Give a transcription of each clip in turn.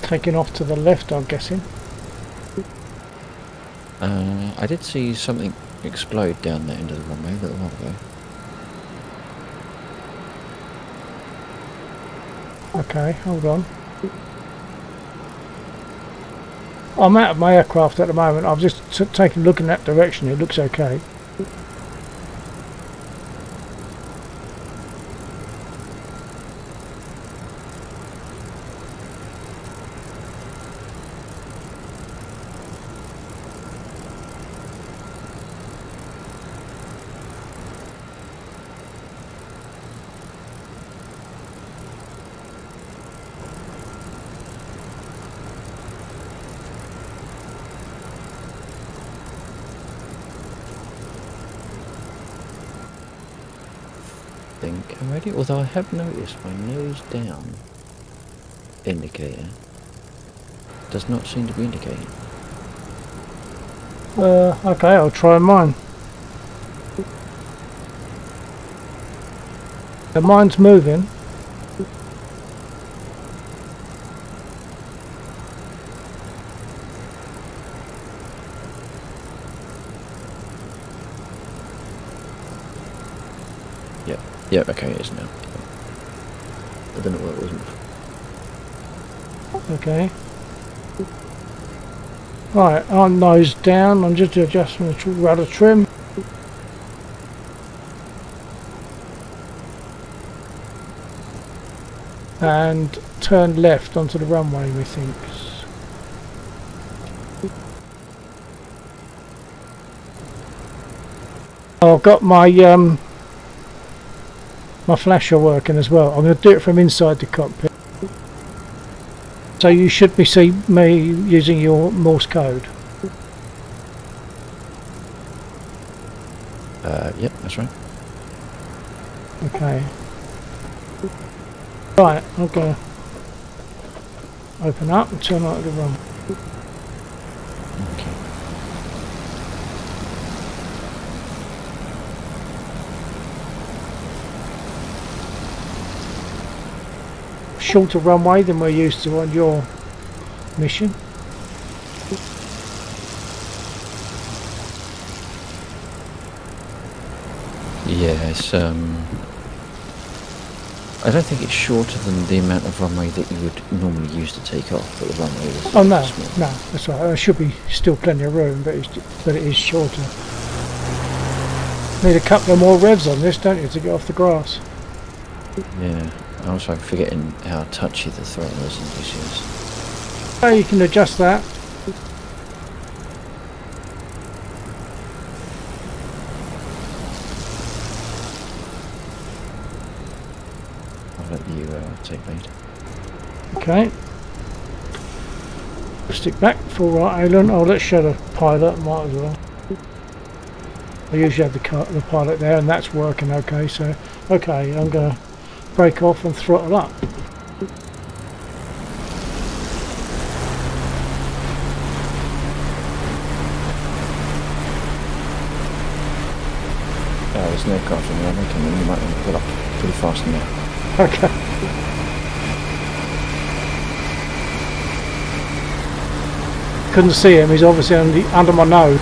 taking off to the left, I'm guessing. I did see something explode down the end of the runway a little while ago. Okay, hold on. I'm out of my aircraft at the moment. I've just taken a look in that direction. It looks okay. I think I'm ready, although I have noticed my nose down indicator does not seem to be indicating. Okay, I'll try mine. Mine's moving. Yep, okay, it is now. I don't know what it was before. Okay. Right, I'm nose down. I'm just adjusting the rudder trim. And turn left onto the runway, methinks. Oh, I've got my my flasher working as well. I'm going to do it from inside the cockpit. So you should see me using your Morse code. Yep, that's right. Okay. Right, I'm going to open up and turn out the run. Okay. Shorter runway than we're used to on your mission. Yes, I don't think it's shorter than the amount of runway that you would normally use to take off, but the runway is Oh no, small. no, that's right. There should be still plenty of room, but it is shorter. Need a couple of more revs on this, don't you, to get off the grass? Yeah, I'm also forgetting how touchy the throttle is in this is. Oh, you can adjust that. I'll let you take lead. Okay. Stick back, full right aileron. Oh, let's show the pilot, might as well. I usually have the pilot there, and that's working okay, so... Okay, I'm going to brake off and throttle up. There's an aircraft on the runway coming in, you might want to pull up pretty fast now. Okay. Couldn't see him, he's obviously under my nose.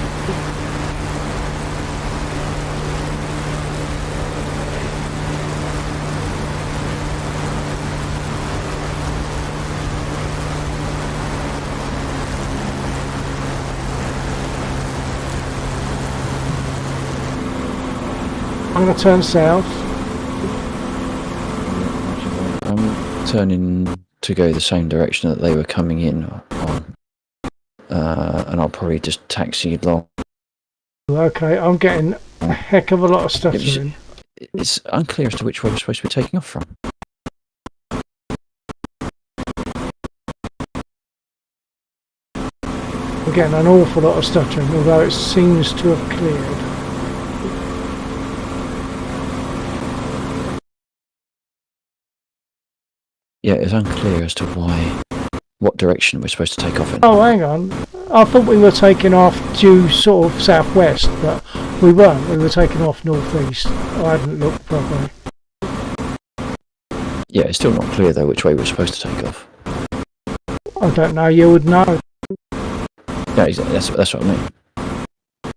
I'm going to turn south. I'm turning to go the same direction that they were coming in on, and I'll probably just taxi along. Okay, I'm getting a heck of a lot of stuff in. It's unclear as to which way we're supposed to be taking off from. We're getting an awful lot of stuttering, although it seems to have cleared. Yeah, it's unclear as to what direction we're supposed to take off in. Oh, hang on. I thought we were taking off due sort of southwest, but we weren't. We were taking off northeast. I hadn't looked properly. Yeah, it's still not clear though which way we're supposed to take off. I don't know. You would know. No, exactly, that's what I mean.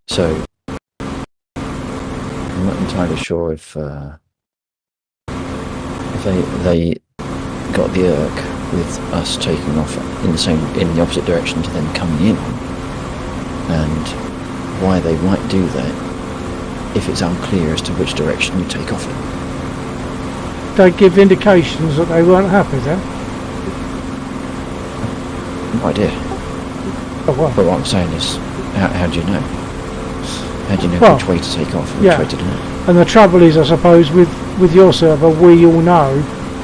So I'm not entirely sure if they got the irk with us taking off in the opposite direction to them coming in, and why they might do that if it's unclear as to which direction you take off in. They give indications that they weren't happy then. No idea. Oh well. But what I'm saying is, how do you know? How do you know Well, which way to take off and yeah. which way to do it? And the trouble is, I suppose, with your server, we all know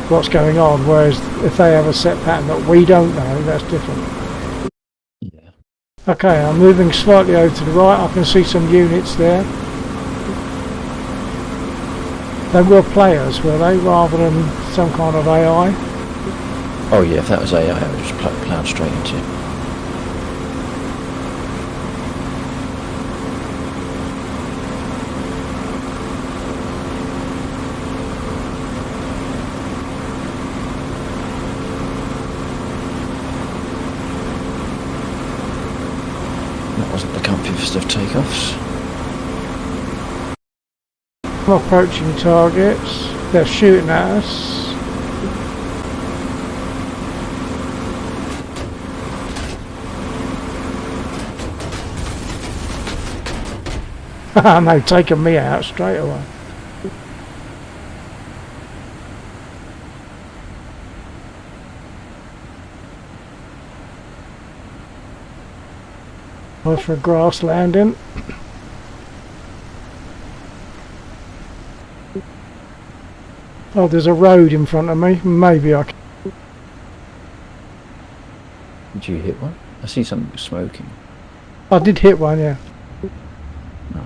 what's going on, whereas if they have a set pattern that we don't know, that's different. Yeah. Okay, I'm moving slightly over to the right. I can see some units there. They were players, were they, rather than some kind of AI? Oh yeah, if that was AI, I would just ploughed straight into it. That wasn't the comfiest of takeoffs. I'm approaching targets. They're shooting at us. And they've taken me out straight away. Go for a grass landing. Oh, there's a road in front of me. Maybe I can. Did you hit one? I see something smoking. I did hit one, yeah. No.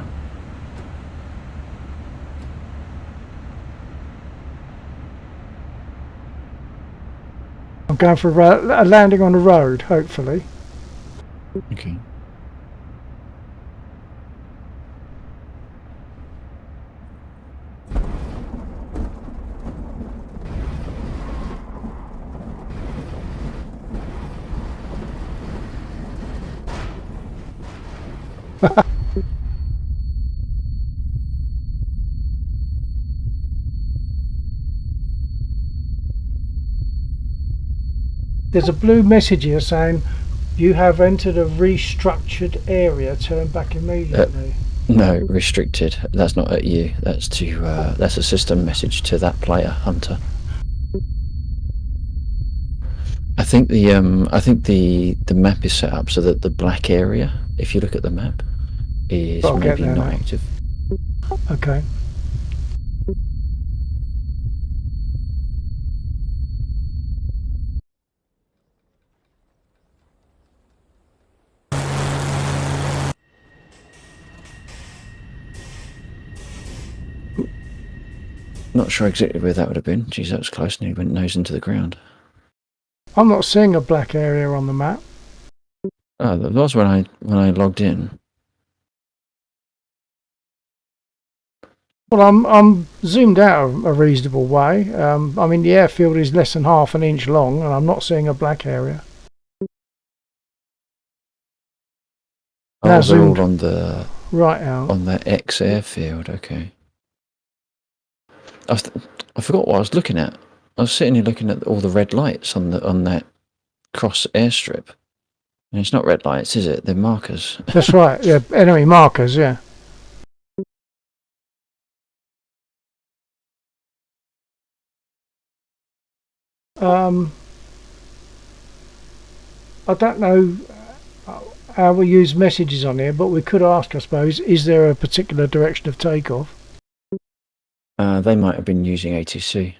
I'm going for a landing on the road, hopefully. Okay. There's a blue message here saying you have entered a restructured area. Turn back immediately. No, restricted. That's not at you. That's to that's a system message to that player, Hunter. I think the map is set up so that the black area, if you look at the map, is I'll get maybe there not now. active. Okay. Not sure exactly where that would have been. Geez, that was close, and he went nose into the ground. I'm not seeing a black area on the map. Oh, that was when I logged in. Well, I'm zoomed out a reasonable way. I mean, the airfield is less than half an inch long, and I'm not seeing a black area. Oh, Now they're zoomed all on the right out. on the X airfield. Okay. I forgot what I was looking at. I was sitting here looking at all the red lights on that cross airstrip, and it's not red lights, is it? They're markers. That's right. Yeah, enemy markers. Yeah. I don't know how we use messages on here, but we could ask, I suppose, is there a particular direction of takeoff? They might have been using ATC.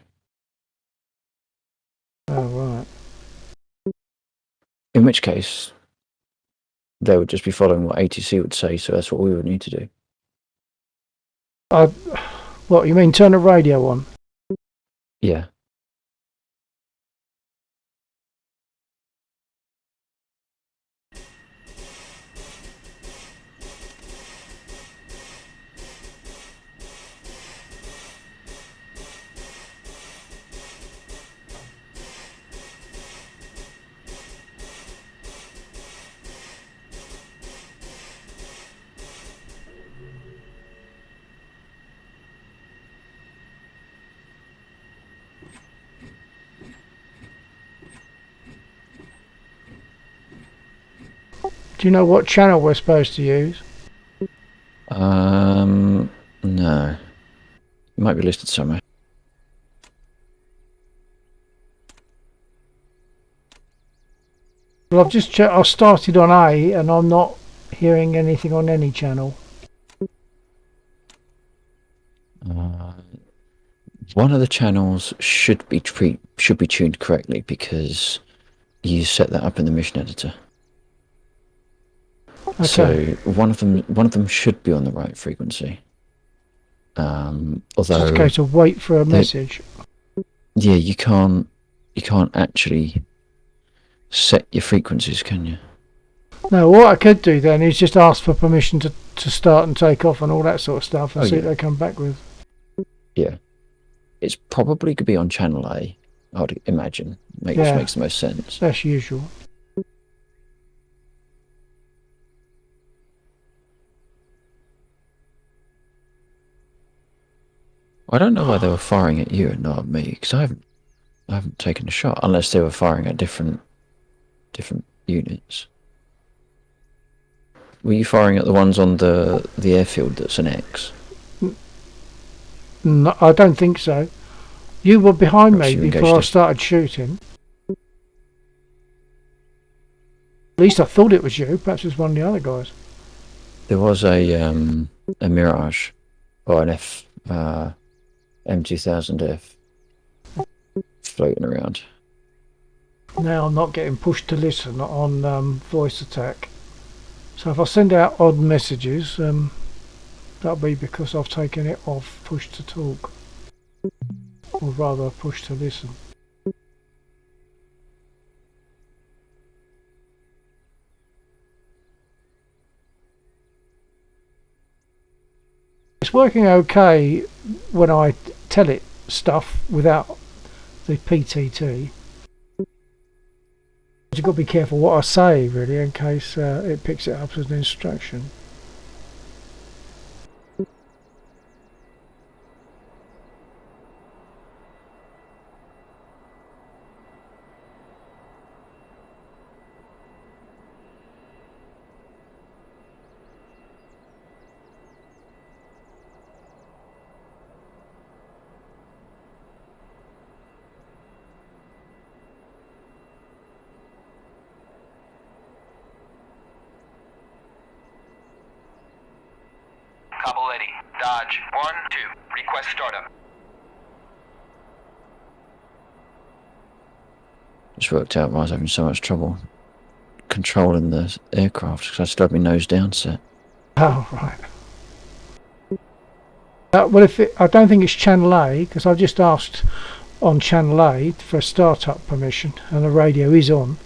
Oh, right. In which case, they would just be following what ATC would say, so that's what we would need to do. What, you mean turn the radio on? Yeah. Do you know what channel we're supposed to use? No. It might be listed somewhere. Well, I've just checked. I started on A, and I'm not hearing anything on any channel. One of the channels should be tuned correctly because you set that up in the mission editor. Okay. So one of them should be on the right frequency. So Although it's going to wait for a message. yeah, you can't actually set your frequencies, can you? No, what I could do then is just ask for permission to start and take off and all that sort of stuff and see what they come back with. Yeah. It's probably could be on channel A, I would imagine. Makes the most sense. That's usual. I don't know why they were firing at you and not at me, because I haven't taken a shot, unless they were firing at different units. Were you firing at the ones on the airfield that's an X? No, I don't think so. You were behind Perhaps me you before I engaged started shooting. At least I thought it was you. Perhaps it was one of the other guys. There was a Mirage, or an M2000F floating around. Now I'm not getting pushed to listen on voice attack. So if I send out odd messages, that'll be because I've taken it off push to talk. Or rather push to listen. It's working okay when I tell it stuff without the PTT. You've got to be careful what I say, really, in case it picks it up as an instruction. Caballetti, Dodge, 1-2, request startup. Just worked out why I was having so much trouble controlling the aircraft, because I still had my nose down set. Oh, right. Well, I don't think it's channel A, because I've just asked on channel A for a startup permission, and the radio is on.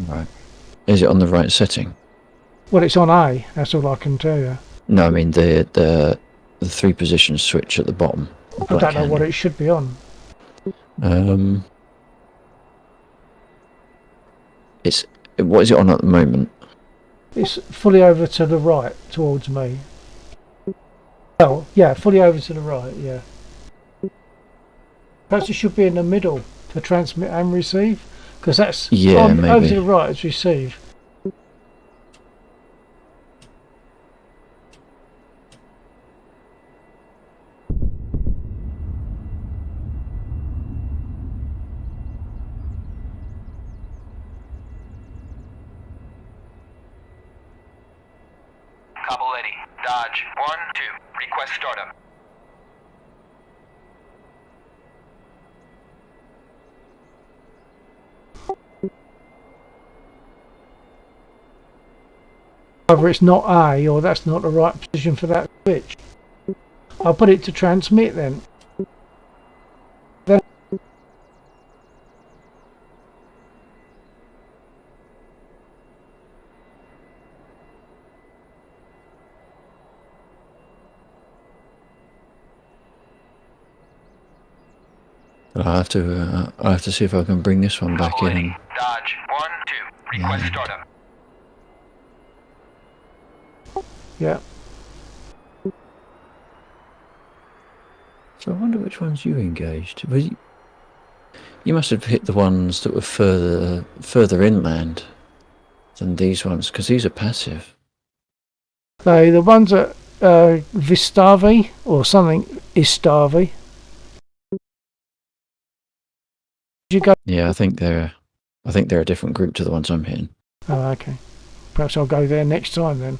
Right. Is it on the right setting? Well, it's on A, that's all I can tell you. No, I mean the 3 position switch at the bottom. I don't know what it should be on. What is it on at the moment? It's fully over to the right, towards me. Oh, yeah, fully over to the right, yeah. Perhaps it should be in the middle for transmit and receive, because that's maybe. over to the right, it's receive. Caballetti, Dodge, 1-2, request startup. Either it's not A, or that's not the right position for that switch. I'll put it to transmit then. I'll have to see if I can bring this one back Caballetti, in. Dodge, 1-2, request startup. Yeah. So I wonder which ones you engaged. You must have hit the ones that were further inland than these ones, because these are passive. So the ones at Vistavi or something Istavi. Did you go? Yeah, I think they're a different group to the ones I'm hitting. Oh, okay. Perhaps I'll go there next time then.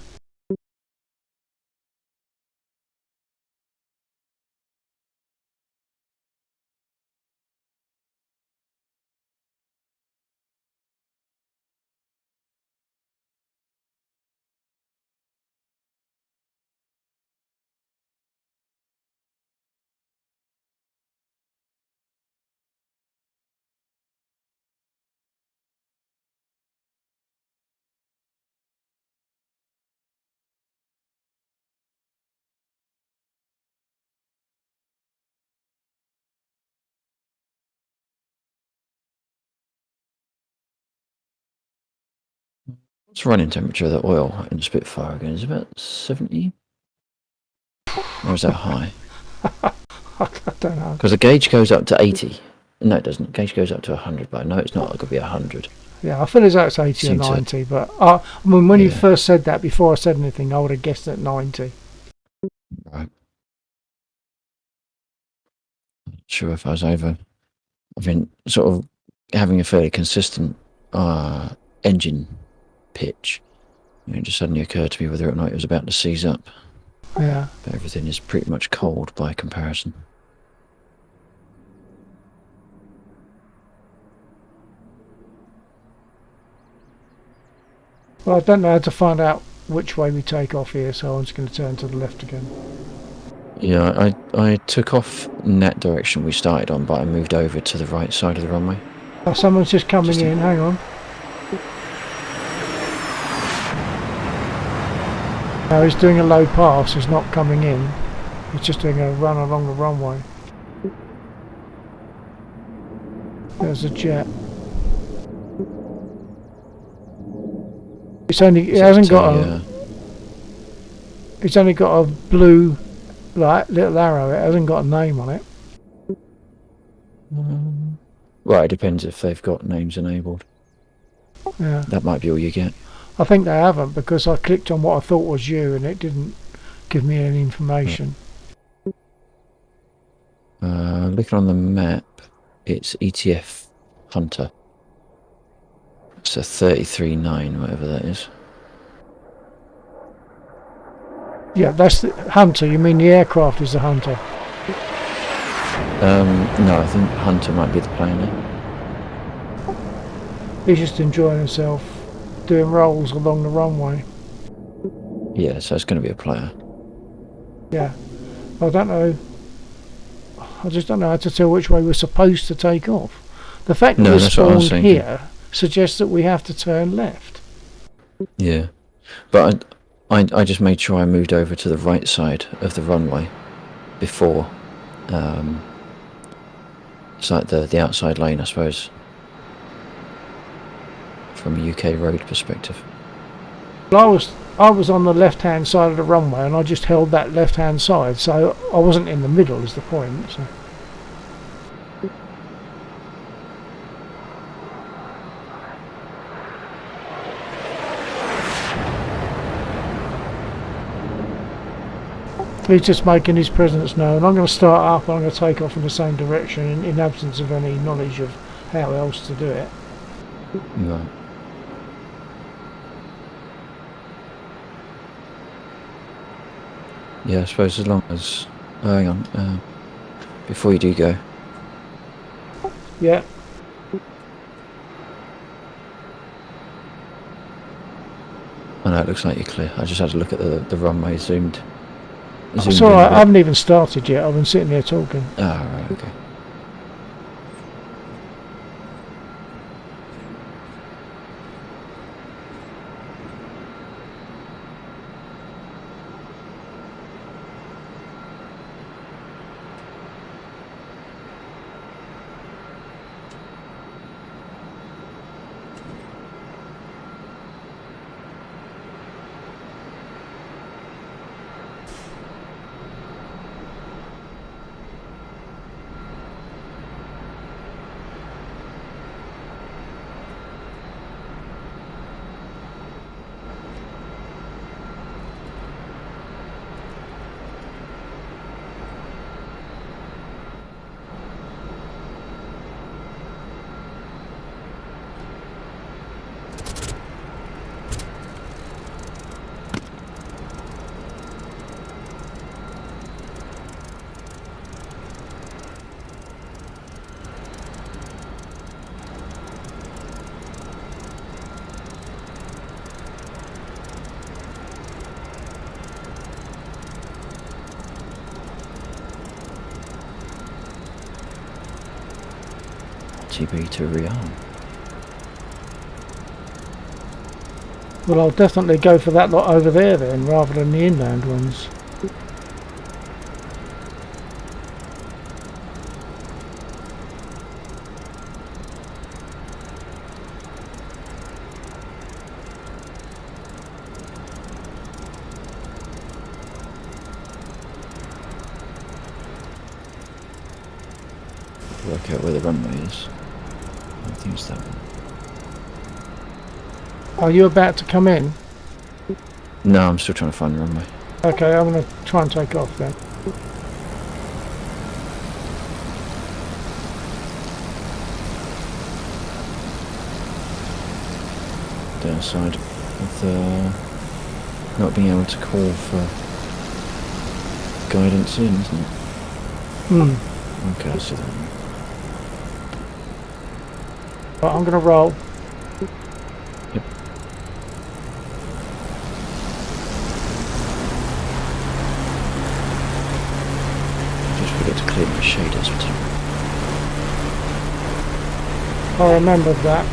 What's running temperature of the oil in Spitfire again? Is it about 70? Or is that high? I don't know. Because the gauge goes up to 80. No, it doesn't. The gauge goes up to 100, but I know it's not going to be 100. Yeah, I feel as though it's 80 or Seems to- 90, but I mean, when you Yeah. first said that, before I said anything, I would have guessed at 90. Right. Not sure if I was over. I've been sort of having a fairly consistent engine pitch. It just suddenly occurred to me whether or not it was about to seize up. Yeah. But everything is pretty much cold by comparison. Well, I don't know how to find out which way we take off here, so I'm just going to turn to the left again. Yeah, I took off in that direction we started on, but I moved over to the right side of the runway. Oh, someone's just coming Just a- in. Hang on. No, he's doing a low pass. He's not coming in. He's just doing a run along the runway. There's a jet. It's only. It hasn't got a. It's only got a blue, like little arrow. It hasn't got a name on it. Well, it depends if they've got names enabled. Yeah. That might be all you get. I think they haven't, because I clicked on what I thought was you and it didn't give me any information. Looking on the map, it's ETF Hunter. It's a 33.9, whatever that is. Yeah, that's the Hunter. You mean the aircraft is the Hunter? No, I think Hunter might be the plane name. He's just enjoying himself, doing rolls along the runway. Yeah, so it's going to be a player. Yeah. I don't know. I just don't know how to tell which way we're supposed to take off. The fact that No, we're that's what I was spawned thinking. here suggests that we have to turn left. Yeah, but I just made sure I moved over to the right side of the runway before. It's like the outside lane, I suppose, from a UK road perspective. Well, I was on the left-hand side of the runway, and I just held that left-hand side, so I wasn't in the middle. Is the point? So. He's just making his presence known. I'm going to start up and I'm going to take off in the same direction in absence of any knowledge of how else to do it. Right. Yeah, I suppose as long as... Oh, hang on. Before you do go, Yeah. I know it looks like you're clear. I just had to look at the runway zoomed. It's in a alright, bit. I haven't even started yet. I've been sitting there talking. Ah, right, okay. RTB to rearm. Well, I'll definitely go for that lot over there then, rather than the inland ones. Work out where the runway is. I think it's that one. Are you about to come in? No, I'm still trying to find the runway. Okay, I'm going to try and take off then. Downside of not being able to call for guidance in, isn't it? Hmm. Okay, I see that. Right, I'm going to roll. Yep. Just forget to clear my shaders for time. I remembered that.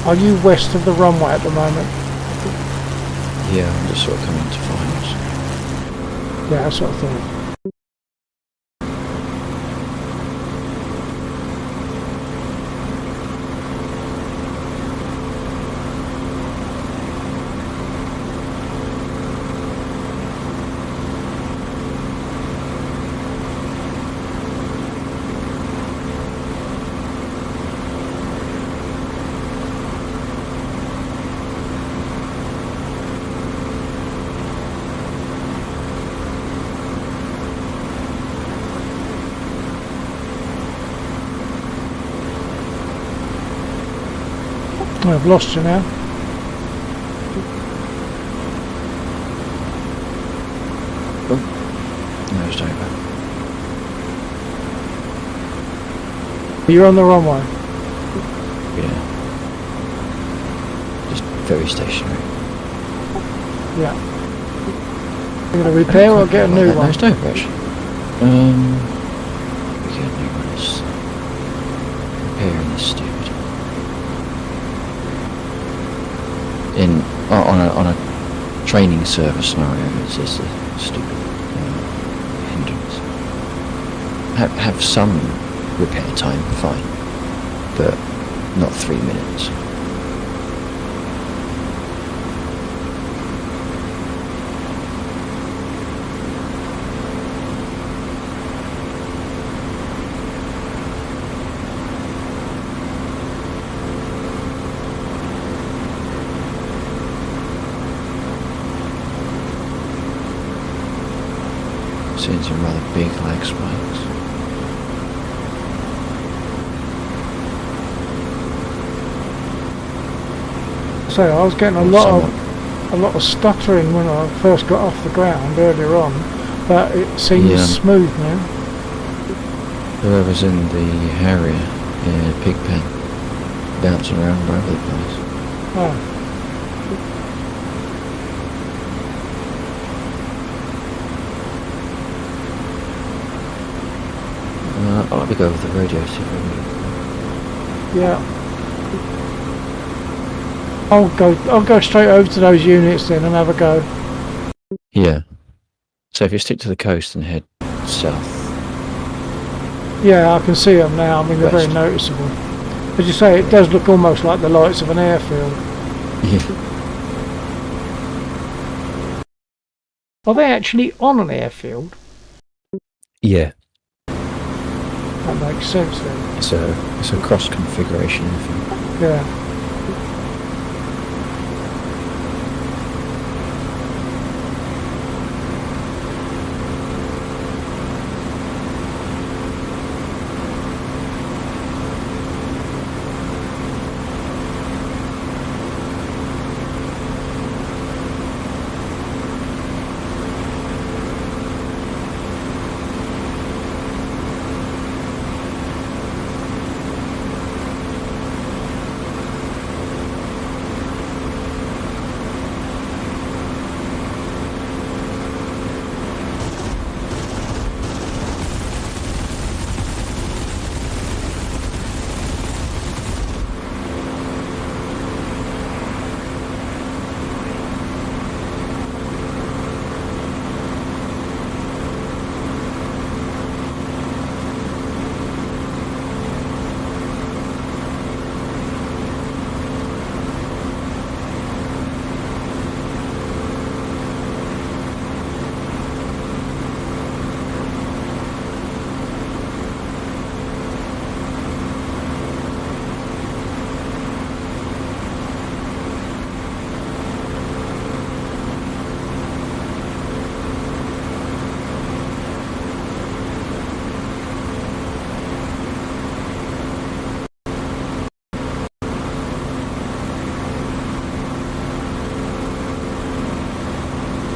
Are you west of the runway at the moment? Yeah, I'm just sort of coming to finals. Yeah, that's what I thought. I've lost you now. No, it's over. You're on the runway. Yeah. Just very stationary. Yeah. You're going to repair or get a new No, one? it's over actually. We get a new one. It's repairing is stupid. On a training server scenario, it's just a stupid hindrance. Have some repair time, fine, but not 3 minutes. Seeing some rather big lag spikes. So I was getting a lot of stuttering when I first got off the ground earlier on, but it seems Yeah. smooth now. Whoever's in the Harrier, pig pen, bouncing around all over the place. Oh, I'll have to go with the radio, see if I can yeah. I'll go straight over to those units then and have a go. Yeah. So if you stick to the coast and head south. Yeah, I can see them now. I mean, they're very West. noticeable. As you say, it does look almost like the lights of an airfield. Yeah. Are they actually on an airfield? Yeah. That makes sense then. It's a cross configuration. Yeah.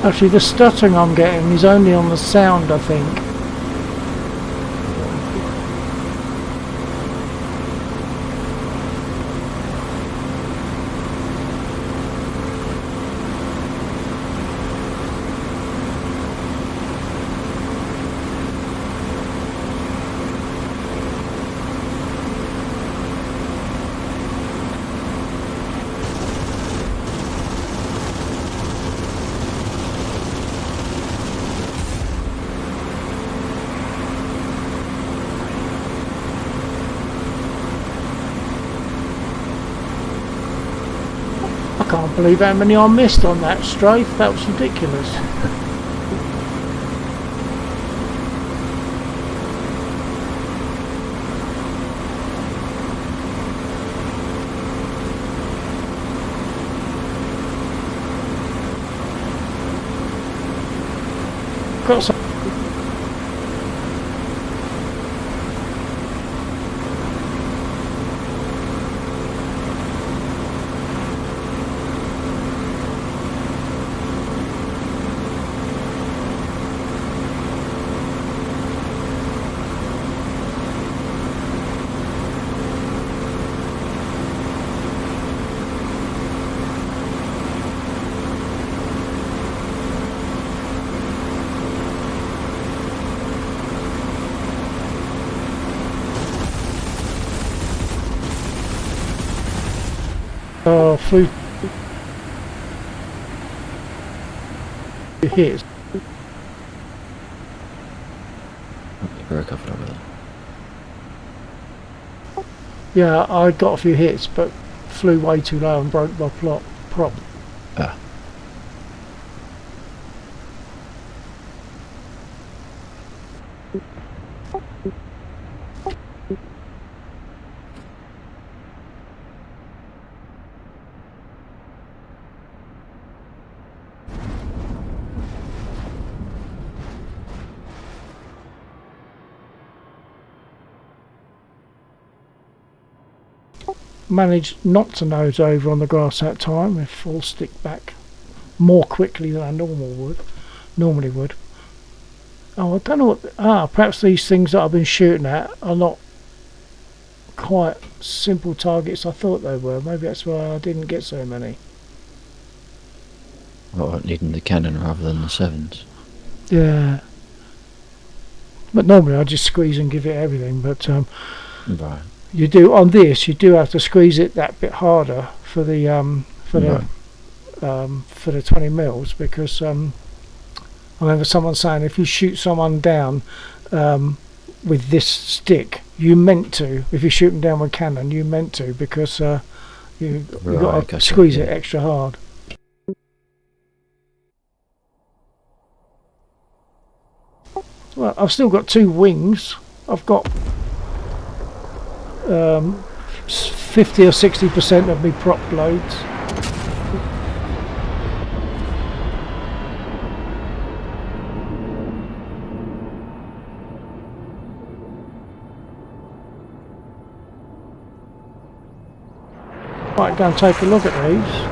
Actually, the stuttering I'm getting is only on the sound, I think. I can't believe how many I missed on that strafe. That was ridiculous. Got some. Flew hits. You broke up a little bit. Yeah, I got a few hits, but flew way too low and broke my prop. Ah. Managed not to nose over on the grass that time. If all stick back more quickly than I normally would. Oh, I don't know what. Perhaps these things that I've been shooting at are not quite simple targets I thought they were. Maybe that's why I didn't get so many. Well, needing the cannon rather than the sevens. Yeah. But normally I just squeeze and give it everything. But Right. you do on this. You do have to squeeze it that bit harder for the for the 20 mils because I remember someone saying if you shoot someone down with this stick, you meant to. If you shoot them down with cannon, you meant to because you got to Gotcha, squeeze yeah. it extra hard. Well, I've still got two wings. I've got 50 or 60% of me prop loads. Might go and take a look at these.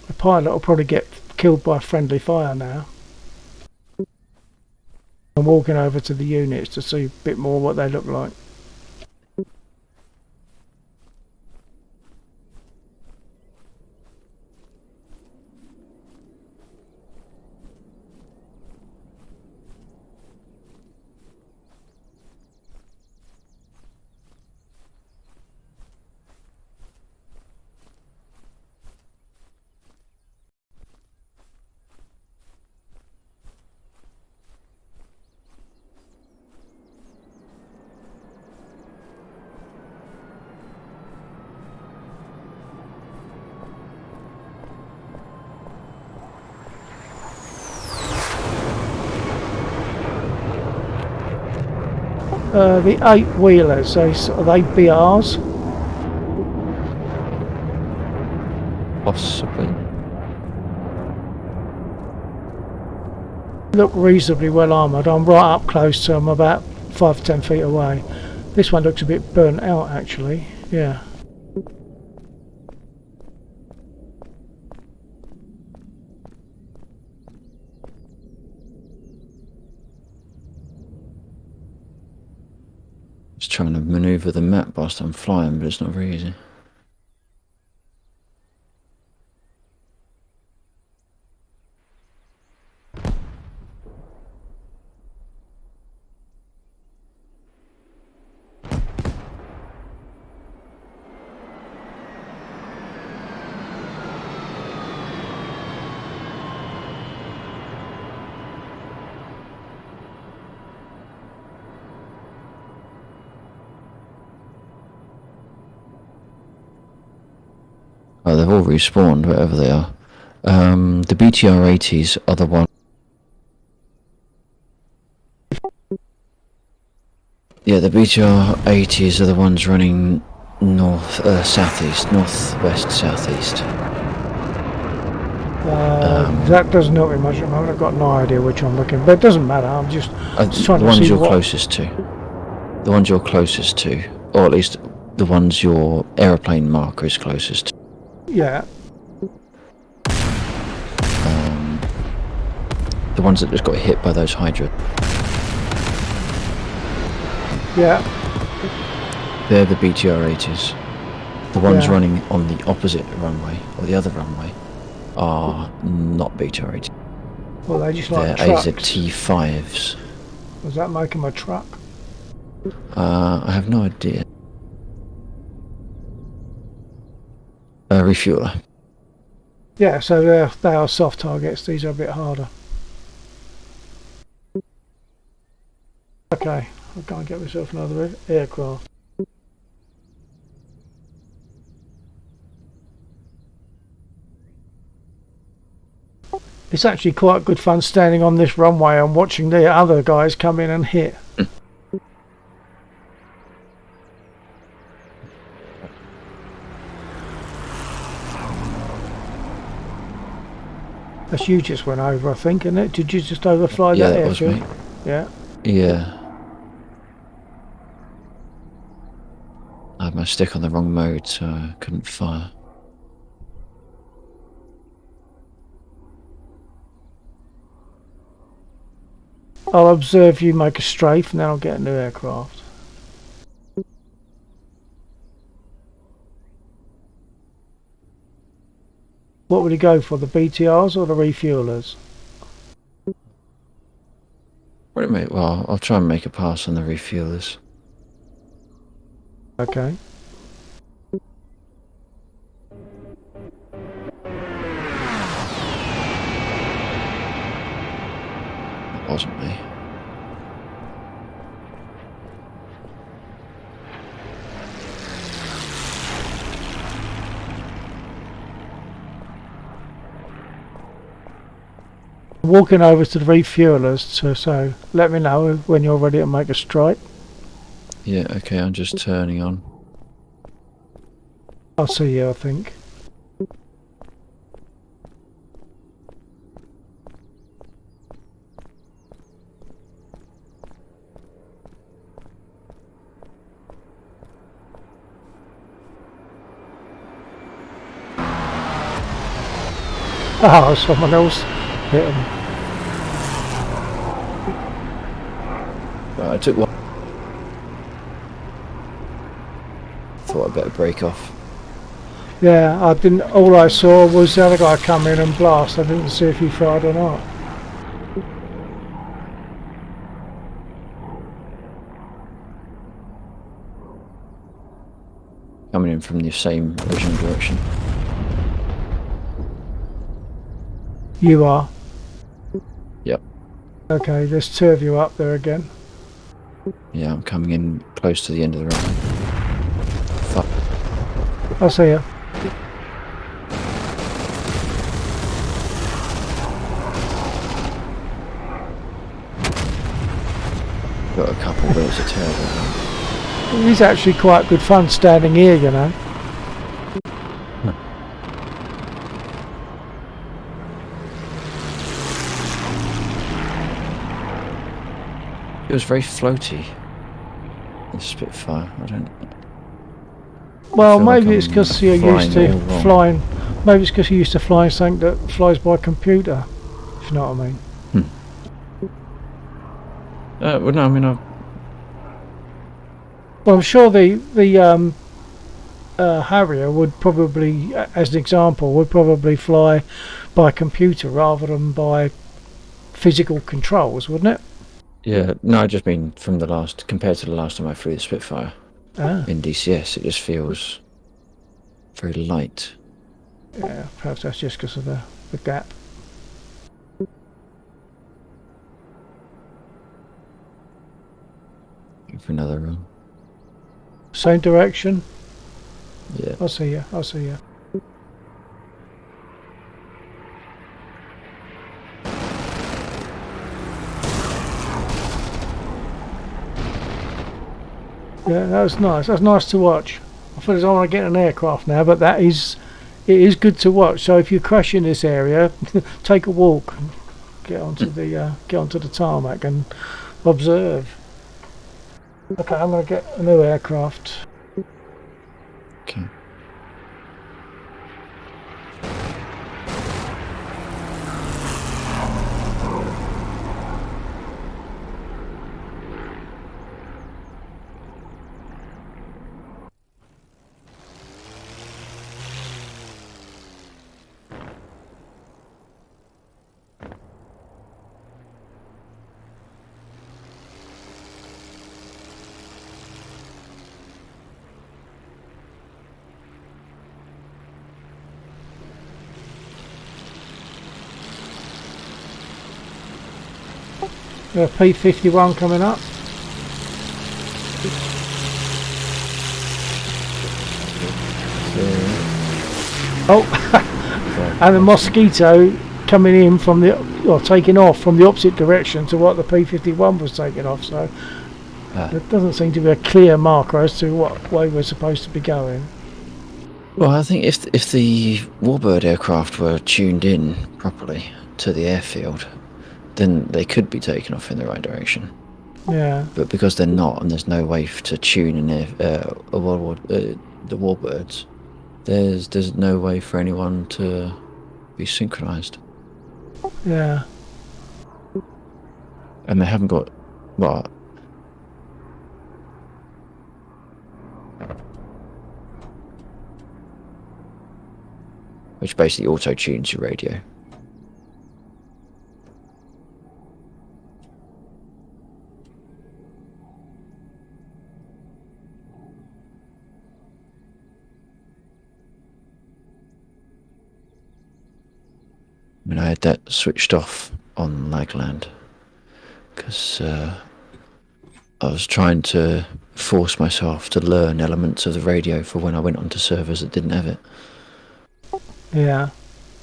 The pilot will probably get killed by friendly fire now. I'm walking over to the units to see a bit more what they look like. The 8-wheelers, are they BRs? Possibly. Look reasonably well armoured. I'm right up close to them, about 5 to 10 feet away. This one looks a bit burnt out actually, yeah. Just trying to manoeuvre the map whilst I'm flying, but it's not very easy. Oh, they've all respawned, whatever they are. The BTR-80s are the one. Yeah, the BTR-80s are the ones running southeast, northwest, southeast. That doesn't help me much at the moment. I've got no idea which I'm looking, but it doesn't matter. I'm just trying The to see ones you're what... closest to. The ones you're closest to, or at least the ones your aeroplane marker is closest to. Yeah, The ones that just got hit by those Hydra. yeah. They're the BTR-80s. The ones Yeah. running on the opposite runway, or the other runway, are not BTR-80s. Well, they just They're like trucks. AZT-5s. Does that make them a truck? I have no idea. Refueler. Yeah, so they are soft targets. These are a bit harder. Okay, I'll go and get myself another aircraft. It's actually quite good fun standing on this runway and watching the other guys come in and hit. That's you just went over, I think, isn't it? Did you just overfly Yeah, that that was airfield? me. Yeah. Yeah. I had my stick on the wrong mode, so I couldn't fire. I'll observe you make a strafe and then I'll get a new aircraft. What would he go for, the BTRs or the refuelers? Wait a minute, well, I'll try and make a pass on the refuelers. Okay. That wasn't me. Walking over to the refuelers, so let me know when you're ready to make a strike. Yeah, okay, I'm just turning on. I'll see you, I think. Oh, someone else hit him. Right, I took one. Thought I'd better break off. Yeah, I didn't. All I saw was the other guy come in and blast. I didn't see if he fired or not. Coming in from the same original direction. You are. Yep. Okay, there's two of you up there again. Yeah, I'm coming in close to the end of the run. Fuck. I'll see you. got a couple, but it's a terrible one. It is actually quite good fun standing here, you know. It was very floaty. The Spitfire. I don't. Well, feel like maybe it's I'm because you're used flying to all wrong. flying. Maybe it's because you're used to flying something that flies by computer. If you know what I mean. Well, no, I mean, Well, I'm sure the Harrier would probably, as an example, would probably fly by computer rather than by physical controls, wouldn't it? yeah, no, I just mean from the last, compared to the last time I flew the Spitfire Ah, in DCS, it just feels very light. yeah. Perhaps that's just because of the gap. For another run. Same direction. Yeah. I'll see you. I'll see you. Yeah, that was nice. That's nice to watch. I feel as though I want to get an aircraft now, but it is good to watch. So if you crash in this area, take a walk, get onto the tarmac and observe. Okay, I'm going to get a new aircraft. Okay. P-51 coming up. Oh, and the Mosquito coming in from taking off from the opposite direction to what the P-51 was taking off. So there doesn't seem to be a clear marker as to what way we're supposed to be going. Well, I think if the Warbird aircraft were tuned in properly to the airfield, then they could be taken off in the right direction. Yeah. But because they're not, and there's no way to tune in the Warbirds, there's no way for anyone to be synchronised. Yeah. And they haven't got what. Which basically auto-tunes your radio. I mean, I had that switched off on Lagland because I was trying to force myself to learn elements of the radio for when I went onto servers that didn't have it. Yeah.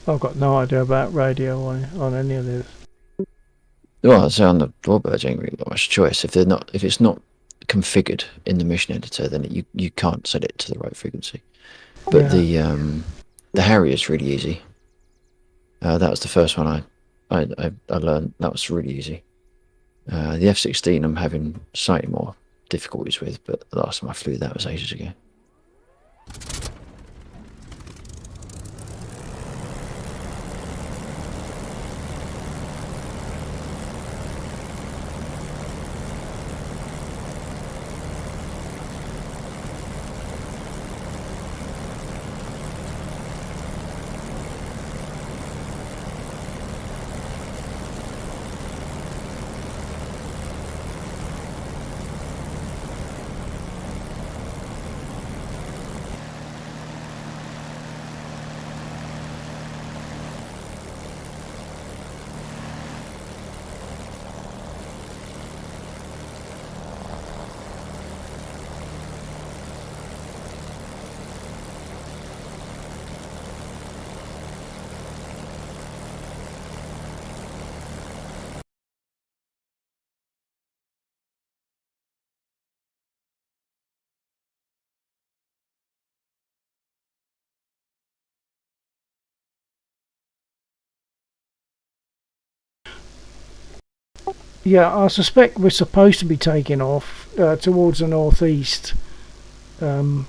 I've got no idea about radio on any of this. Well, so on the Warbirds, you ain't really got much choice. If it's not configured in the mission editor, then you can't set it to the right frequency. But Yeah. the Harrier's really easy. That was the first one I learned. That was really easy. The F-16 I'm having slightly more difficulties with, but the last time I flew that was ages ago. Yeah, I suspect we're supposed to be taking off towards the northeast. Um,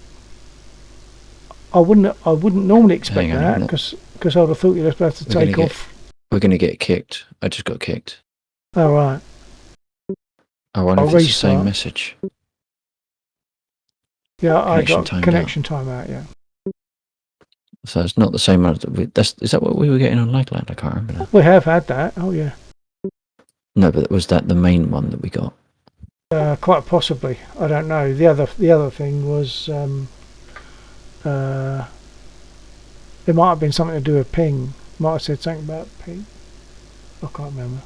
I wouldn't normally expect Hang on a that minute. because I'd have thought you'd have to We're gonna take get- off. We're going to get kicked. I just got kicked. Oh right. I wonder I'll if it's the same restart. message. Yeah, I Connection got timed connection timeout. Yeah. So it's not the same one. Is that what we were getting on Lakeland? I can't remember now. We have had that. Oh yeah. No, but was that the main one that we got? Quite possibly. I don't know. The other thing was it might have been something to do with ping. Might have said something about ping. I can't remember.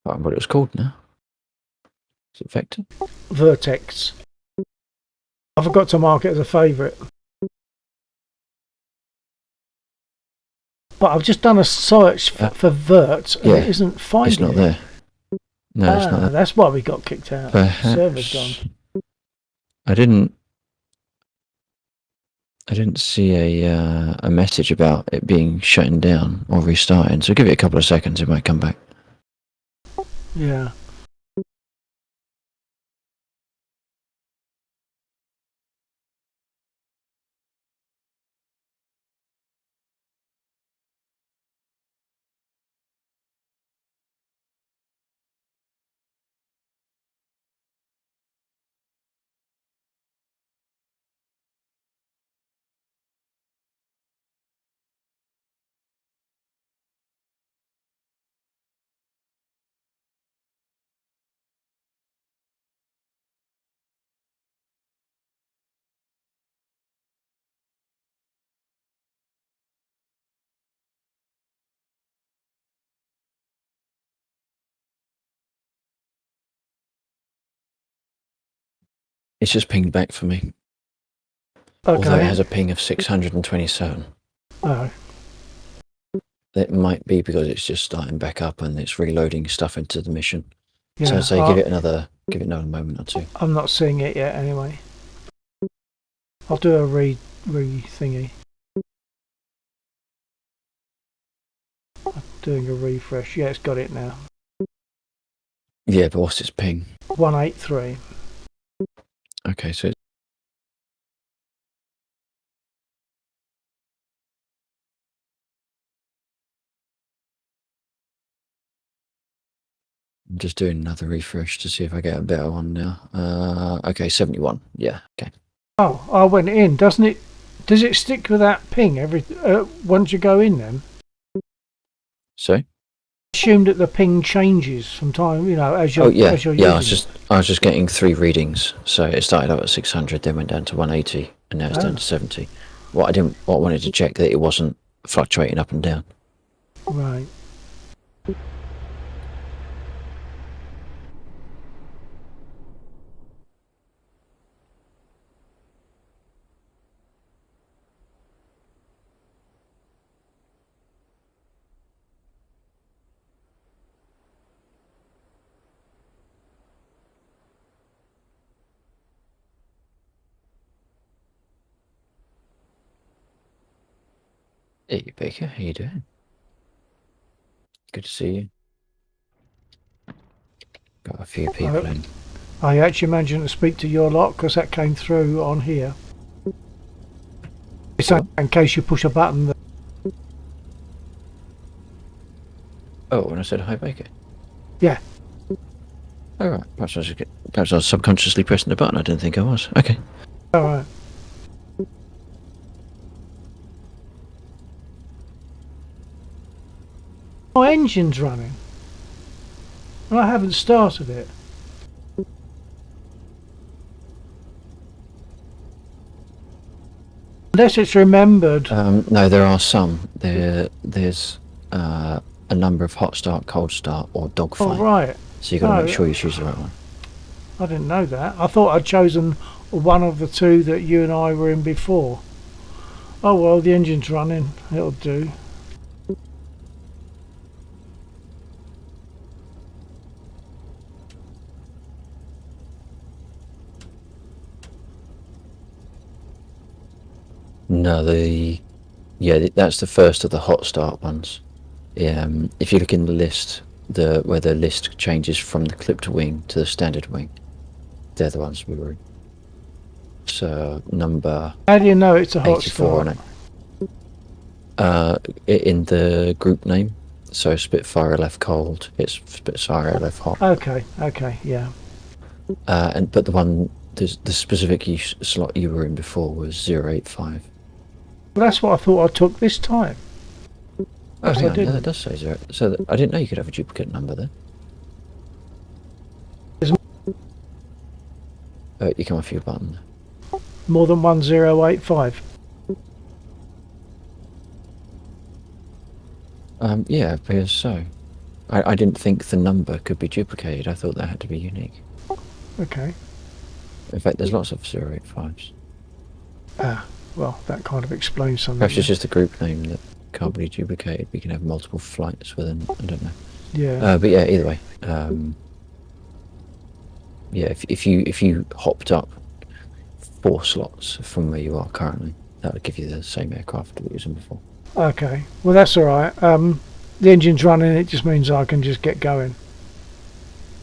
I can't remember what it was called now. Is it Vector? Vertex. I forgot to mark it as a favourite. But I've just done a search for Vert and yeah, it isn't finding It's not it. there. No, it's not there. That's why we got kicked out. Server's gone. I didn't see a message about it being shutting down or restarting. So give it a couple of seconds, it might come back. Yeah. It's just pinged back for me. Although it Okay. has a ping of 627. Oh. It might be because it's just starting back up and it's reloading stuff into the mission. Yeah. So I'd say give it another moment or two. I'm not seeing it yet anyway. I'll do a re thingy. I'm doing a refresh. Yeah, it's got it now. Yeah, but what's its ping? 183. Okay, so I'm just doing another refresh to see if I get a better one now. Okay, 71. Yeah, okay. Oh, I went in. Doesn't it? Does it stick with that ping once you go in? Then So? assume that the ping changes from time. As you're. Oh yeah, As you're yeah. using I was just getting 3 readings. So it started out at 600, then went down to 180, and now it's down to 70. What I wanted to check that it wasn't fluctuating up and down. it. Right. Hey Baker, how you doing? Good to see you. Got a few people in. I actually managed to speak to your lot because that came through on here. It's in case you push a button. Oh, when I said hi Baker? Yeah. All right. Perhaps I was subconsciously pressing the button. I didn't think I was. Okay. All right. My engine's running. And I haven't started it. Unless it's remembered. No, there are some. There's a number of hot start, cold start, or dogfight. Oh, right. So you've got to Oh, make sure you choose the right one. I didn't know that. I thought I'd chosen one of the two that you and I were in before. Oh well, the engine's running. It'll do. No, that's the first of the hot start ones. If you look in the list, where the list changes from the clipped wing to the standard wing, they're the ones we were in. So number How do you know it's a hot 84 start? on it. In the group name, so Spitfire LF cold, it's Spitfire LF hot. Okay, yeah. But the specific slot you were in before was 085. Well, that's what I thought I took this time. Oh, Yes, hang I on, didn't. that does say 0. So I didn't know you could have a duplicate number there. You come off your button. More than 1085. Yeah, it appears so. I didn't think the number could be duplicated. I thought that had to be unique. Okay. In fact, there's lots of 085s. Well, that kind of explains something. Perhaps it's just a group name that can't be duplicated. We can have multiple flights within. I don't know. Yeah. But yeah, either way. Yeah, if you hopped up 4 slots from where you are currently, that would give you the same aircraft that we were using before. Okay. Well, that's all right. The engine's running. It just means I can just get going.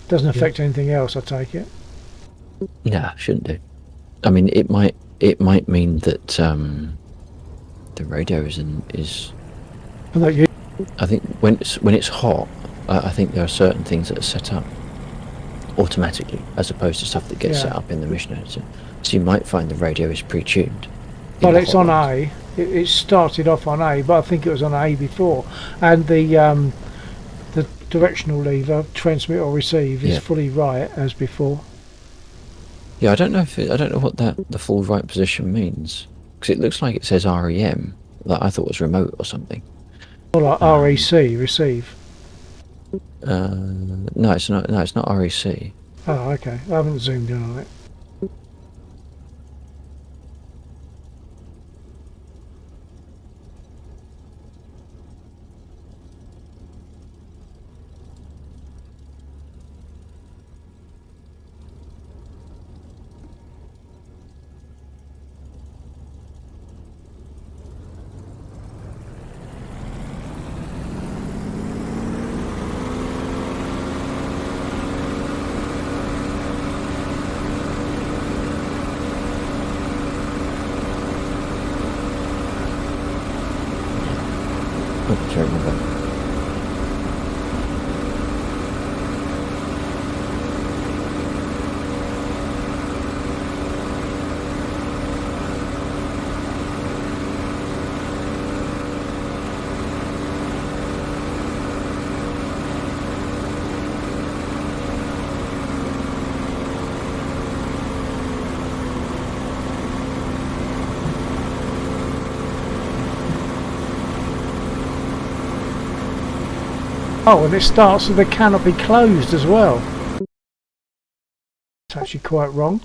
Doesn't affect anything else, I take it. Nah, shouldn't do. I mean, it might mean that the radio is. And that you, I think when it's hot, I think there are certain things that are set up automatically, as opposed to stuff that gets Yeah. set up in the mission editor. So you might find the radio is pre-tuned. well, it's on A. It started off on A, but I think it was on A before. And the directional lever, transmit or receive, is Yeah. fully right as before. Yeah, I don't know what the full right position means, because it looks like it says REM, that I thought was remote or something. Or like REC, receive. No, it's not. No, it's not REC. Oh, okay. I haven't zoomed in on it. Oh, sorry, my bad. Oh, and it starts with the canopy closed as well. It's actually quite wrong.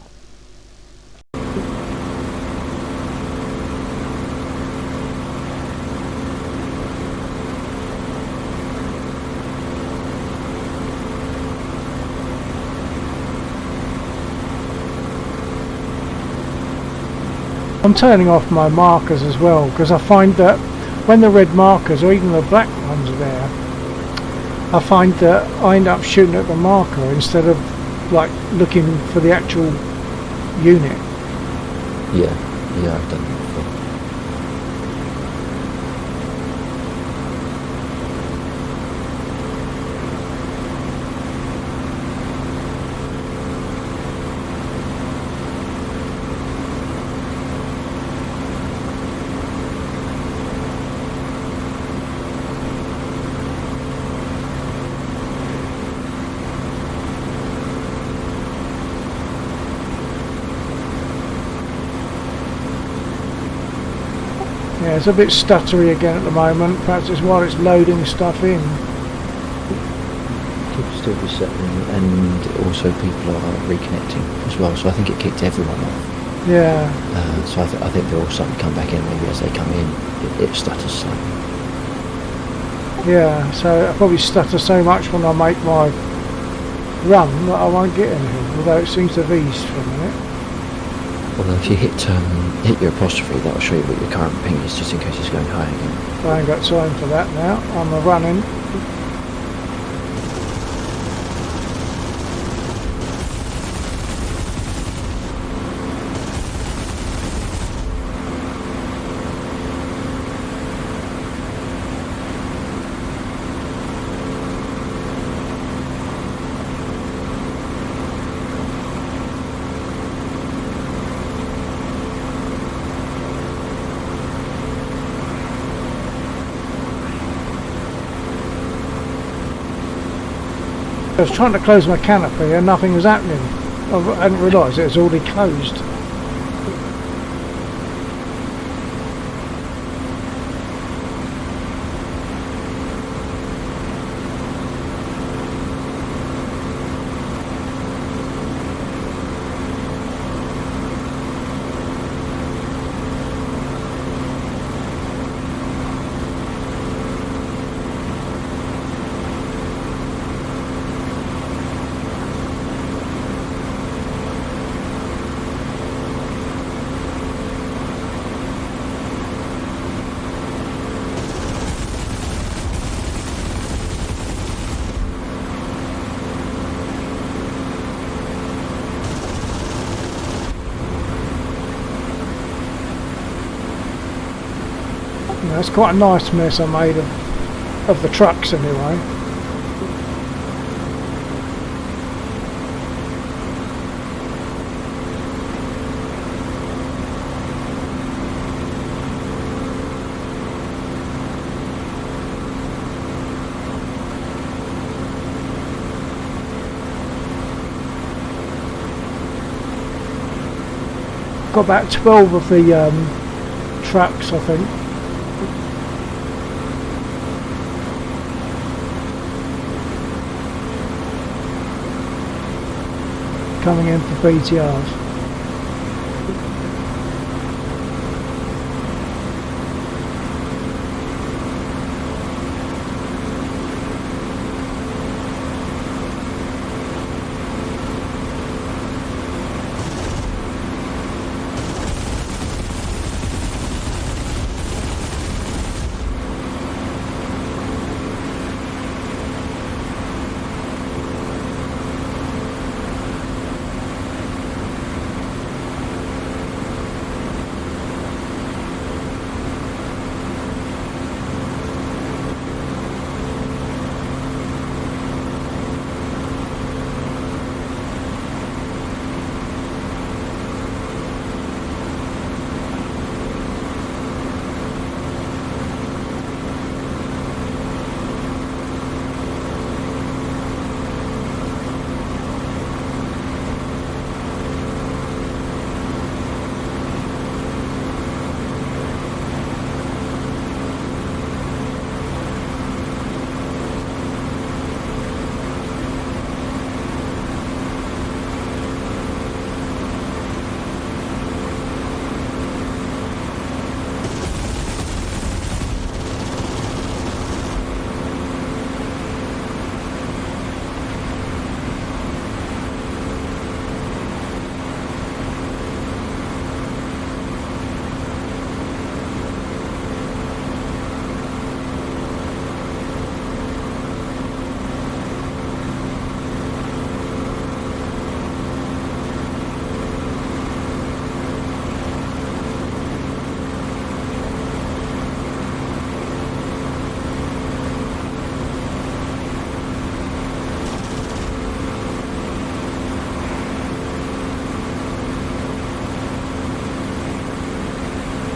I'm turning off my markers as well, because I find that when the red markers or even the black ones are there, I find that I end up shooting at the marker instead of like looking for the actual unit. Yeah, I've done that before. Yeah, it's a bit stuttery again at the moment. Perhaps it's while it's loading stuff in. Could still be settling, and also people are reconnecting as well. So I think it kicked everyone off. Yeah, So I think they're all starting to come back in. Maybe as they come in, it stutters slightly. yeah. So I probably stutter so much when I make my run that I won't get anything. Although it seems to have eased for a minute. Well, if you hit your apostrophe, that'll show you what your current ping is, just in case it's going high again. I ain't got time for that now. I'm a running. I was trying to close my canopy and nothing was happening. I hadn't realised it was already closed. It's quite a nice mess I made of the trucks anyway. Got about 12 of the trucks, I think. Coming in for BTRs.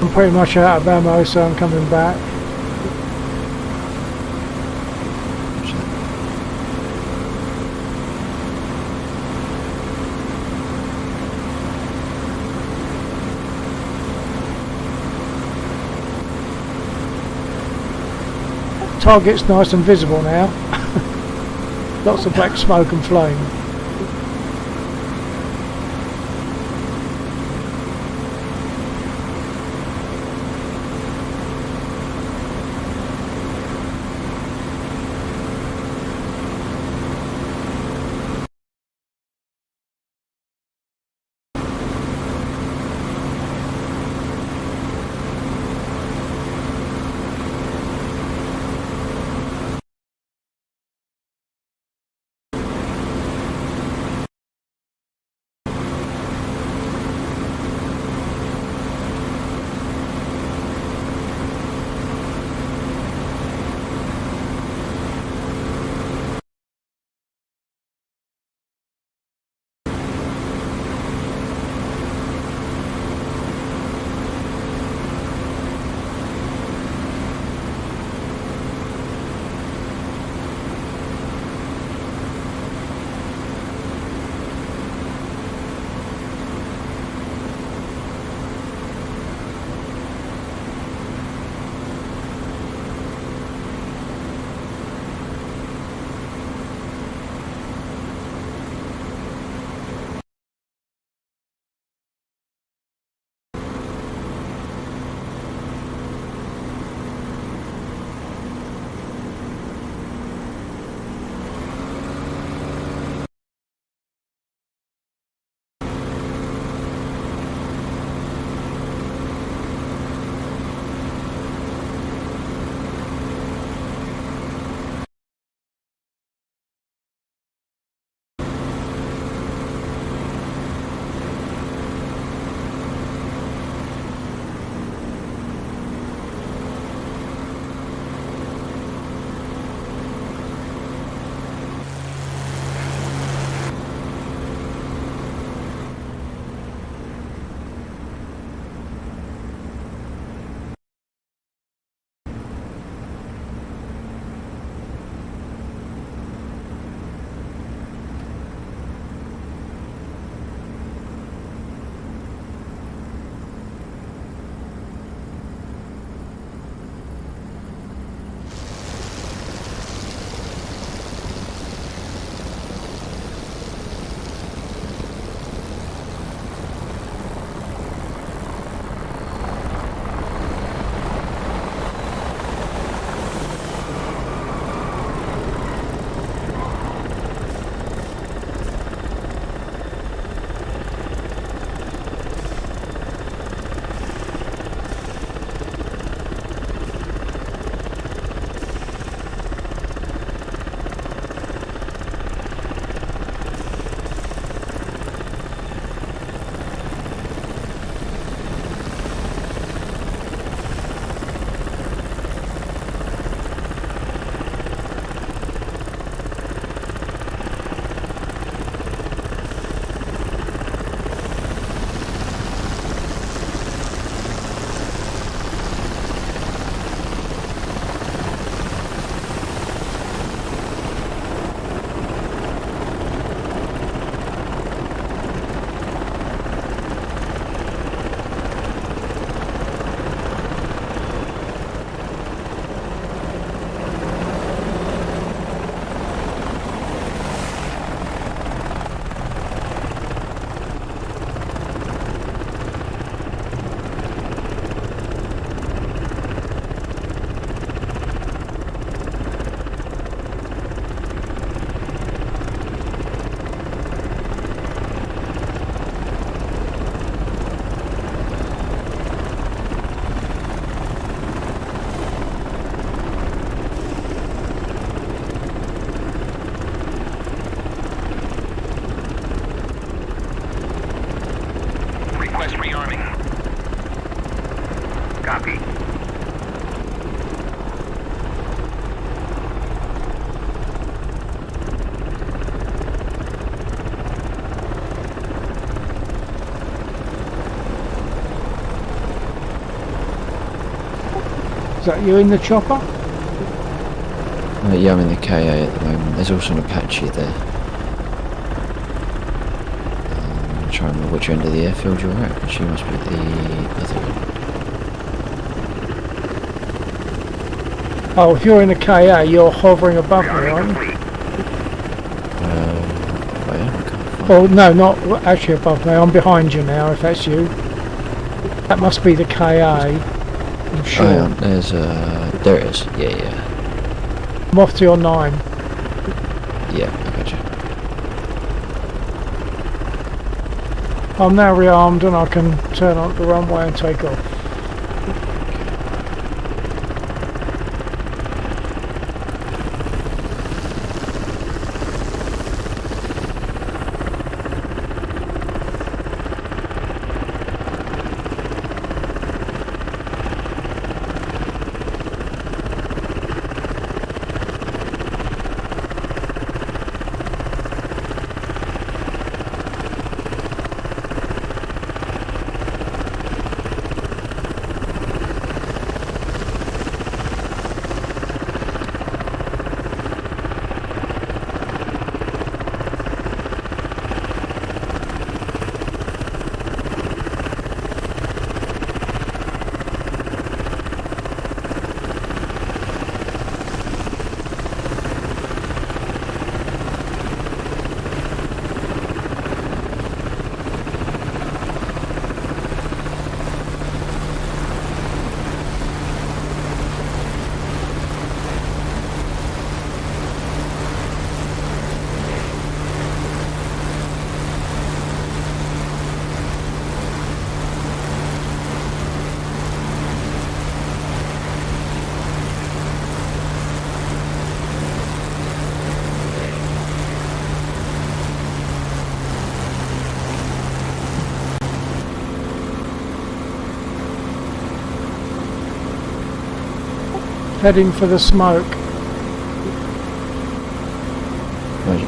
I'm pretty much out of ammo, so I'm coming back. Target's nice and visible now. Lots of black smoke and flame. Is that you in the chopper? Yeah, I'm in the KA at the moment. There's also an Apache there. I'm trying to remember which end of the airfield you're at, but she must be the other end. Oh, if you're in the KA, you're hovering above me, aren't you? I am, I can't find Oh, no, not actually above me. I'm behind you now, if that's you. That must be the KA. I'm sure. Oh, yeah, there's there it is. Yeah. I'm off to your 9. Yeah, I got you. I'm now rearmed and I can turn on the runway and take off. Heading for the smoke. Roger.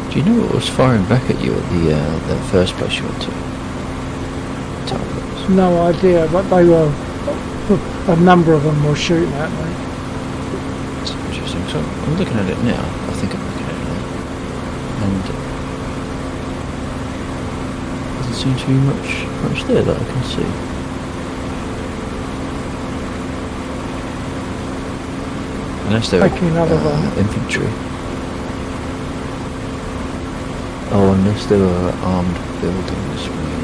Do you know what was firing back at you at the first place you went to? Talbots. No idea, but they were. A number of them were shooting at me. That's interesting. So I'm looking at it now. I think I'm looking at it now. And doesn't seem to be much there that I can see. Unless they're Taking another one. infantry. Oh, unless there were armed buildings. Maybe.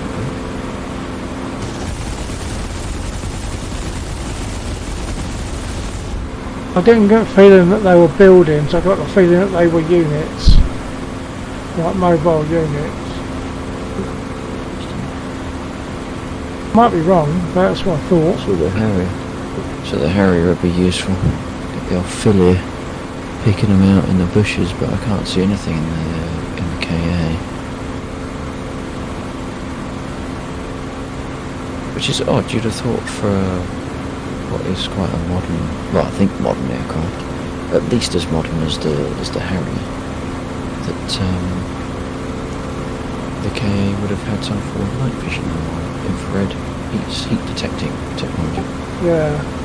I didn't get the feeling that they were buildings. I got the feeling that they were units, like mobile units. Might be wrong, but that's what I thought. So the Harrier. So the Harrier would be useful. Get the old filly picking them out in the bushes, but I can't see anything in the KA. Which is odd. You'd have thought for what is quite a modern, well, I think modern aircraft, at least as modern as the Harrier, that the KA would have had some form of night vision or infrared heat detecting technology. Yeah.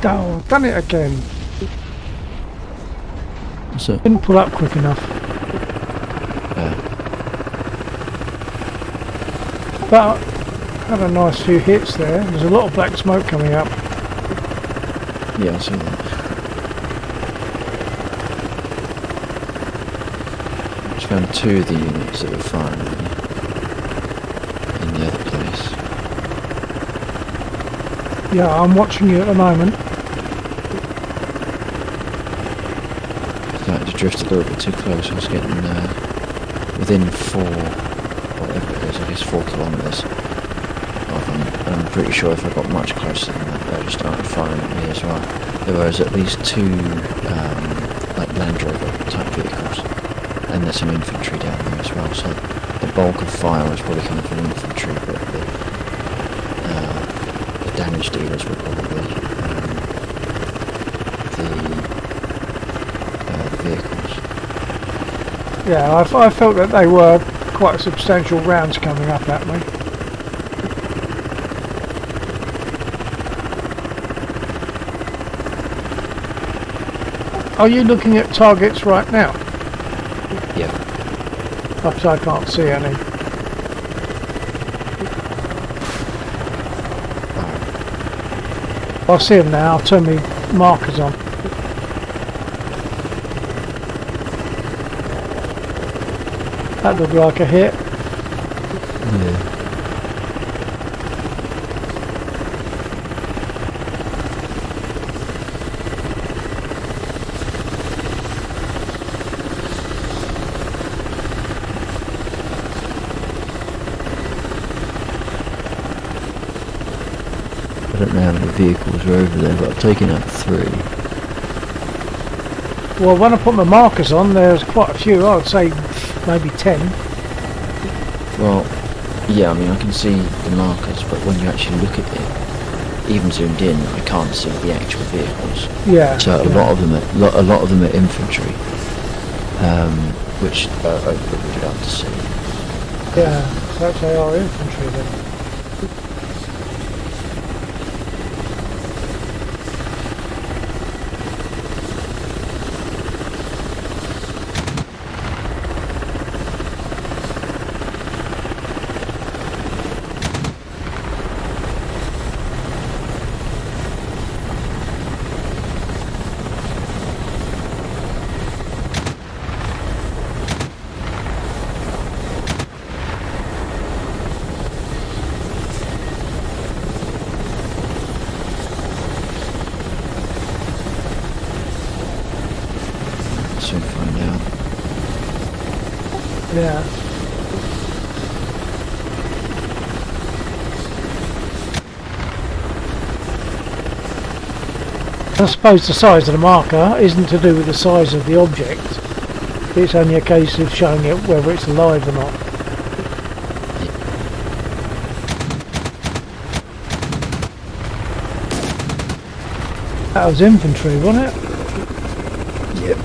Oh, done it again. So, Didn't pull up quick enough. But had a nice few hits there. There's a lot of black smoke coming up. yeah, I see that. Just found two of the units that were firing at me in the other place. Yeah, I'm watching you at the moment. Started to drift a little bit too close. I was getting within 4 kilometres of them. I'm pretty sure if I got much closer than that, they just started firing at me as well. There was at least two like Land Rover type vehicles, and there's some infantry down there as well. So the bulk of fire was probably coming from infantry, but the damage dealers were probably the vehicles. Yeah, I felt that they were quite substantial rounds coming up at me. Are you looking at targets right now? Yeah. Perhaps I can't see any. I see them now. I'll turn my markers on. That looked like a hit. Yeah. I don't know how many vehicles are over there, but I've taken out 3. Well, when I put my markers on, there's quite a few. I would say maybe 10. Well, Yeah, I mean, I can see the markers, but when you actually look at it, even zoomed in, I can't see the actual vehicles. Yeah. So a yeah. lot of them are infantry, which I would love to see. Yeah, perhaps they are infantry then. Soon find out. Yeah. I suppose the size of the marker isn't to do with the size of the object. It's only a case of showing it whether it's alive or not. That was infantry, wasn't it? Yep.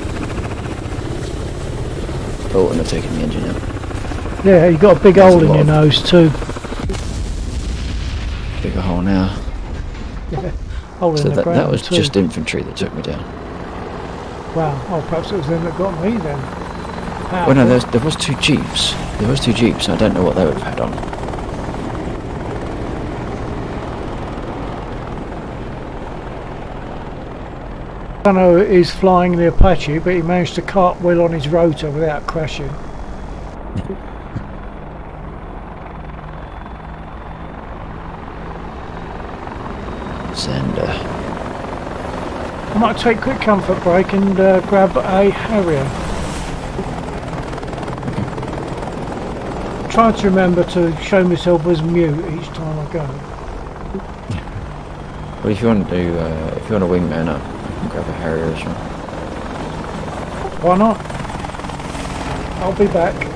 Oh, and they're taking the engine out. Yeah, you got a big There's hole a in lot your of- nose too. Bigger hole now. Hole So in the that ground was too. just infantry that took me down. Wow. Oh, perhaps it was them that got me then. How? Well, no, there was two jeeps. There was two jeeps. I don't know what they would have had on. Cano is flying the Apache, but he managed to cartwheel on his rotor without crashing. Xander. I might take a quick comfort break and grab a Harrier. Try to remember to show myself as mute each time I go. Well, if you want to do, if you want a wingman up, you can grab a Harrier as well. Why not? I'll be back.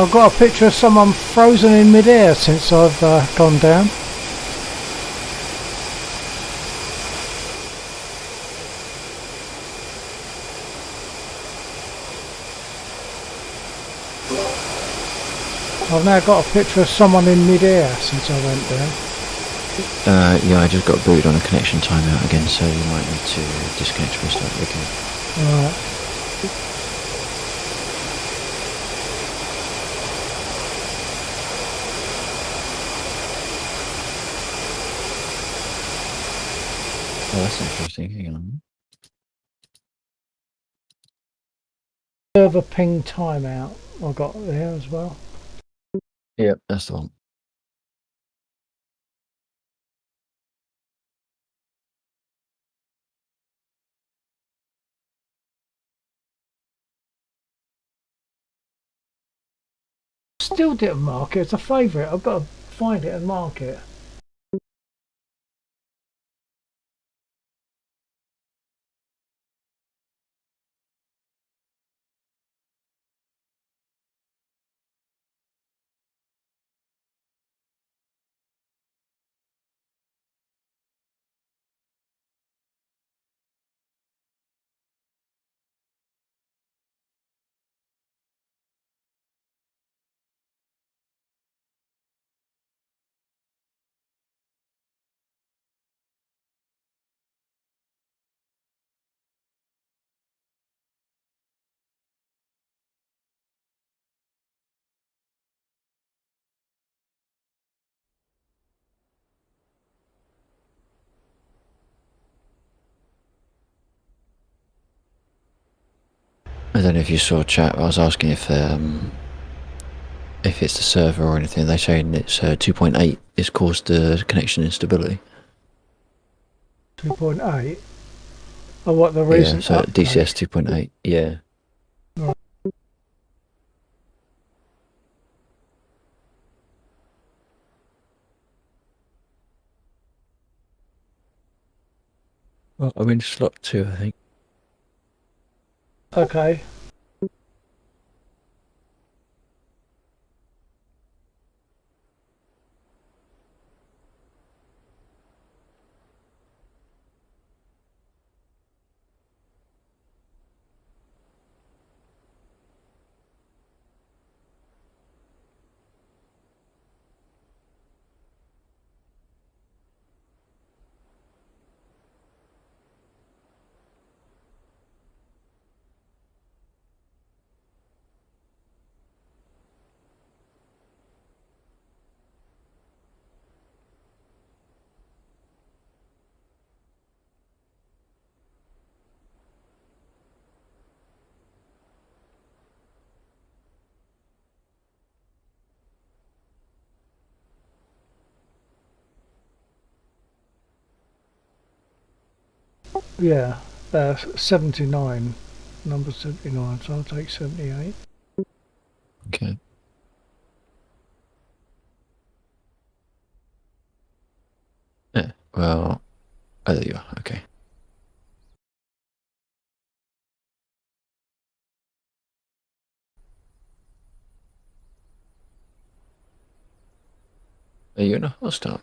I've got a picture of someone frozen in midair since I've gone down. I've now got a picture of someone in midair since I went down. Yeah, I just got booted on a connection timeout again, so you might need to disconnect and restart the game. Alright. Oh, that's interesting. Hang on. Server ping timeout I got there as well. Yep, that's the one. Still didn't mark it. It's a favourite. I've got to find it and mark it. I don't know if you saw chat. I was asking if it's the server or anything. They're saying it's 2.8 is caused the connection instability. 2.8. Oh, what the reason? Yeah, so DCS 2.8. Yeah. Right. Well, I'm in slot 2, I think. Okay. Yeah. 79. Number 79. So I'll take 78. Okay. Yeah, well, oh, there you are. Okay. Are you in a hot start?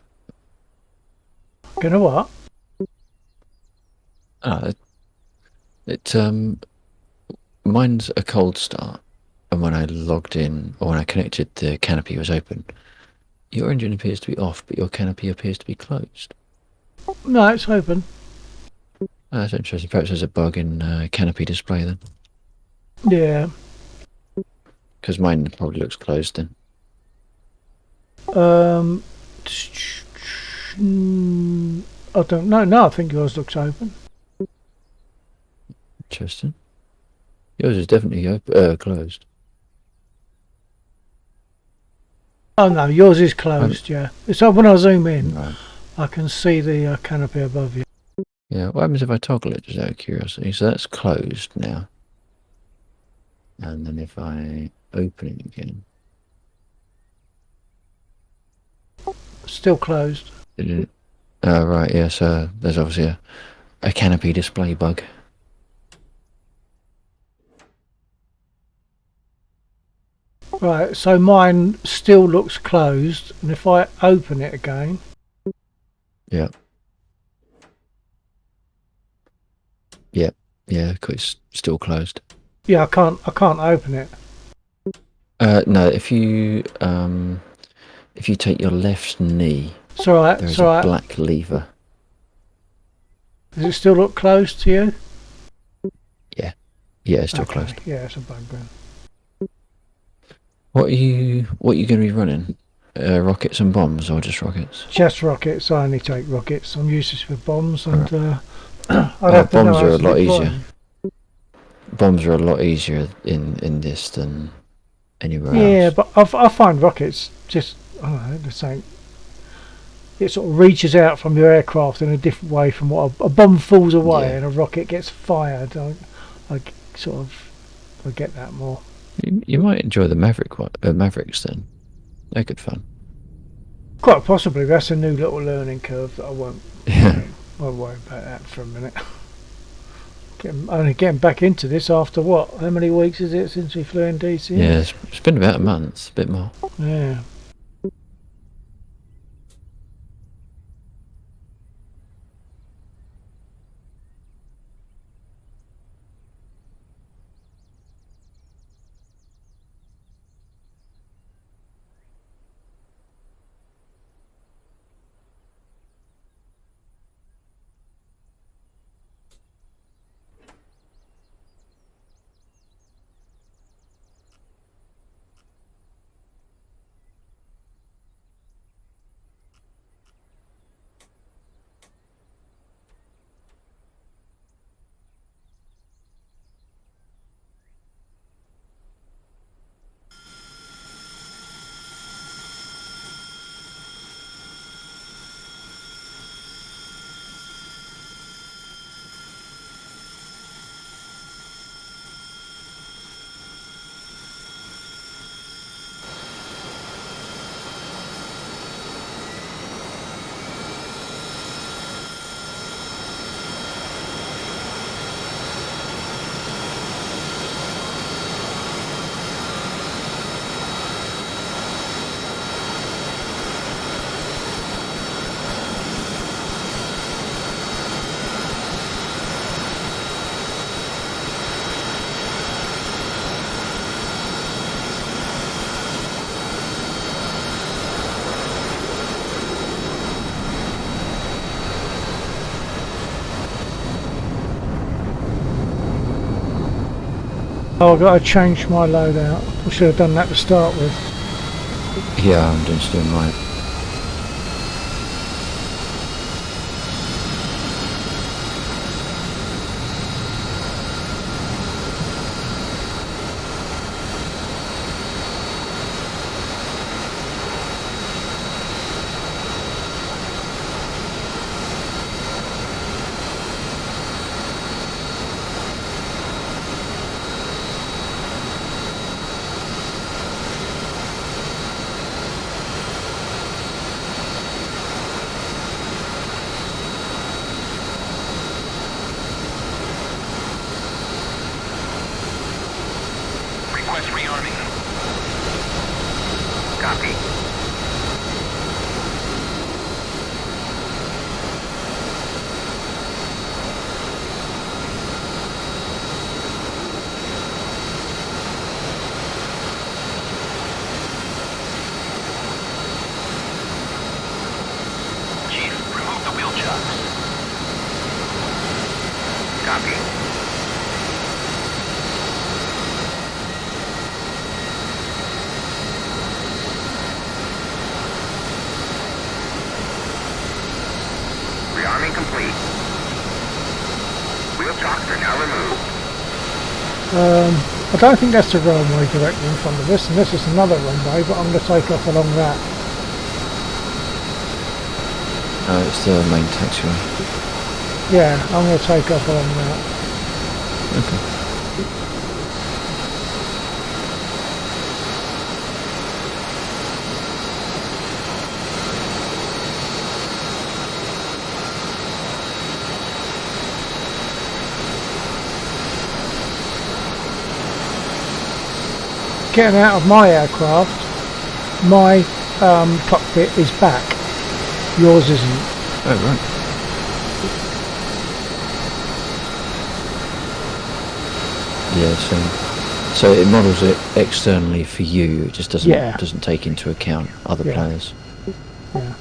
You know what? Mine's a cold start, and when I logged in, or when I connected, the canopy was open. Your engine appears to be off, but your canopy appears to be closed. No, it's open. That's interesting. Perhaps there's a bug in canopy display then. Yeah. Because mine probably looks closed then. I don't know. No, I think yours looks open. Interesting. Yours is definitely closed. Oh no, yours is closed. Yeah. So when I zoom in, Right. I can see the canopy above you. Yeah, what happens if I toggle it, just out of curiosity? So that's closed now. And then if I open it again... Still closed. Oh, right, yeah, so there's obviously a canopy display bug. Right, so mine still looks closed, and if I open it again, Yeah. Yeah. Yeah. 'Cause it's still closed. yeah, I can't open it. No. If you take your left knee, It's all right. there It's is all a right. black lever. Does it still look closed to you? Yeah. Yeah. It's still Okay, closed. yeah, it's a bugbear. What are you going to be running? Rockets and bombs, or just rockets? Just rockets. I only take rockets. I'm useless with bombs, and I'd Oh, have to know bombs how are a to lot deploy easier. them. Bombs are a lot easier in this than anywhere Yeah, else. but I find rockets just, I don't know, the same. It sort of reaches out from your aircraft in a different way from what a bomb falls away Yeah. and a rocket gets fired. I sort of I get that more. You might enjoy the Mavericks then. They're good fun. Quite possibly, that's a new little learning curve that I won't Yeah. worry about that for a minute. Only getting back into this after what? How many weeks is it since we flew in DC? Yeah, it's been about a month, a bit more. Yeah. Oh, I've got to change my loadout. I should have done that to start with. Yeah, I'm just doing right. Request rearming. Copy. Chief, remove the wheel chocks. Copy. Rearming complete. Wheel chocks are now removed. I don't think that's the runway directly in front of us, and this is another runway, but I'm going to take off along that. No, it's the main taxiway. Yeah, I'm going to take off along that. Okay. getting out of my aircraft, my cockpit is back. Yours isn't. Oh, right. Yeah, so it models it externally for you. It just doesn't Yeah. doesn't take into account other Yeah. players. Yeah.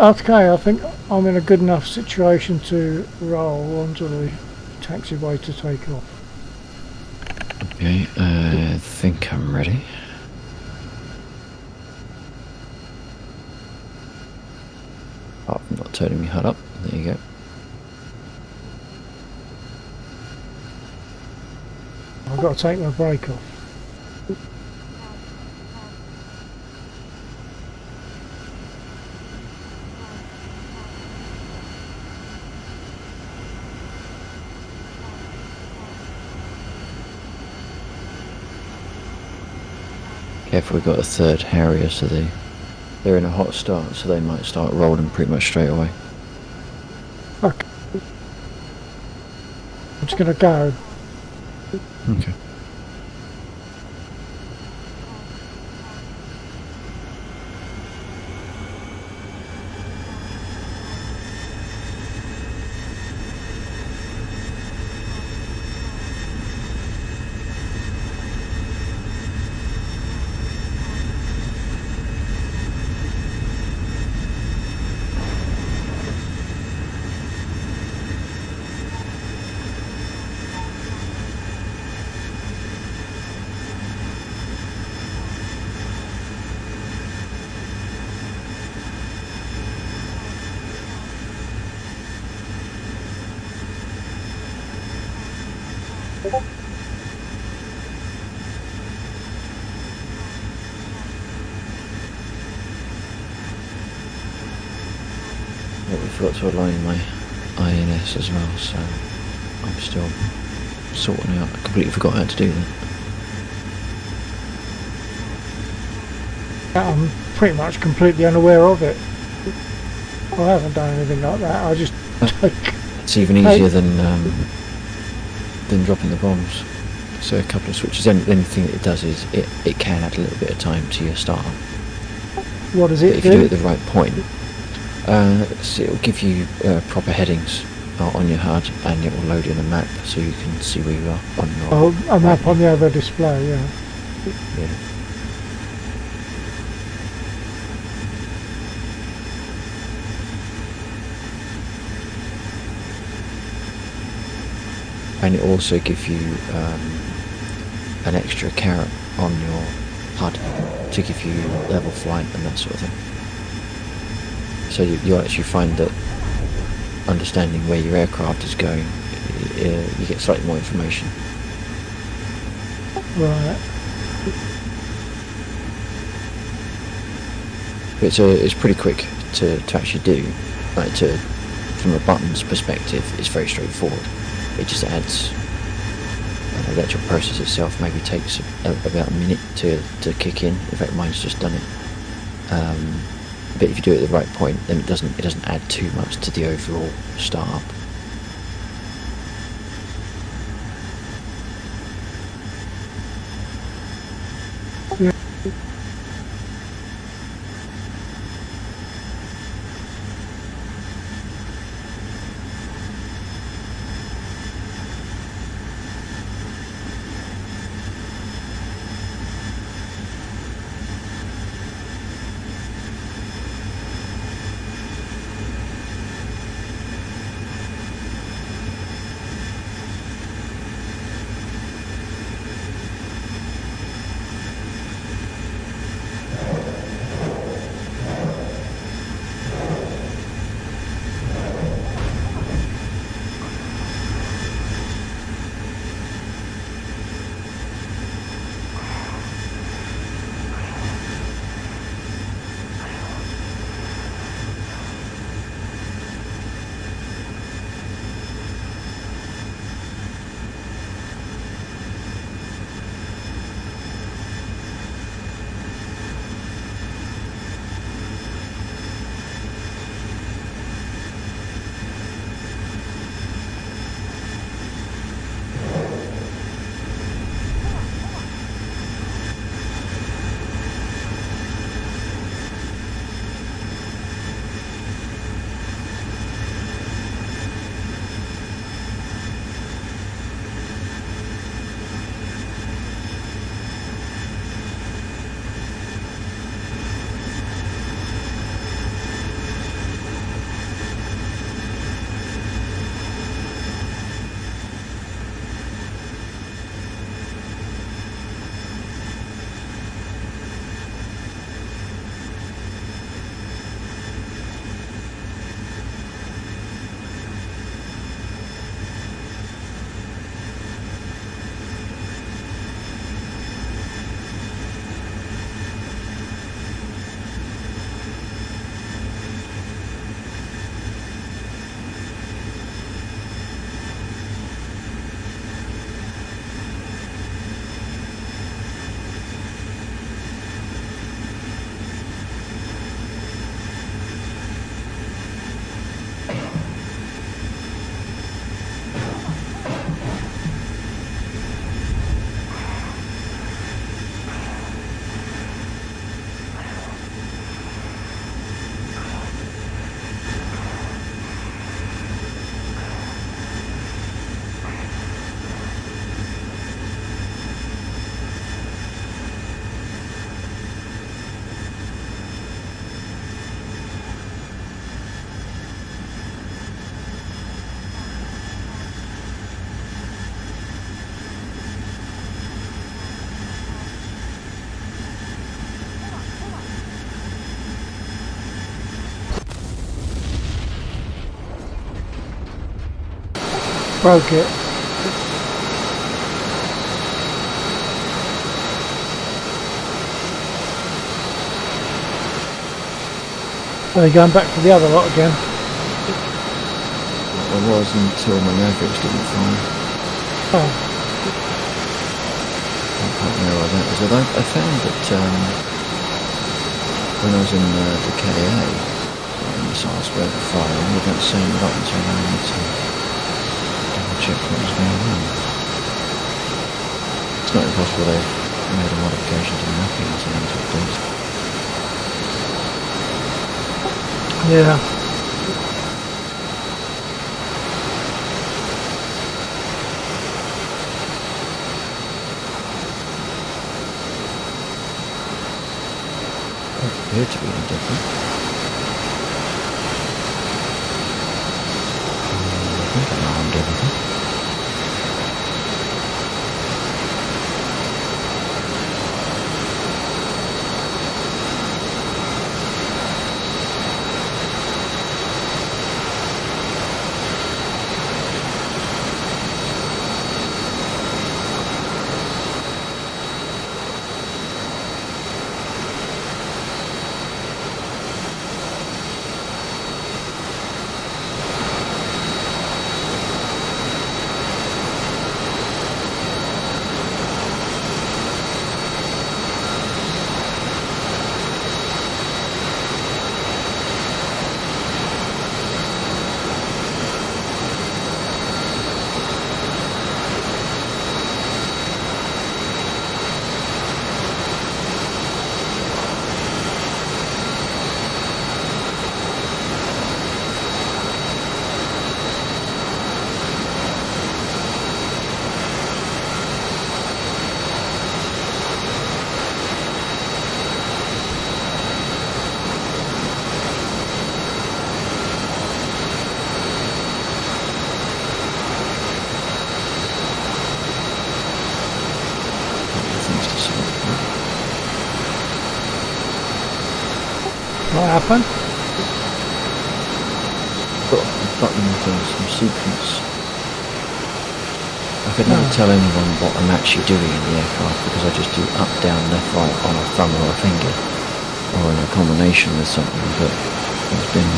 Okay, I think I'm in a good enough situation to roll onto the taxiway to take off. Okay, I think I'm ready. Apart from not turning me HUD up. There you go. I've got to take my brake off. Careful, we've got a third Harrier, so they're in a hot start, so they might start rolling pretty much straight away. Okay. I'm just going to go. Okay. But we forgot to align my INS as well, so I'm still sorting out. I completely forgot how to do that. I'm pretty much completely unaware of it. I haven't done anything like that. I just take. It's even easier than dropping the bombs. So a couple of switches. The only thing that it does is it can add a little bit of time to your start. What does But it if you do it do? at the right point, so it'll give you proper headings on your HUD, and it will load in a map so you can see where you are on your. Oh, a map on the other display, yeah. Yeah. And it also gives you an extra carrot on your HUD to give you level flight and that sort of thing. So you actually find that understanding where your aircraft is going, you get slightly more information. Right. But it's pretty quick to actually do. Like from a buttons perspective, it's very straightforward. It just adds. The actual process itself maybe takes about a minute to kick in. In fact, mine's just done it. But if you do it at the right point, then it doesn't add too much to the overall startup. Broke it. So you're going back to the other lot again. I was until my Mavericks didn't fire. Oh, I can't remember why that was. Although I found that when I was in the KA, the missiles weren't firing with that same button, so I need to double check what was going on. It's not impossible they've made a modification to the mapping and something to update. yeah. Appear to be indifferent. I think I armed everything. What happened? Got a button for some sequence. I could never tell anyone what I'm actually doing in the aircraft because I just do up, down, left, right on a thumb or a finger, or in a combination with something. But it's been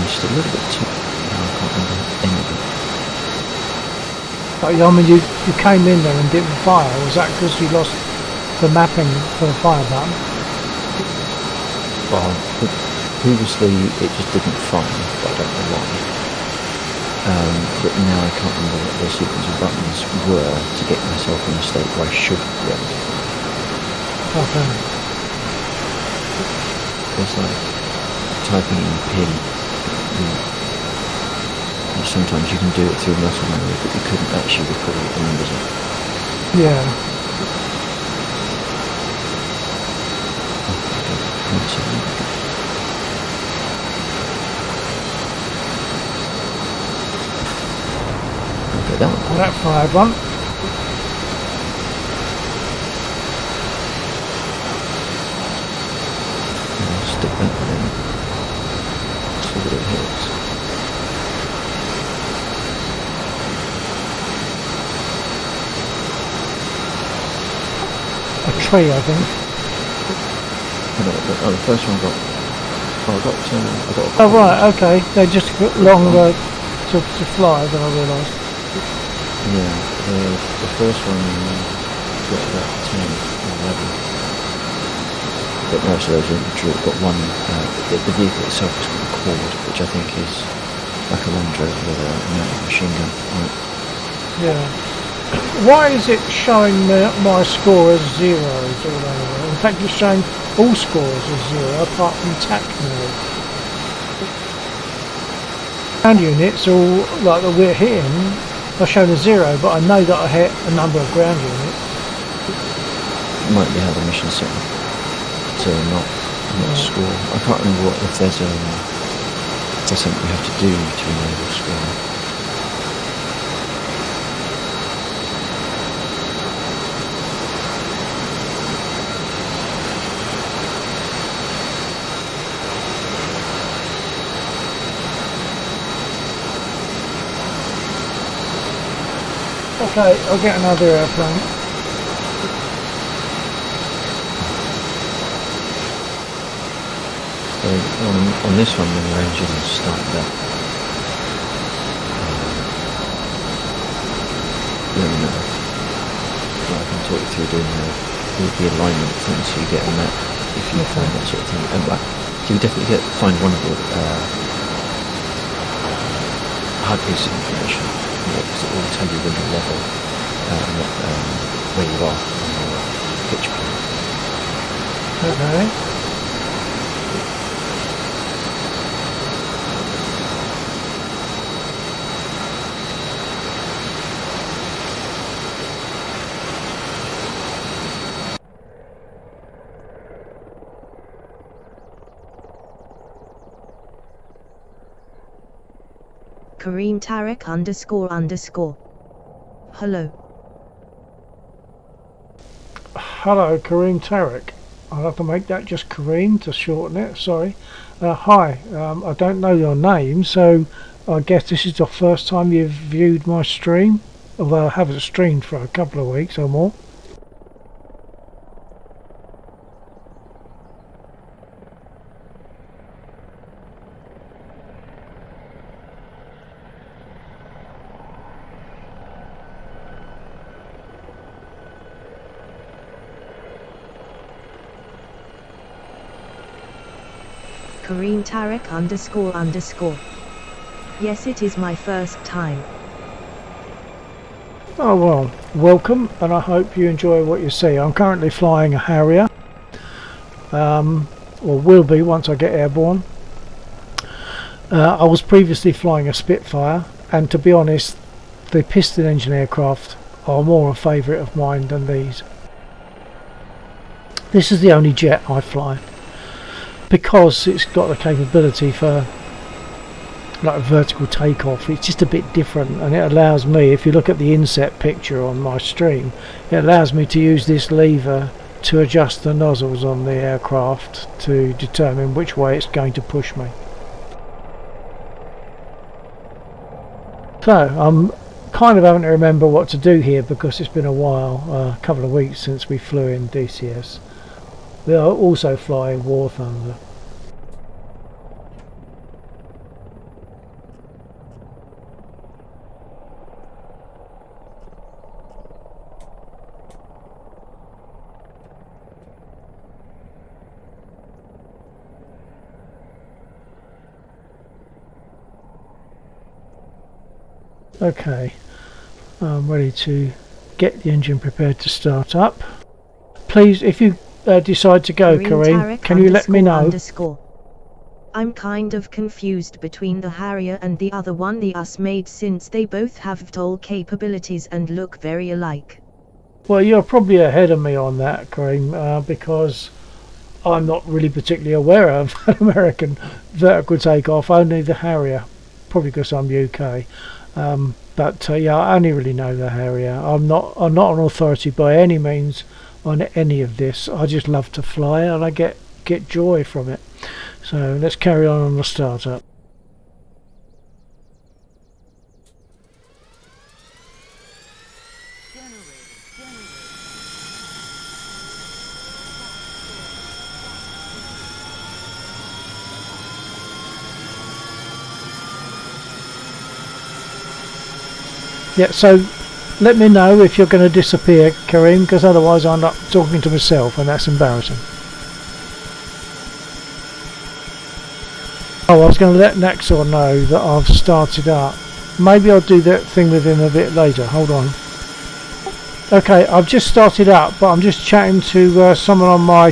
just a little bit too. I can't remember any of it. But, I mean, you came in there and didn't fire. Was that because you lost the mapping for the fire button? Well, previously it just didn't fire, but I don't know why. But now I can't remember what the sequence of buttons were to get myself in a state where I should be able to fire. Okay. It's like typing in pin. Sometimes you can do it through muscle memory, but you couldn't actually recall what the numbers are. Yeah. Okay, that one. That fired one. I'll stick that one in. See what it hits. A tree, I think. Oh, the first one got. Oh, I got. Oh right, okay. They just got longer to fly than I realised. Yeah, the first one got about 10 or 11. But most of those are infantry. Got one. The vehicle itself has got a quad, which I think is like a Land Rover with a mounted machine gun on it. Yeah. Why is it showing my score as zeros all over? In fact, it's showing all scores as zero apart from TAC now. Ground units, all like that we're hitting, are shown as zero, but I know that I hit a number of ground units. Might be how the mission's set up to not score. I can't remember if there's something you have to do to enable scoring. Okay, I'll get another airplane. So on this one, when your engine is started up, let me know. I can talk you through doing the alignment thing, so you get a map if you find that sort of thing. And you definitely find one of the hard piece of information, because it will tell you when you're level and where you are on your pitch plan. Okay. Kareem Tarek __. Hello. Hello, Kareem Tarek. I'll have to make that just Kareem to shorten it, sorry. Hi, I don't know your name, so I guess this is the first time you've viewed my stream, although I haven't streamed for a couple of weeks or more. Kareem Tarek __. Yes, it is my first time. Oh well, welcome, and I hope you enjoy what you see. I'm currently flying a Harrier, or will be once I get airborne. I was previously flying a Spitfire, and to be honest, the piston engine aircraft are more a favourite of mine than these. This is the only jet I fly, because it's got the capability for like a vertical takeoff. It's just a bit different, and it allows me, if you look at the inset picture on my stream, it allows me to use this lever to adjust the nozzles on the aircraft to determine which way it's going to push me. So I'm kind of having to remember what to do here, because it's been a while, a couple of weeks since we flew in DCS. We are also flying War Thunder. Okay, I'm ready to get the engine prepared to start up. Please, if you decide to go, Kareem, can you let me know? I'm kind of confused between the Harrier and the other one the US made, since they both have VTOL capabilities and look very alike. Well, you're probably ahead of me on that, Kareem, because I'm not really particularly aware of an American vertical takeoff, only the Harrier, probably because I'm UK. But yeah, I only really know the Harrier. I'm not an authority by any means on any of this. I just love to fly, and I get joy from it. So let's carry on the startup. Yeah, so let me know if you're going to disappear, Kareem, because otherwise I'm not talking to myself, and that's embarrassing. Oh, I was going to let Naxor know that I've started up. Maybe I'll do that thing with him a bit later. Hold on. Okay, I've just started up, but I'm just chatting to someone on my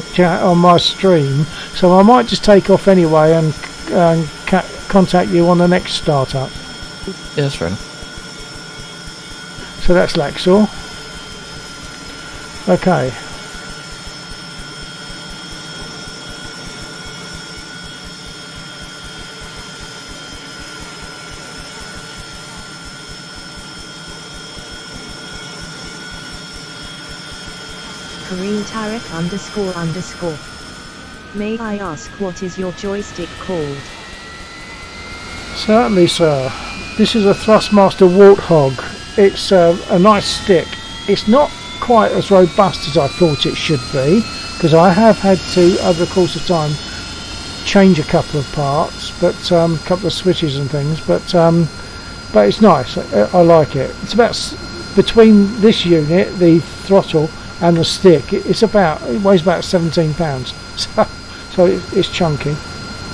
stream, so I might just take off anyway and contact you on the next startup. Yeah, that's fair enough. So that's Laxor. Okay. Kareem Tarek __. May I ask what is your joystick called? Certainly, sir. This is a Thrustmaster Warthog it's a nice stick. It's not quite as robust as I thought it should be, because I have had to, over the course of time, change a couple of parts, but a couple of switches and things. But it's nice. I like it. It's about between this unit, the throttle, and the stick. It weighs about 17 pounds. So it's chunky,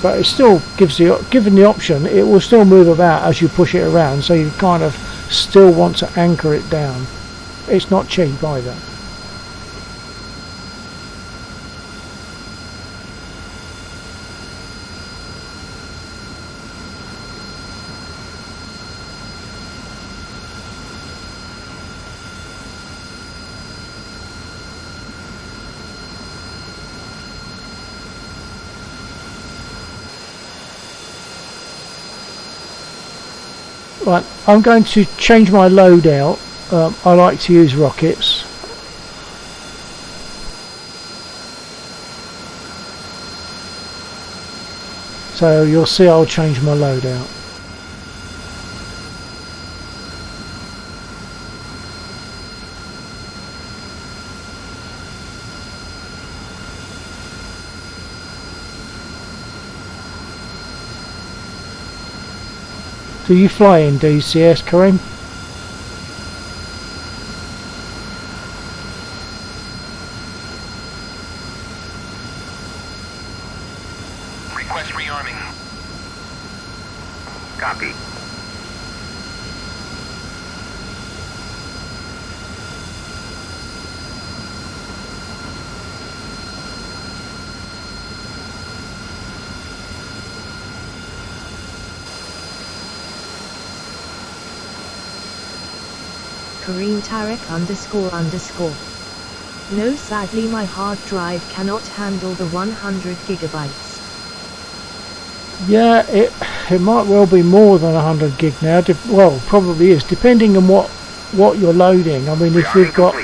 but it still gives you, given the option, it will still move about as you push it around. So you kind of still want to anchor it down. It's not cheap either. Right, I'm going to change my load out. I like to use rockets. So you'll see I'll change my load out. Do you fly in DCS, Kareem? Request rearming. Copy. Kareem Tarek __. No, sadly my hard drive cannot handle the 100 gigabytes. Yeah, it might well be more than 100 gig now. Well, probably is, depending on what you're loading. I mean, if you've got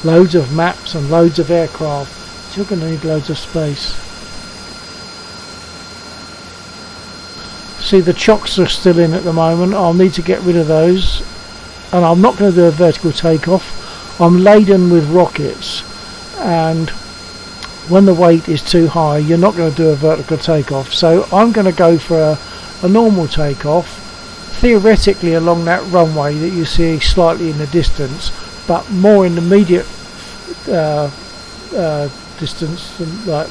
loads of maps and loads of aircraft, you're going to need loads of space. See, the chocks are still in at the moment. I'll need to get rid of those. And I'm not going to do a vertical takeoff. I'm laden with rockets, and when the weight is too high, you're not going to do a vertical takeoff. So I'm going to go for a normal takeoff, theoretically along that runway that you see slightly in the distance, but more in the immediate distance than, like,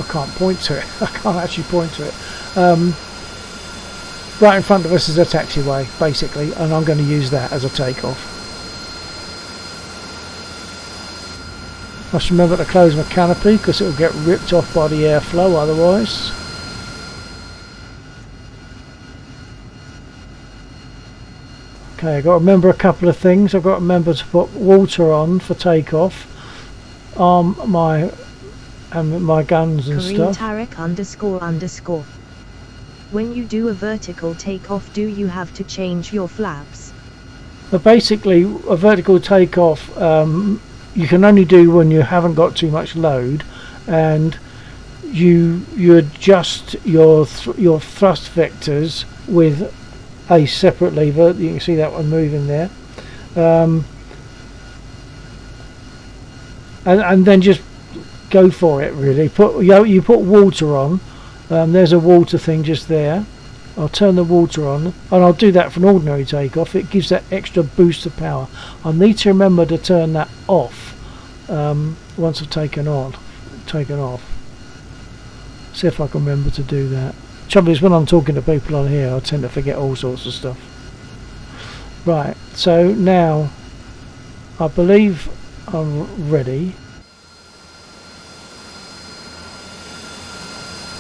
I can't point to it. I can't actually point to it. Right in front of us is a taxiway, basically, and I'm going to use that as a takeoff. Must remember to close my canopy because it will get ripped off by the airflow otherwise. Okay, I've got to remember a couple of things. I've got to remember to put water on for takeoff. My guns and Kareem stuff. Tarek __. When you do a vertical takeoff, do you have to change your flaps? But basically, a vertical takeoff you can only do when you haven't got too much load, and you adjust your thrust vectors with a separate lever. You can see that one moving there, and then just go for it. Really, you put water on. There's a water thing just there. I'll turn the water on, and I'll do that for an ordinary takeoff. It gives that extra boost of power. I need to remember to turn that off once I've taken off. See if I can remember to do that. Trouble is, when I'm talking to people on here, I tend to forget all sorts of stuff. Right, so now I believe I'm ready.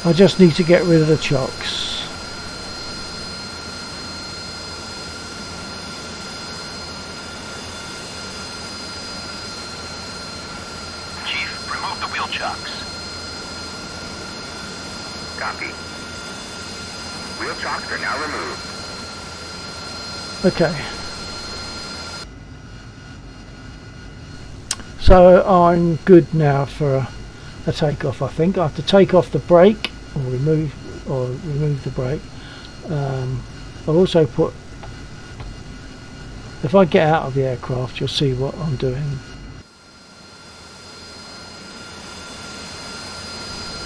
I just need to get rid of the chocks. Chief, remove the wheel chocks. Copy. Wheel chocks are now removed. Okay. So I'm good now for a takeoff. I think I have to take off the brake or remove the brake. I'll also put If I get out of the aircraft, you'll see what I'm doing.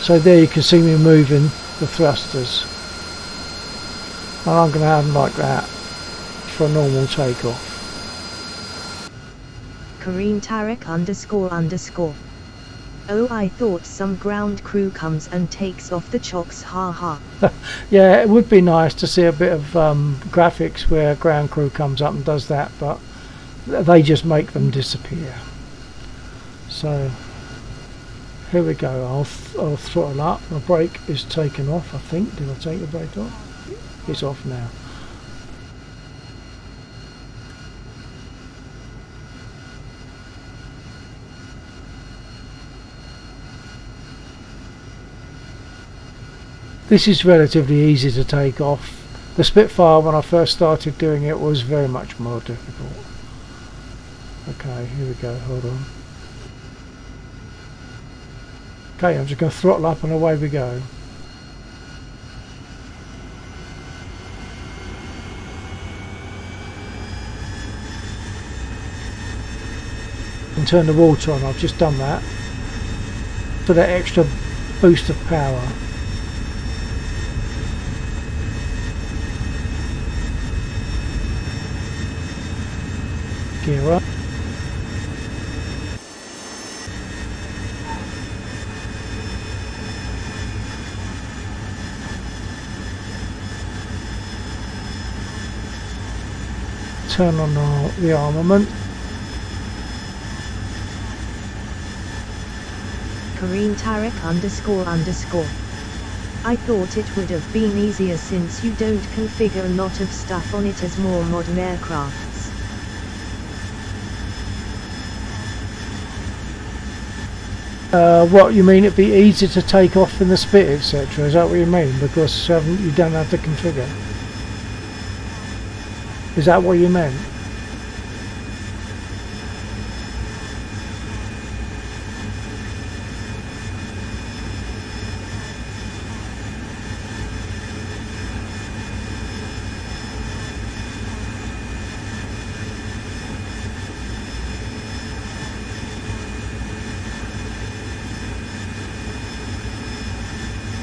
So there you can see me moving the thrusters. And I'm going to have them like that for a normal takeoff. Kareem Tarek __. Oh, I thought some ground crew comes and takes off the chocks, haha. Yeah, it would be nice to see a bit of graphics where ground crew comes up and does that, but they just make them disappear. So here we go. I'll throttle up. My brake is taken off, I think. Did I take the brake off? It's off now. This is relatively easy to take off. The Spitfire, when I first started doing it, was very much more difficult. Okay, here we go, hold on. Okay, I'm just going to throttle up and away we go. And turn the water on, I've just done that. For that extra boost of power. Gear up. Turn on the armament. Kareem Tarek __. I thought it would have been easier since you don't configure a lot of stuff on it as more modern aircrafts. What you mean? It'd be easy to take off in the Spit, etc. Is that what you mean? Because you don't have to configure. Is that what you meant?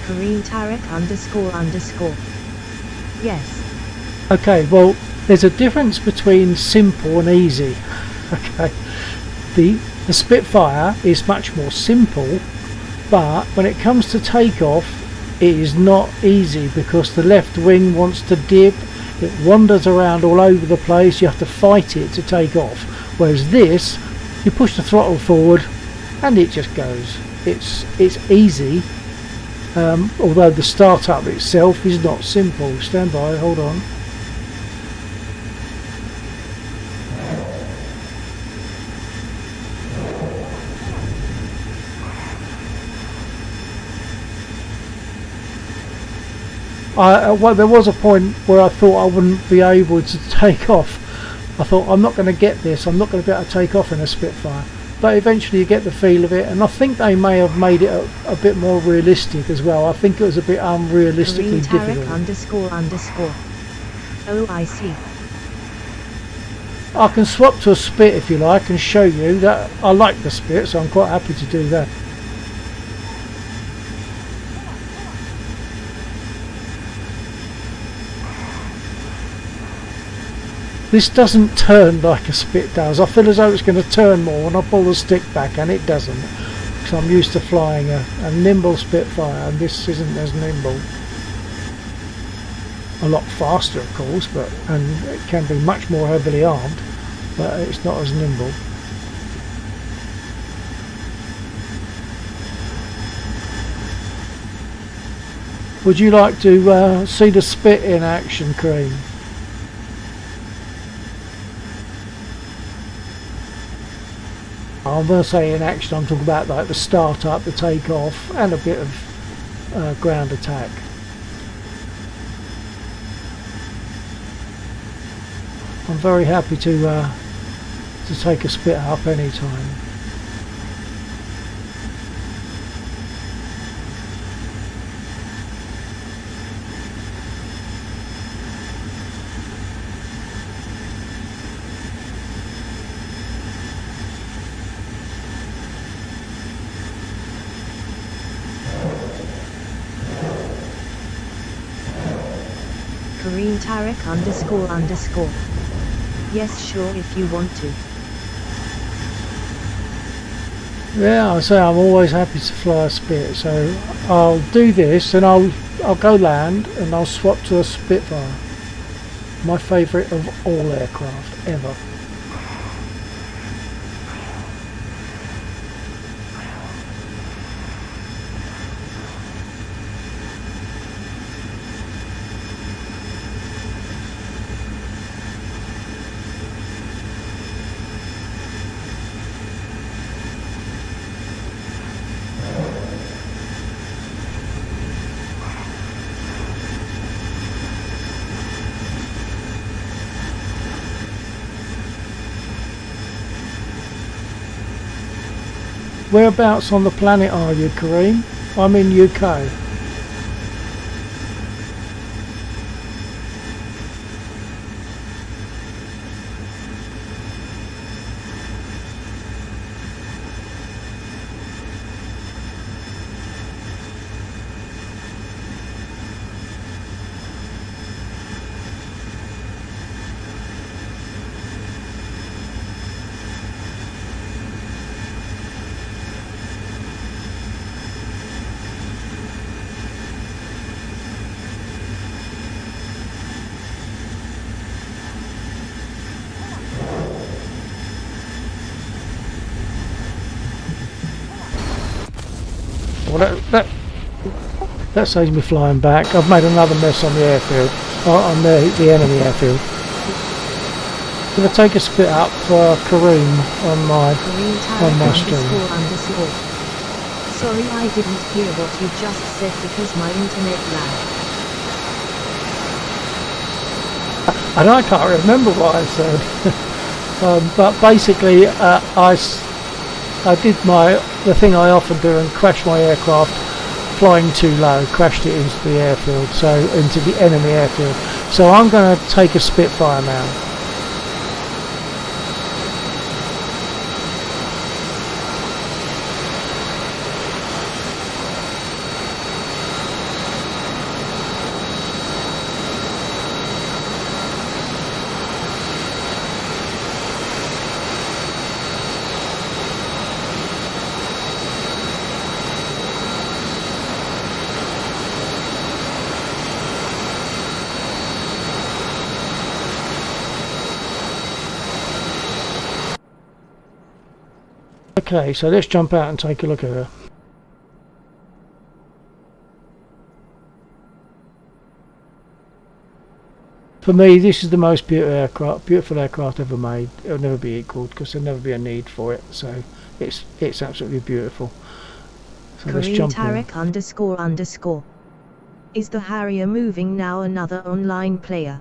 Kareem Tarek __. Yes. Okay, well, there's a difference between simple and easy. Okay, the Spitfire is much more simple, but when it comes to takeoff, it is not easy because the left wing wants to dip. It wanders around all over the place. You have to fight it to take off. Whereas this, you push the throttle forward, and it just goes. It's easy. Although the startup itself is not simple. Stand by, hold on. Well, there was a point where I thought I wouldn't be able to take off. I thought, I'm not going to get this, I'm not going to be able to take off in a Spitfire. But eventually you get the feel of it, and I think they may have made it a bit more realistic as well. I think it was a bit unrealistically difficult. __. Oh, I see. I can swap to a Spit if you like and show you that I like the Spit, so I'm quite happy to do that. This doesn't turn like a Spit does. I feel as though it's going to turn more when I pull the stick back, and it doesn't. Because I'm used to flying a nimble Spitfire, and this isn't as nimble. A lot faster, of course, and it can be much more heavily armed, but it's not as nimble. Would you like to see the Spit in action, Kareem? I'm going to say in action, I'm talking about like the start up, the take off, and a bit of ground attack. I'm very happy to take a Spit up anytime. Kareem Tarek __. Yes, sure, if you want to. Yeah, I say I'm always happy to fly a Spit, so I'll do this and I'll go land and I'll swap to a Spitfire. My favourite of all aircraft ever. Whereabouts on the planet are you, Kareem? I'm in UK. Well, that saves me flying back. I've made another mess on the airfield, on the enemy airfield. I'm going to take a spit up for Kareem on my stream. __. Sorry, I didn't hear what you just said because my internet lagged. And I can't remember what I said. But basically, I did the thing I often do and crash my aircraft flying too low, crashed it into the airfield, so into the enemy airfield. So I'm going to take a Spitfire now. Okay, so let's jump out and take a look at her. For me, this is the most beautiful aircraft ever made. It'll never be equalled because there'll never be a need for it. So it's absolutely beautiful. So let's Kareem jump in. Tarek __. Is the Harrier moving now? Another online player.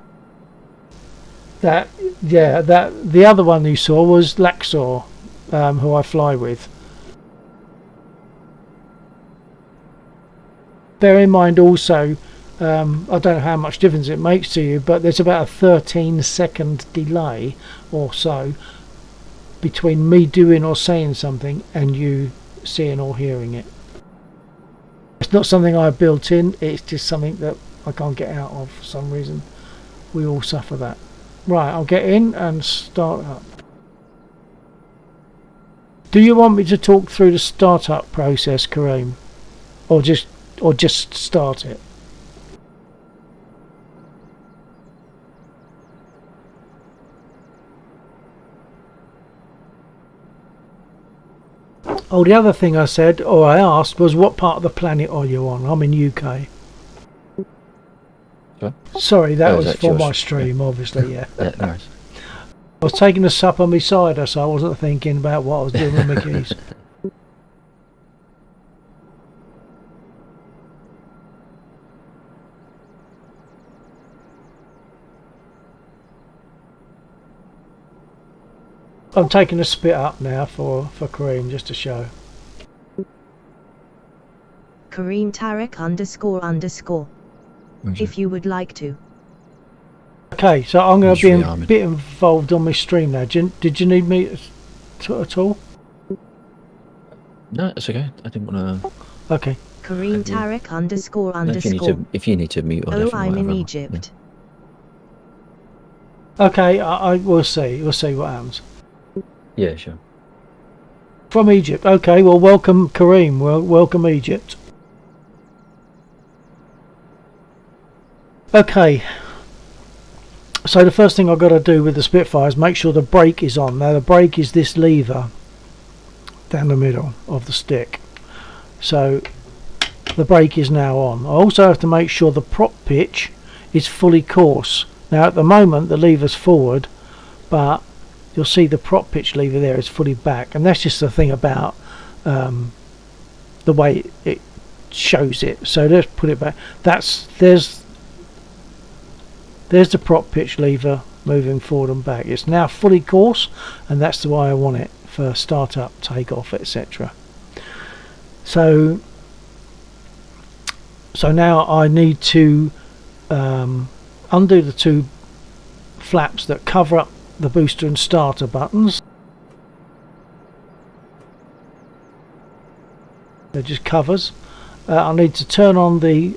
The other one you saw was Laxor, who I fly with. Bear in mind also, I don't know how much difference it makes to you, but there's about a 13-second delay or so between me doing or saying something and you seeing or hearing it. It's not something I built in, it's just something that I can't get out of for some reason. We all suffer that. Right, I'll get in and start up. Do you want me to talk through the startup process, Kareem, or just start it? Oh, the other thing I said, or I asked, was what part of the planet are you on? I'm in UK. Sorry, that was for my stream, obviously, yeah. Yeah, no worries. I was taking a supper beside her, so I wasn't thinking about what I was doing with my keys. I'm taking a spit up now for Kareem, just to show. Kareem Tarek __. If you would like to. Okay, so I'm going to be a Armoured. bit involved on my stream now. Did you need me at all? No, it's okay. I didn't want to. Okay. Kareem Tarek __. If you need to mute or Oh, different, I'm in whatever. Egypt. Okay, I we'll see. We'll see what happens. Yeah, sure. From Egypt. Okay, well, welcome Kareem. Well, welcome Egypt. Okay. So the first thing I've got to do with the Spitfire is make sure the brake is on. Now the brake is this lever down the middle of the stick. So the brake is now on. I also have to make sure the prop pitch is fully coarse. Now at the moment the lever's forward, but you'll see the prop pitch lever there is fully back, and that's just the thing about the way it shows it. So let's put it back. There's the prop pitch lever moving forward and back. It's now fully coarse, and that's the way I want it for start up, take off, etc. So now I need to undo the two flaps that cover up the booster and starter buttons. They're just covers. I need to turn on the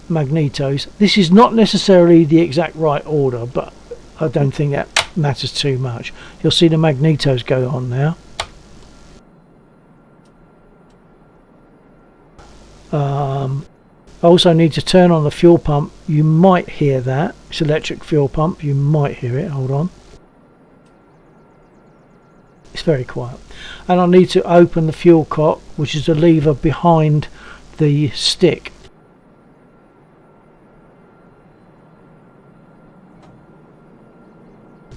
magnetos. This is not necessarily the exact right order, but I don't think that matters too much. You'll see the magnetos go on now. I also need to turn on the fuel pump. You might hear that. It's electric fuel pump. You might hear it. Hold on. It's very quiet. And I need to open the fuel cock, which is the lever behind the stick.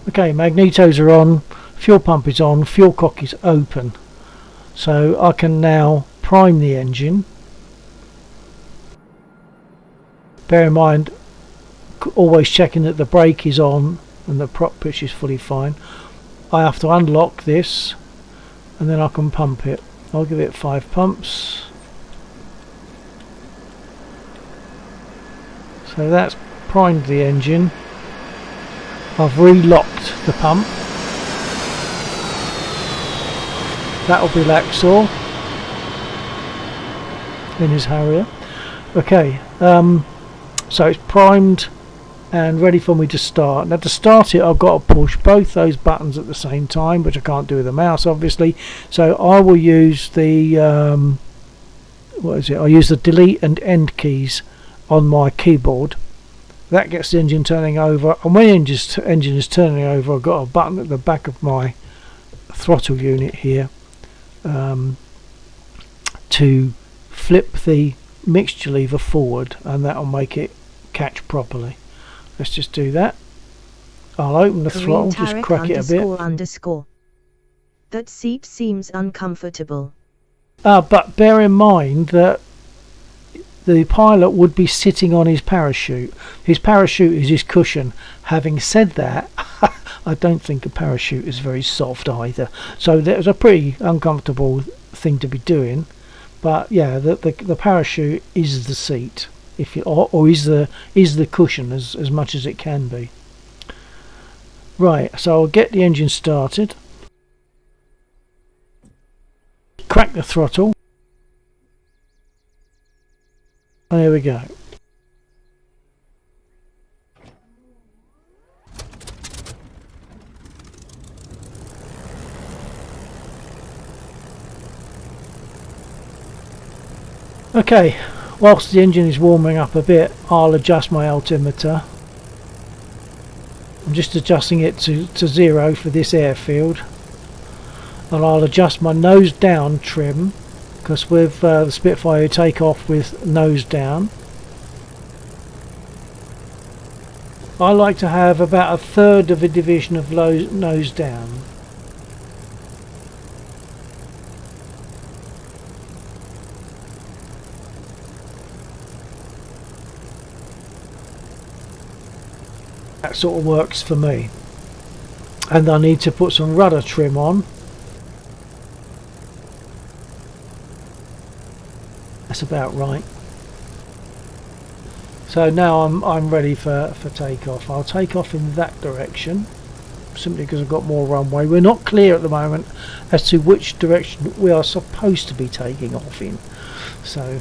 Okay, magnetos are on, fuel pump is on, fuel cock is open. So I can now prime the engine. Bear in mind, always checking that the brake is on and the prop pitch is fully fine. I have to unlock this and then I can pump it. I'll give it 5 pumps. So that's primed the engine. I've relocked the pump. That'll be Laxor in his Harrier. Okay, so it's primed and ready for me to start. Now to start it, I've got to push both those buttons at the same time, which I can't do with the mouse obviously. So I will use the I use the delete and end keys on my keyboard. That gets the engine turning over, and when the engine is turning over, I've got a button at the back of my throttle unit here to flip the mixture lever forward, and that will make it catch properly. Let's just do that. I'll open the throttle, just crack it a bit. That seat seems uncomfortable. But bear in mind that the pilot would be sitting on his parachute. His parachute is his cushion. Having said that, I don't think a parachute is very soft either. So that was a pretty uncomfortable thing to be doing. But yeah, the parachute is the seat, if you, or is the cushion as much as it can be. Right, so I'll get the engine started. Crack the throttle. There we go. Okay, whilst the engine is warming up a bit, I'll adjust my altimeter. I'm just adjusting it to 0 for this airfield. And I'll adjust my nose down trim, because with the Spitfire you take off with nose down. I like to have about 1/3 of a division of nose down. That sort of works for me. And I need to put some rudder trim on. That's about right. So now I'm ready for takeoff. I'll take off in that direction, simply because I've got more runway. We're not clear at the moment as to which direction we are supposed to be taking off in, so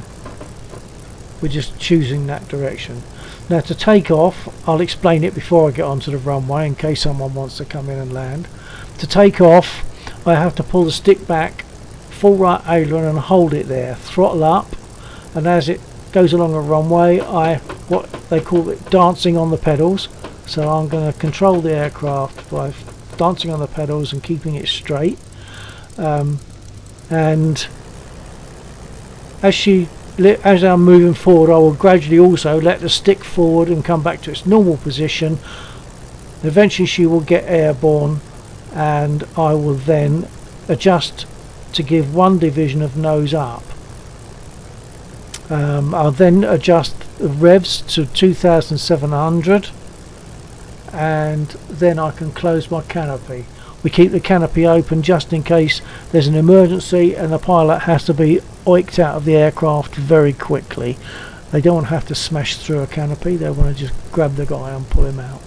we're just choosing that direction. Now to take off, I'll explain it before I get onto the runway in case someone wants to come in and land. To take off, I have to pull the stick back, full right aileron, and hold it there, throttle up, and as it goes along a runway, what they call it dancing on the pedals. So I'm going to control the aircraft by dancing on the pedals and keeping it straight. And as I'm moving forward, I will gradually also let the stick forward and come back to its normal position. Eventually she will get airborne, and I will then adjust to give one division of nose up. I'll then adjust the revs to 2700, and then I can close my canopy. We keep the canopy open just in case there's an emergency and the pilot has to be oiked out of the aircraft very quickly. They don't want to have to smash through a canopy, they want to just grab the guy and pull him out.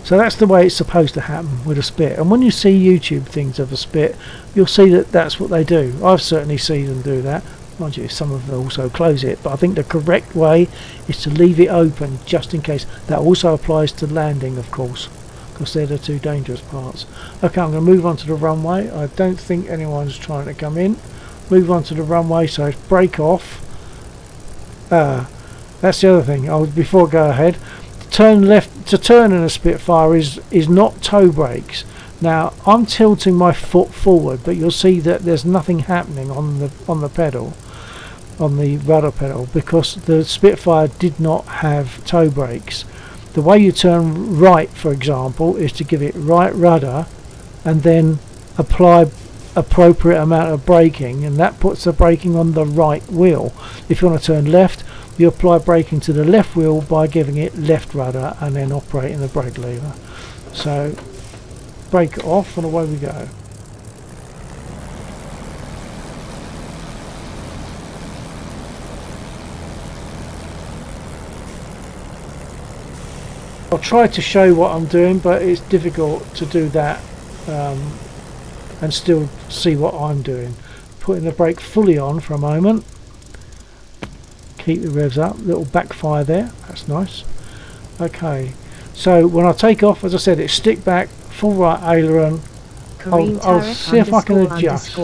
So that's the way it's supposed to happen with a Spit, and when you see YouTube things of a Spit, you'll see that that's what they do. I've certainly seen them do that. Mind you, some of them also close it, but I think the correct way is to leave it open just in case. That also applies to landing, of course, because they're the two dangerous parts. Okay, I'm going to move on to the runway. I don't think anyone's trying to come in. Move on to the runway, so break off. That's the other thing. Before I go ahead, turn left. To turn in a Spitfire is not toe brakes. Now I'm tilting my foot forward, but you'll see that there's nothing happening on the pedal, on the rudder pedal, because the Spitfire did not have toe brakes. The way you turn right, for example, is to give it right rudder and then apply appropriate amount of braking, and that puts the braking on the right wheel. If you want to turn left, you apply braking to the left wheel by giving it left rudder and then operating the brake lever. So brake it off and away we go. I'll try to show what I'm doing, but it's difficult to do that and still see what I'm doing. Putting the brake fully on for a moment. Keep the revs up, little backfire there, that's nice. Okay, so when I take off, as I said, it's stick back, full right aileron. I'll see if I can adjust.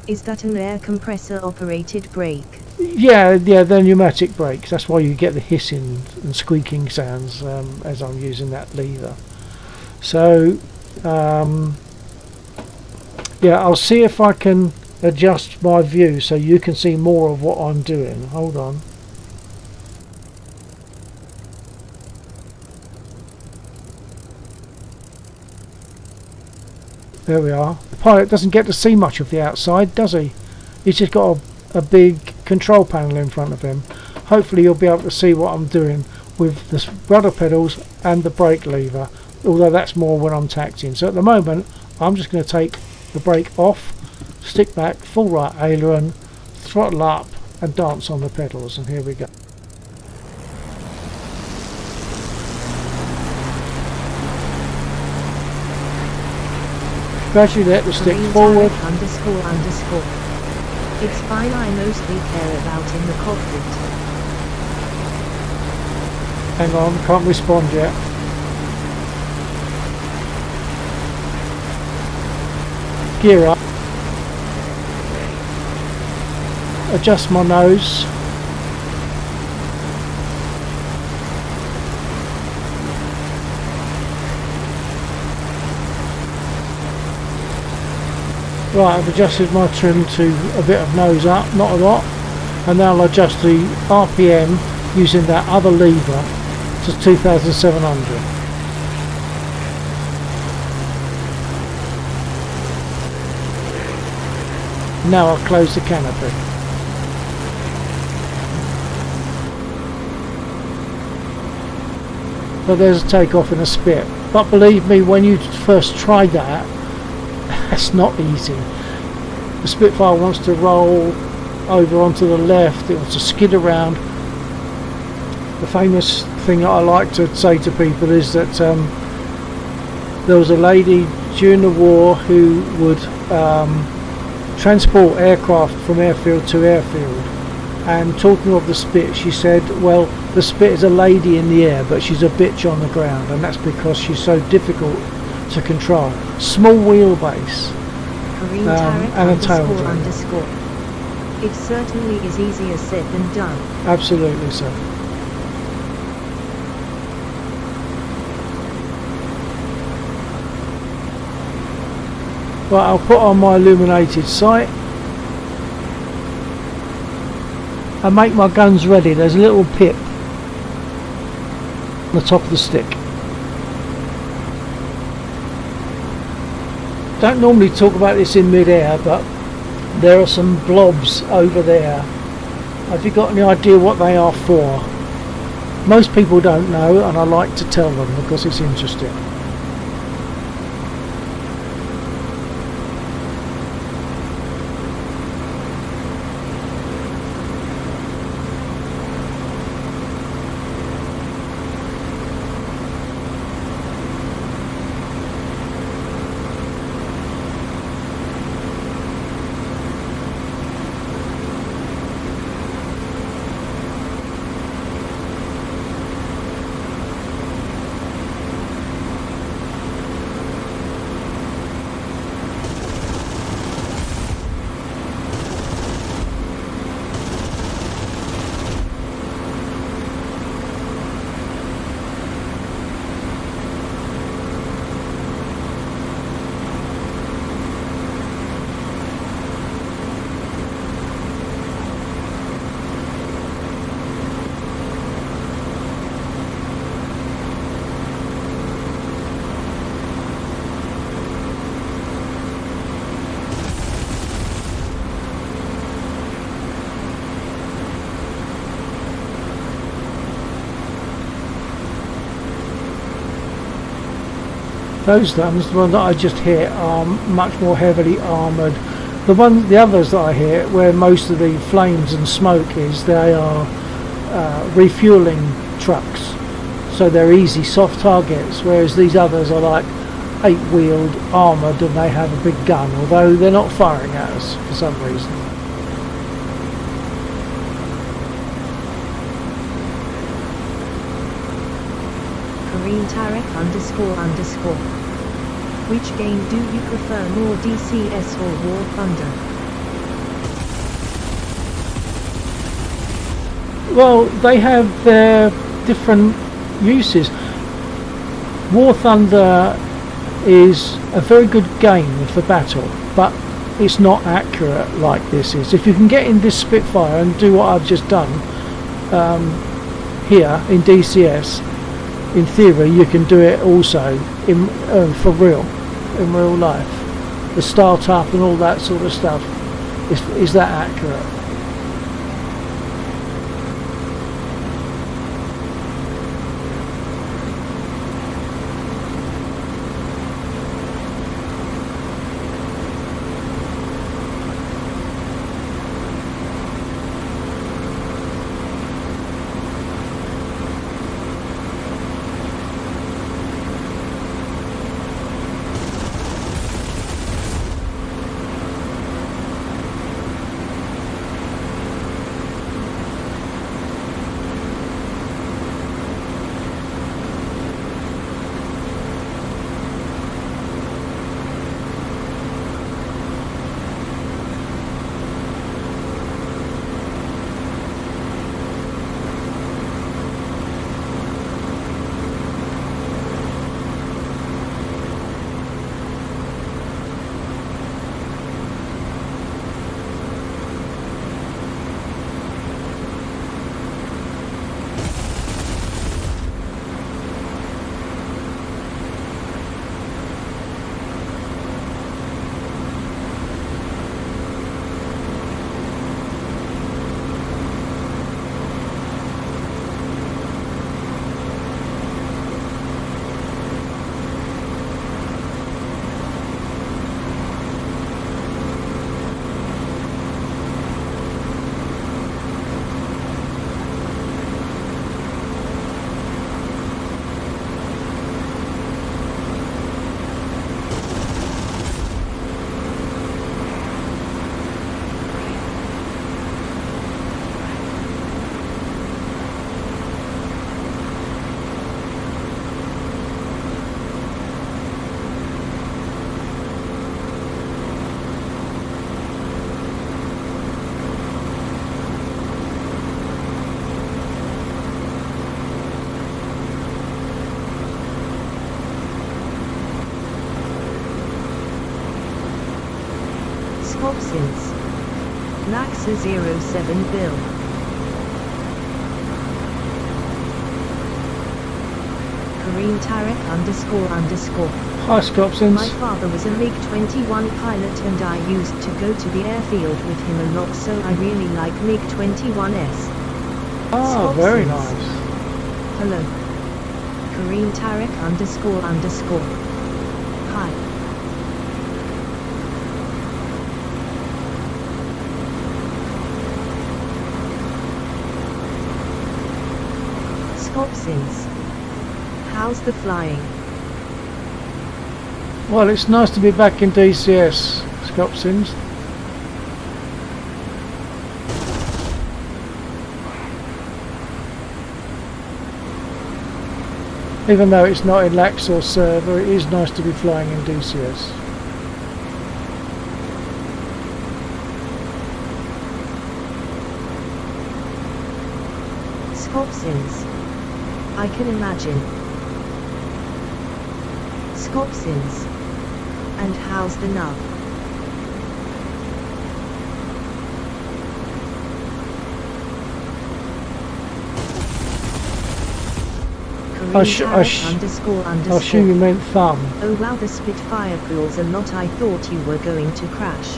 Is that an air compressor operated brake? Yeah, they're pneumatic brakes. That's why you get the hissing and squeaking sounds as I'm using that lever. So, yeah, I'll see if I can adjust my view so you can see more of what I'm doing. Hold on. There we are. The pilot doesn't get to see much of the outside, does he? He's just got a big control panel in front of him. Hopefully you'll be able to see what I'm doing with the rudder pedals and the brake lever, although that's more when I'm taxiing. So at the moment I'm just going to take the brake off, stick back, full right aileron, throttle up and dance on the pedals, and here we go. Gradually let the stick forward. __. It's fine, I mostly care about in the cockpit. Hang on, can't respond yet. Gear up. Adjust my nose. Right, I've adjusted my trim to a bit of nose up, not a lot, and now I'll adjust the RPM using that other lever to 2700. Now I'll close the canopy. So there's a takeoff in a Spit, but believe me, when you first try that, that's not easy. The Spitfire wants to roll over onto the left, it wants to skid around. The famous thing that I like to say to people is that there was a lady during the war who would transport aircraft from airfield to airfield, And talking of the Spit, she said, well, the Spit is a lady in the air, but she's a bitch on the ground, and that's because she's so difficult to control. Small wheelbase. Kareem And a Tarek tail _ drain. underscore. It certainly is easier said than done. Absolutely so. Right, I'll put on my illuminated sight and make my guns ready. There's a little pip on the top of the stick. Don't normally talk about this in mid-air, but there are some blobs over there. Have you got any idea what they are for? Most people don't know, and I like to tell them because it's interesting. Those guns, the one that I just hit, are much more heavily armoured. The others that I hit, where most of the flames and smoke is, they are refueling trucks, so they're easy, soft targets. Whereas these others are like 8-wheeled, armoured, and they have a big gun, although they're not firing at us for some reason. Kareem Tarek __. Which game do you prefer more, DCS or War Thunder? Well, they have their different uses. War Thunder is a very good game for battle, but it's not accurate like this is. If you can get in this Spitfire and do what I've just done here in DCS, in theory you can do it also in for real, in real life. The start up and all that sort of stuff is that accurate. Scopsins. Laxa 07 Bill. Kareem Tarek __. Hi, Scopsins. My father was a MiG-21 pilot and I used to go to the airfield with him a lot, so I really like MiG-21s. Ah, very Scopsins. nice. Hello. Kareem Tarek __. Hi. Scopsins. How's the flying? Well, it's nice to be back in DCS, Scopsins. Even though it's not in Laxor server, it is nice to be flying in DCS. Scopsins. I can imagine. Scopsins. And how's the nub? I assume you meant thumb. Oh wow, the Spitfire crawls a lot. I thought you were going to crash.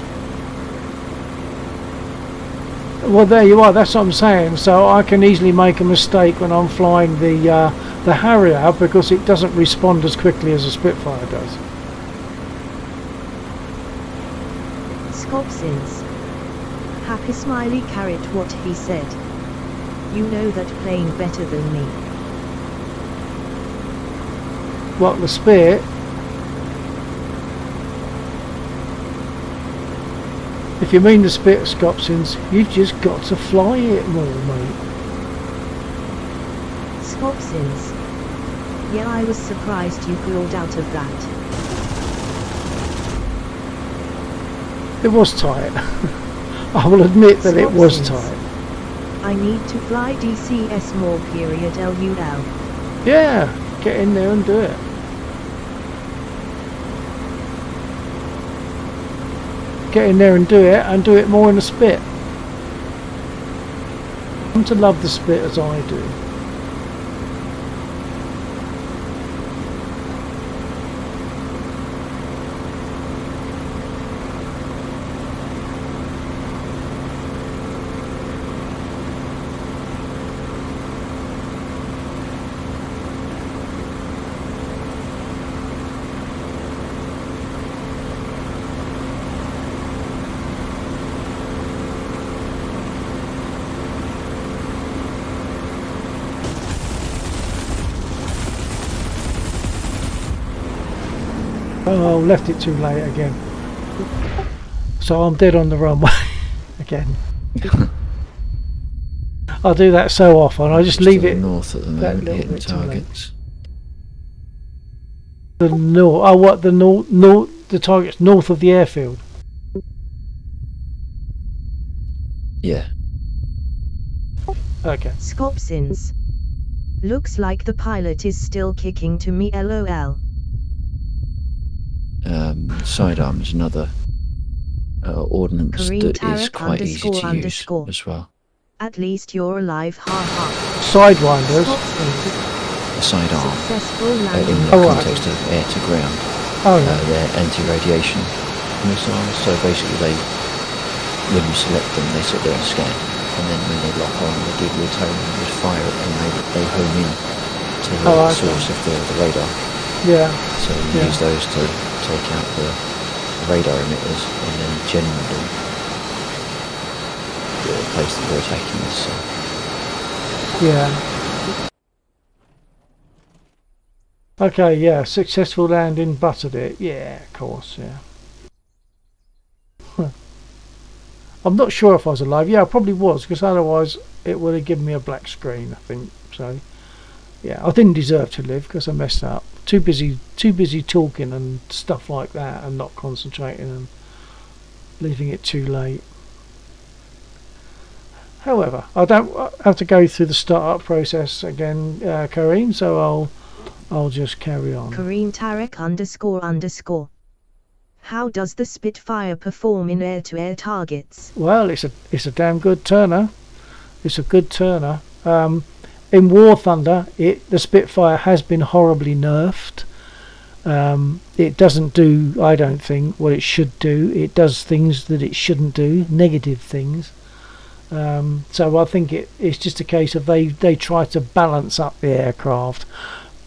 Well, there you are. That's what I'm saying. So I can easily make a mistake when I'm flying the Harrier because it doesn't respond as quickly as a Spitfire does. Scopsins. Happy smiley carrot. What he said. You know that playing better than me. What, the Spit? If you mean the Spit, Scopsins, you've just got to fly it more, mate. Scopsins. Yeah, I was surprised you crawled out of that. It was tight. I will admit that it was tight. I need to fly DCS more. LUL. Yeah, get in there and do it. Get in there and do it more in the Spit. Come to love the Spit as I do. Oh, left it too late again. So I'm dead on the runway again. I do that so often. I just leave it north at the that moment, little hitting bit too late. targets. The north. Oh, what the north? The target's north of the airfield. Yeah. Okay. Scopsins. Looks like the pilot is still kicking to me. LOL. Sidearm is another ordnance Kareem that is Tarek quite easy to use __. as well. At least you're alive. Ha ha. Sidewinders. Scopsins. A sidearm, Successful in landing. the Oh, right. context of air to ground, Oh, yeah. they're anti-radiation missiles. So basically, when you select them, they sit there and scan, and then when they lock on, they give you a tone and just fire it, and they home in to the Oh, okay. source of the radar. Yeah. So you Yeah. use those to take out the radar emitters, and then generally the place that you're attacking is. Yeah. Okay, yeah, successful landing, buttered it. Yeah, of course, yeah. I'm not sure if I was alive. Yeah, I probably was, because otherwise it would have given me a black screen, I think. So, yeah, I didn't deserve to live because I messed up. Too busy talking and stuff like that, and not concentrating and leaving it too late. However, I don't have to go through the start-up process again, Kareem, so I'll just carry on. Kareem Tarek ___. How does the Spitfire perform in air-to-air targets? Well, it's a damn good turner. It's a good turner. In War Thunder, the Spitfire has been horribly nerfed. It doesn't do, I don't think, what it should do. It does things that it shouldn't do, negative things. So I think it's just a case of they try to balance up the aircraft.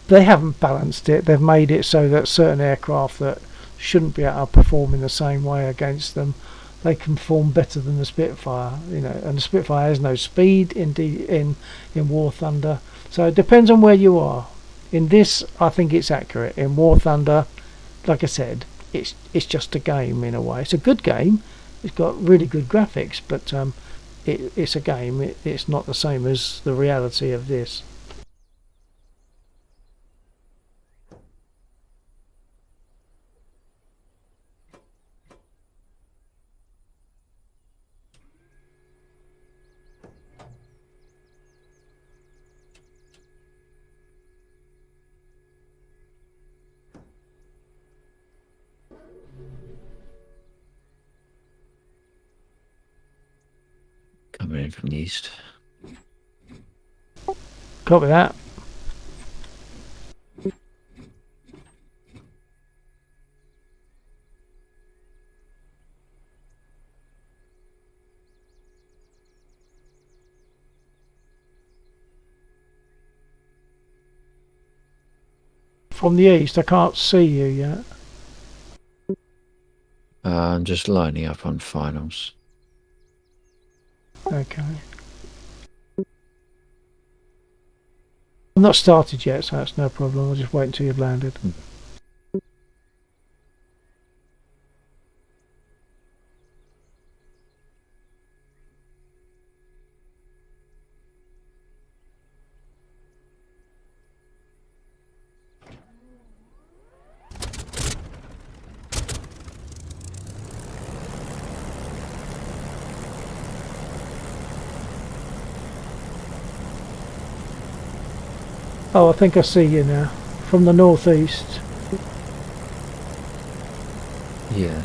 They haven't balanced it. They've made it so that certain aircraft that shouldn't be able to perform in the same way against them, they can perform better than the Spitfire. And the Spitfire has no speed in War Thunder. So it depends on where you are. In this, I think it's accurate. In War Thunder, like I said, it's just a game in a way. It's a good game. It's got really good graphics, but it's a game. It's not the same as the reality of this. Coming in from the east. Copy that. From the east, I can't see you yet. I'm just lining up on finals. Okay. I'm not started yet, so that's no problem. I'll just wait until you've landed. Oh, I think I see you now. From the northeast. Yeah.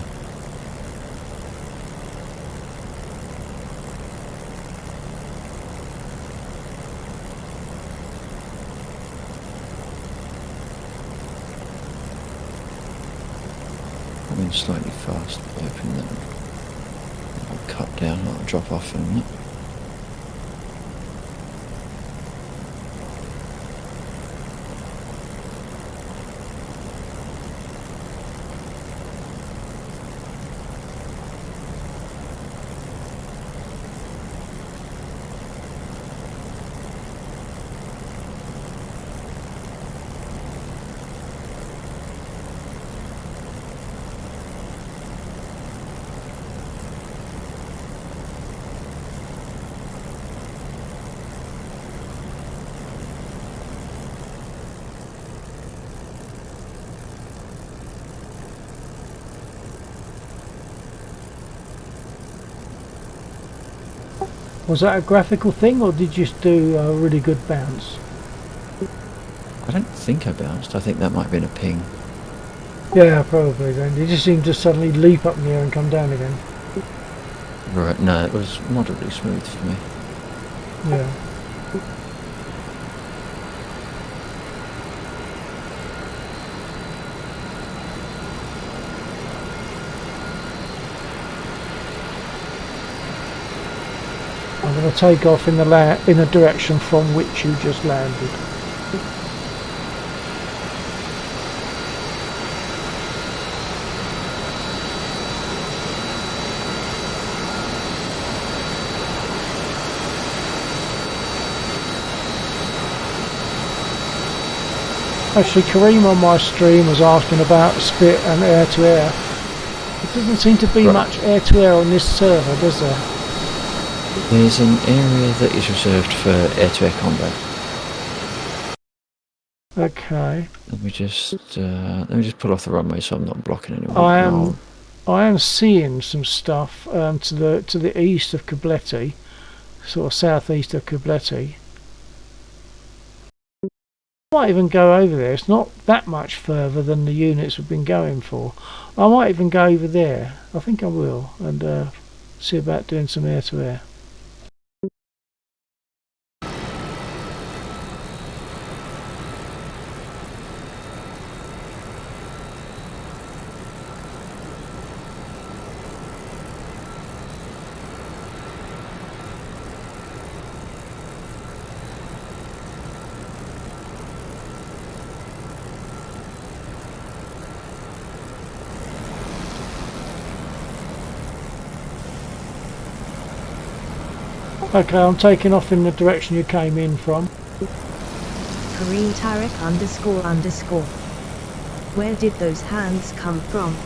I'm in slightly fast, hoping that I'll cut down, I'll drop off in a minute. Was that a graphical thing, or did you just do a really good bounce? I don't think I bounced. I think that might have been a ping. Yeah, probably then. You just seemed to suddenly leap up in the air and come down again. Right, no, it was moderately smooth for me. Yeah. I'm going to take off in the direction from which you just landed. Actually, Kareem on my stream was asking about Spit and air-to-air. There doesn't seem to be much air-to-air on this server, does there? There's an area that is reserved for air-to-air combat. Okay. Let me just pull off the runway so I'm not blocking anyone. I am seeing some stuff to the east of Kubleti, sort of southeast of Kubleti. Might even go over there. It's not that much further than the units we've been going for. I might even go over there. I think I will, and see about doing some air-to-air. Okay, I'm taking off in the direction you came in from. Kareem Tarek __. Where did those hands come from?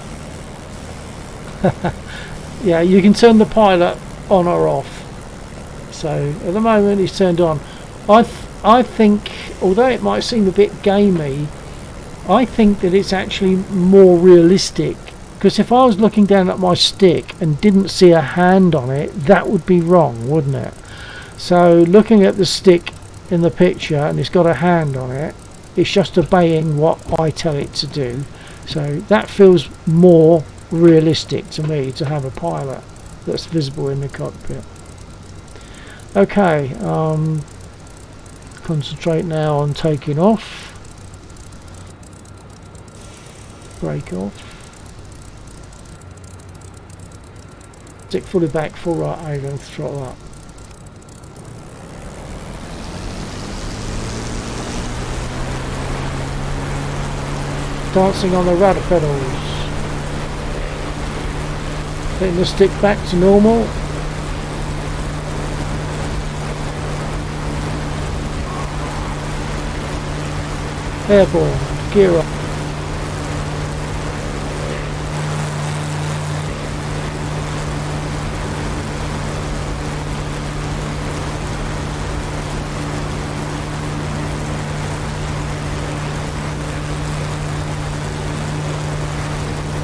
Yeah, you can turn the pilot on or off. So at the moment he's turned on. I think, although it might seem a bit gamey, I think that it's actually more realistic. Because if I was looking down at my stick and didn't see a hand on it, that would be wrong, wouldn't it? So looking at the stick in the picture and it's got a hand on it, it's just obeying what I tell it to do. So that feels more realistic to me, to have a pilot that's visible in the cockpit. Okay, concentrate now on taking off. Brake off. Stick fully back, full right over and throttle up. Dancing on the rudder pedals. Letting the stick back to normal. Airborne, gear up.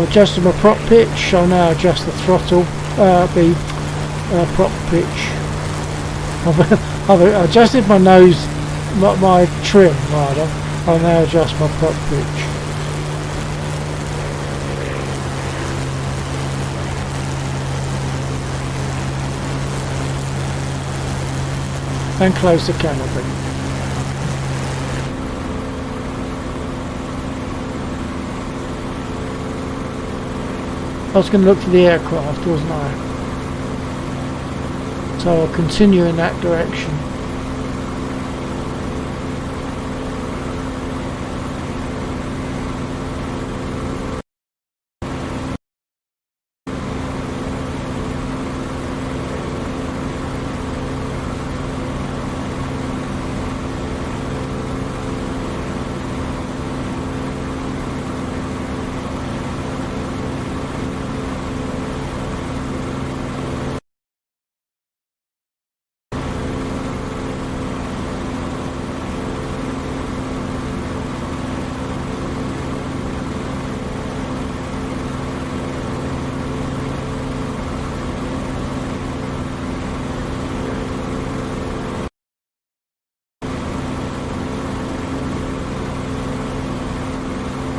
Adjusting my prop pitch, I'll now adjust the throttle, prop pitch. I've adjusted my nose, my trim rather. I'll now adjust my prop pitch. And close the canopy. I was going to look for the aircraft, wasn't I? So I'll continue in that direction.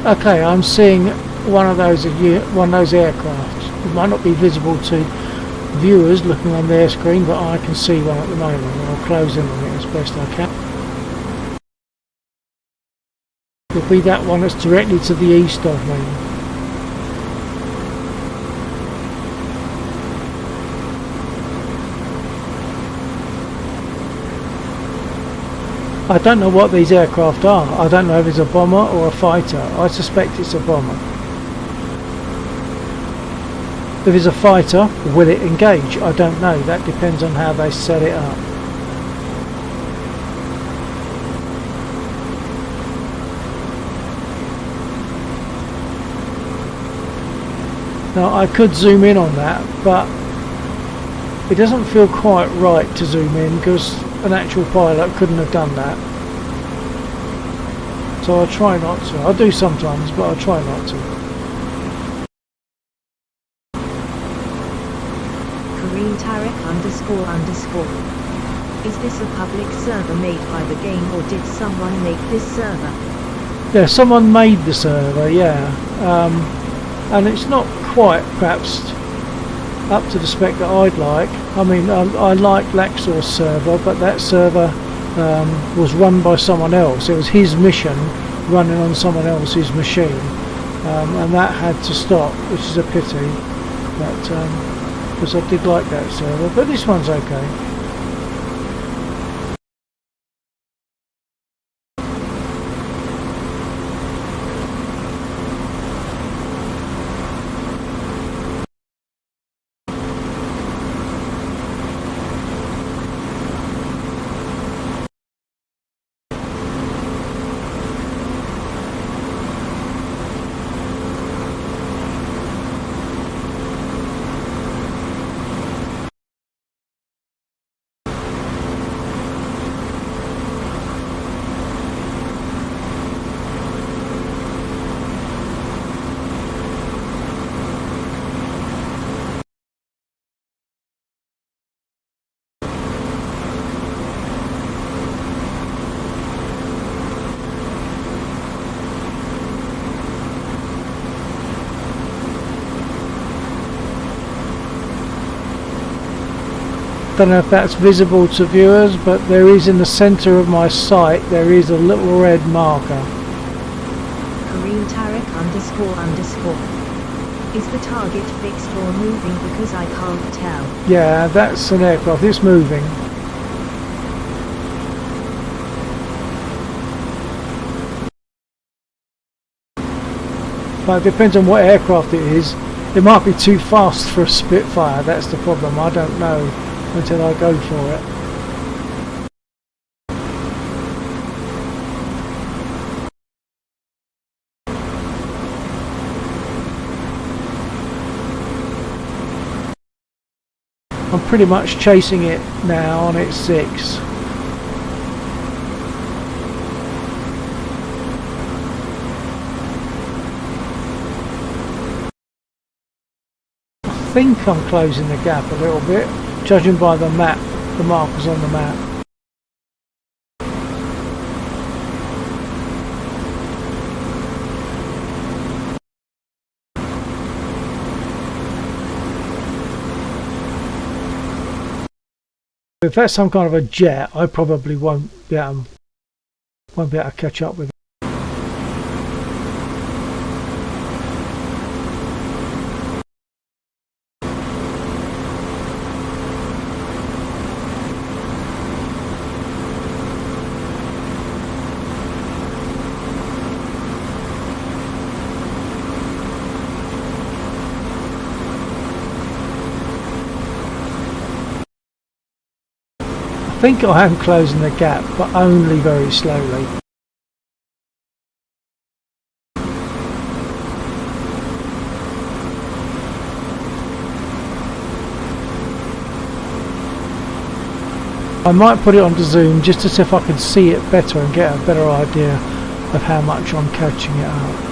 Okay, I'm seeing one of those aircraft. It might not be visible to viewers looking on their screen, but I can see one at the moment. I'll close in on it as best I can. It'll be that one that's directly to the east of me. I don't know what these aircraft are. I don't know if it's a bomber or a fighter. I suspect it's a bomber. If it's a fighter, will it engage? I don't know. That depends on how they set it up. Now I could zoom in on that, but it doesn't feel quite right to zoom in because an actual pilot couldn't have done that. So I'll try not to. I do sometimes, but I'll try not to. Kareem Tarek __. Is this a public server made by the game, or did someone make this server? Yeah, someone made the server, yeah. And it's not quite, perhaps, up to the spec that I'd like. I mean, I like Laxor's server, but that server was run by someone else. It was his mission running on someone else's machine, and that had to stop, which is a pity. But because I did like that server, but this one's okay. Don't know if that's visible to viewers, but there is in the center of my site, there is a little red marker. Kareem Tarek __. Is the target fixed or moving, because I can't tell? Yeah, that's an aircraft, it's moving. But it depends on what aircraft it is. It might be too fast for a Spitfire, that's the problem. I don't know until I go for it. I'm pretty much chasing it now on its 6. I think I'm closing the gap a little bit, judging by the map, the markers on the map. If that's some kind of a jet, I probably won't be able to catch up with it. I think I am closing the gap, but only very slowly. I might put it onto zoom just to see if I can see it better and get a better idea of how much I'm catching it up.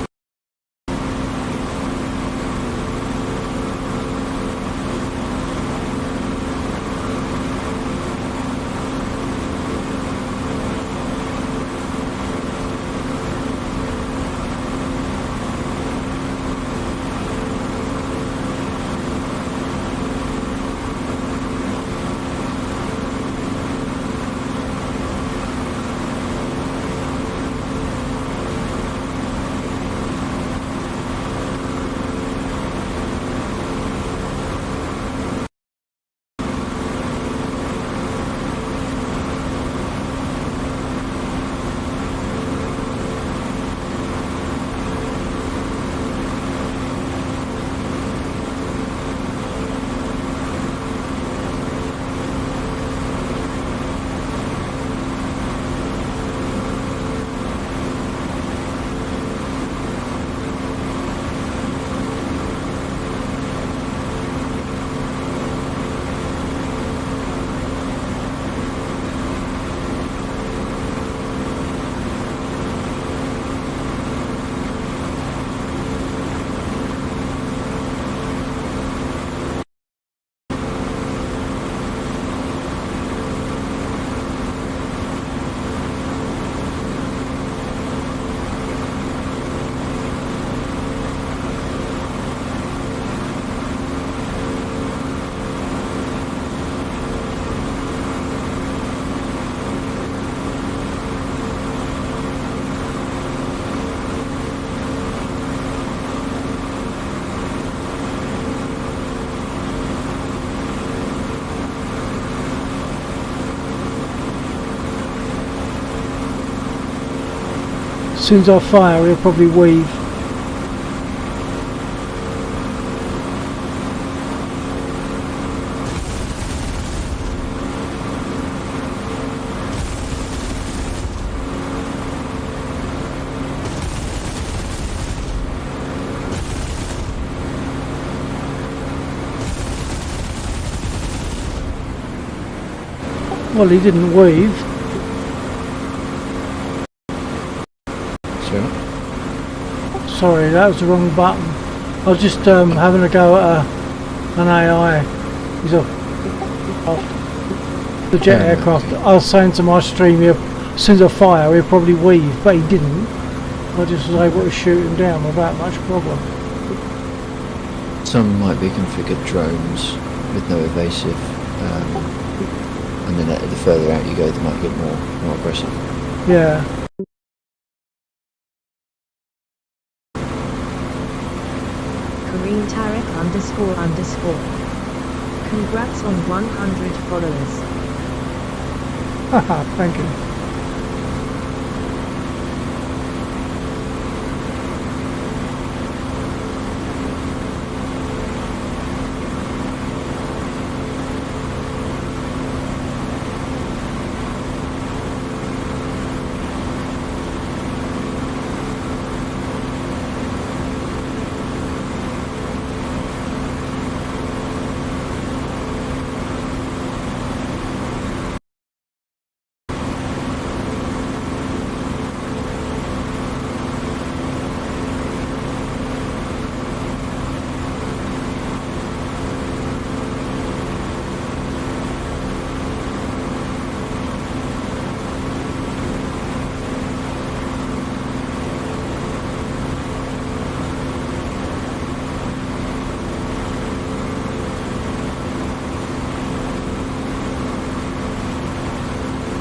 soon as I fire, he'll probably weave. Well, he didn't weave. Sure. Sorry, that was the wrong button. I was just having a go at an AI. He's off the jet Yeah. aircraft. I was saying to my stream, as soon as I fire, he'll probably weave, but he didn't. I just was able to shoot him down without much problem. Some might be configured drones with no evasive, and then the further out you go, they might get more aggressive. Yeah. Kareem Tarek __. Congrats on 100 followers. Haha, thank you.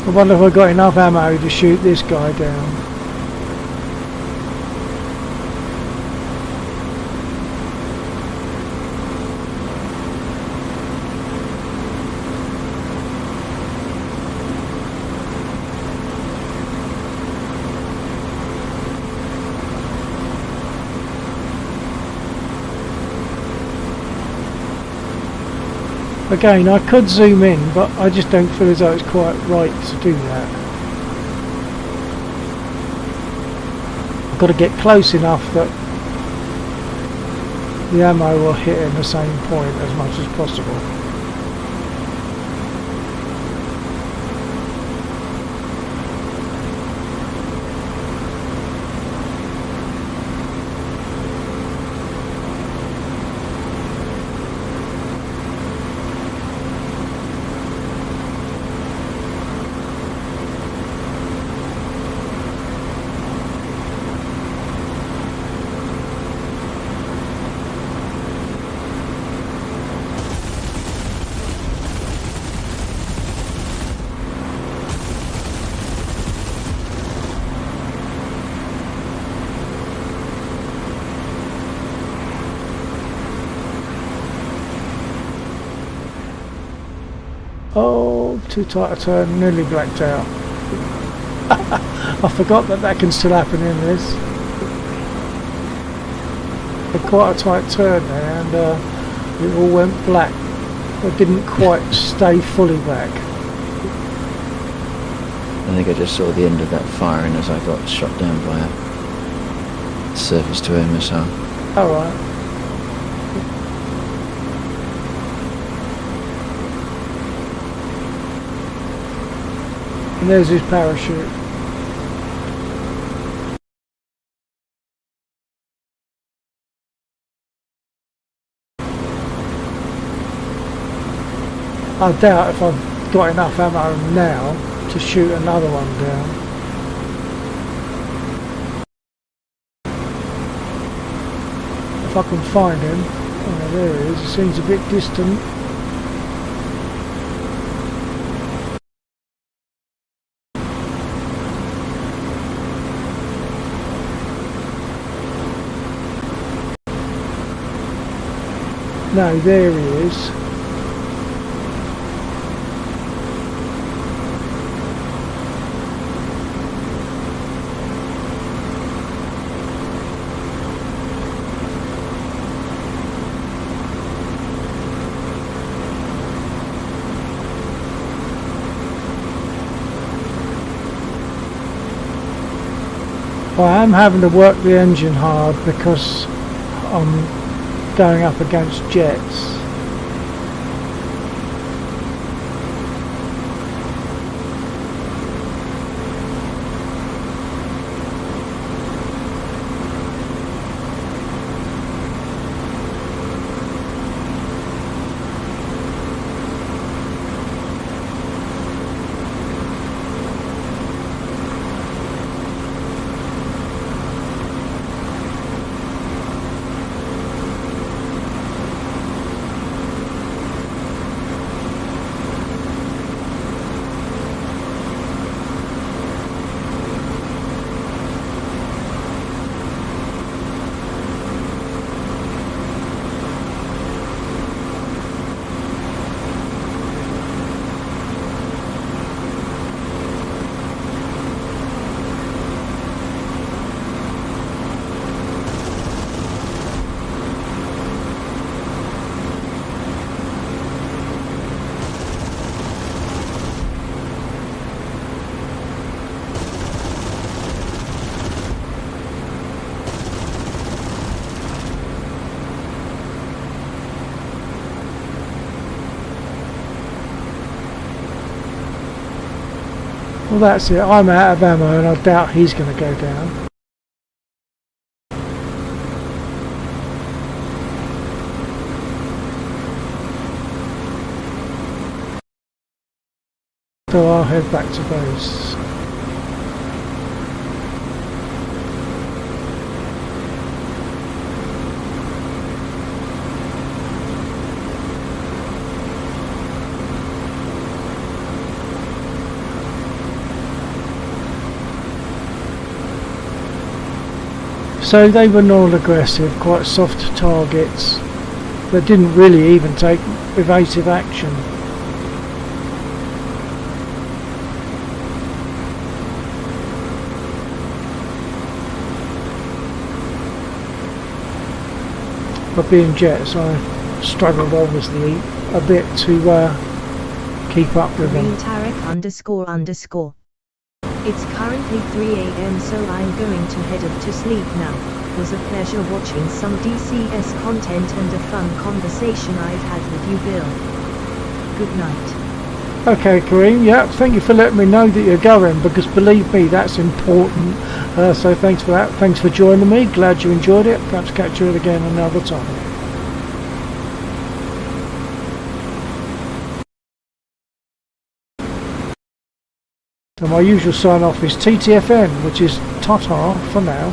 I wonder if I got enough ammo to shoot this guy down. Again, I could zoom in, but I just don't feel as though it's quite right to do that. I've got to get close enough that the ammo will hit in the same point as much as possible. Oh, too tight a turn, nearly blacked out. I forgot that can still happen in this. Quite a tight turn there, and it all went black. It didn't quite stay fully back. I think I just saw the end of that firing as I got shot down by a surface-to-air missile. Alright. And there's his parachute. I doubt if I've got enough ammo now to shoot another one down. If I can find him. Oh, there he is. He seems a bit distant. No, there he is. I am having to work the engine hard because I'm going up against jets. Well, that's it. I'm out of ammo and I doubt he's going to go down. So I'll head back to base. So they were non-aggressive, quite soft targets that didn't really even take evasive action. But being jets, I struggled obviously a bit to keep up with them. Green Tarek __. It's currently 3 AM, so I'm going to head up to sleep now. Was a pleasure watching some DCS content and a fun conversation I've had with you, Bill. Good night. Okay, Kareem, yeah, thank you for letting me know that you're going, because believe me, that's important. So thanks for that. Thanks for joining me. Glad you enjoyed it. Perhaps catch you again another time. So my usual sign off is TTFN, which is ta-ta for now.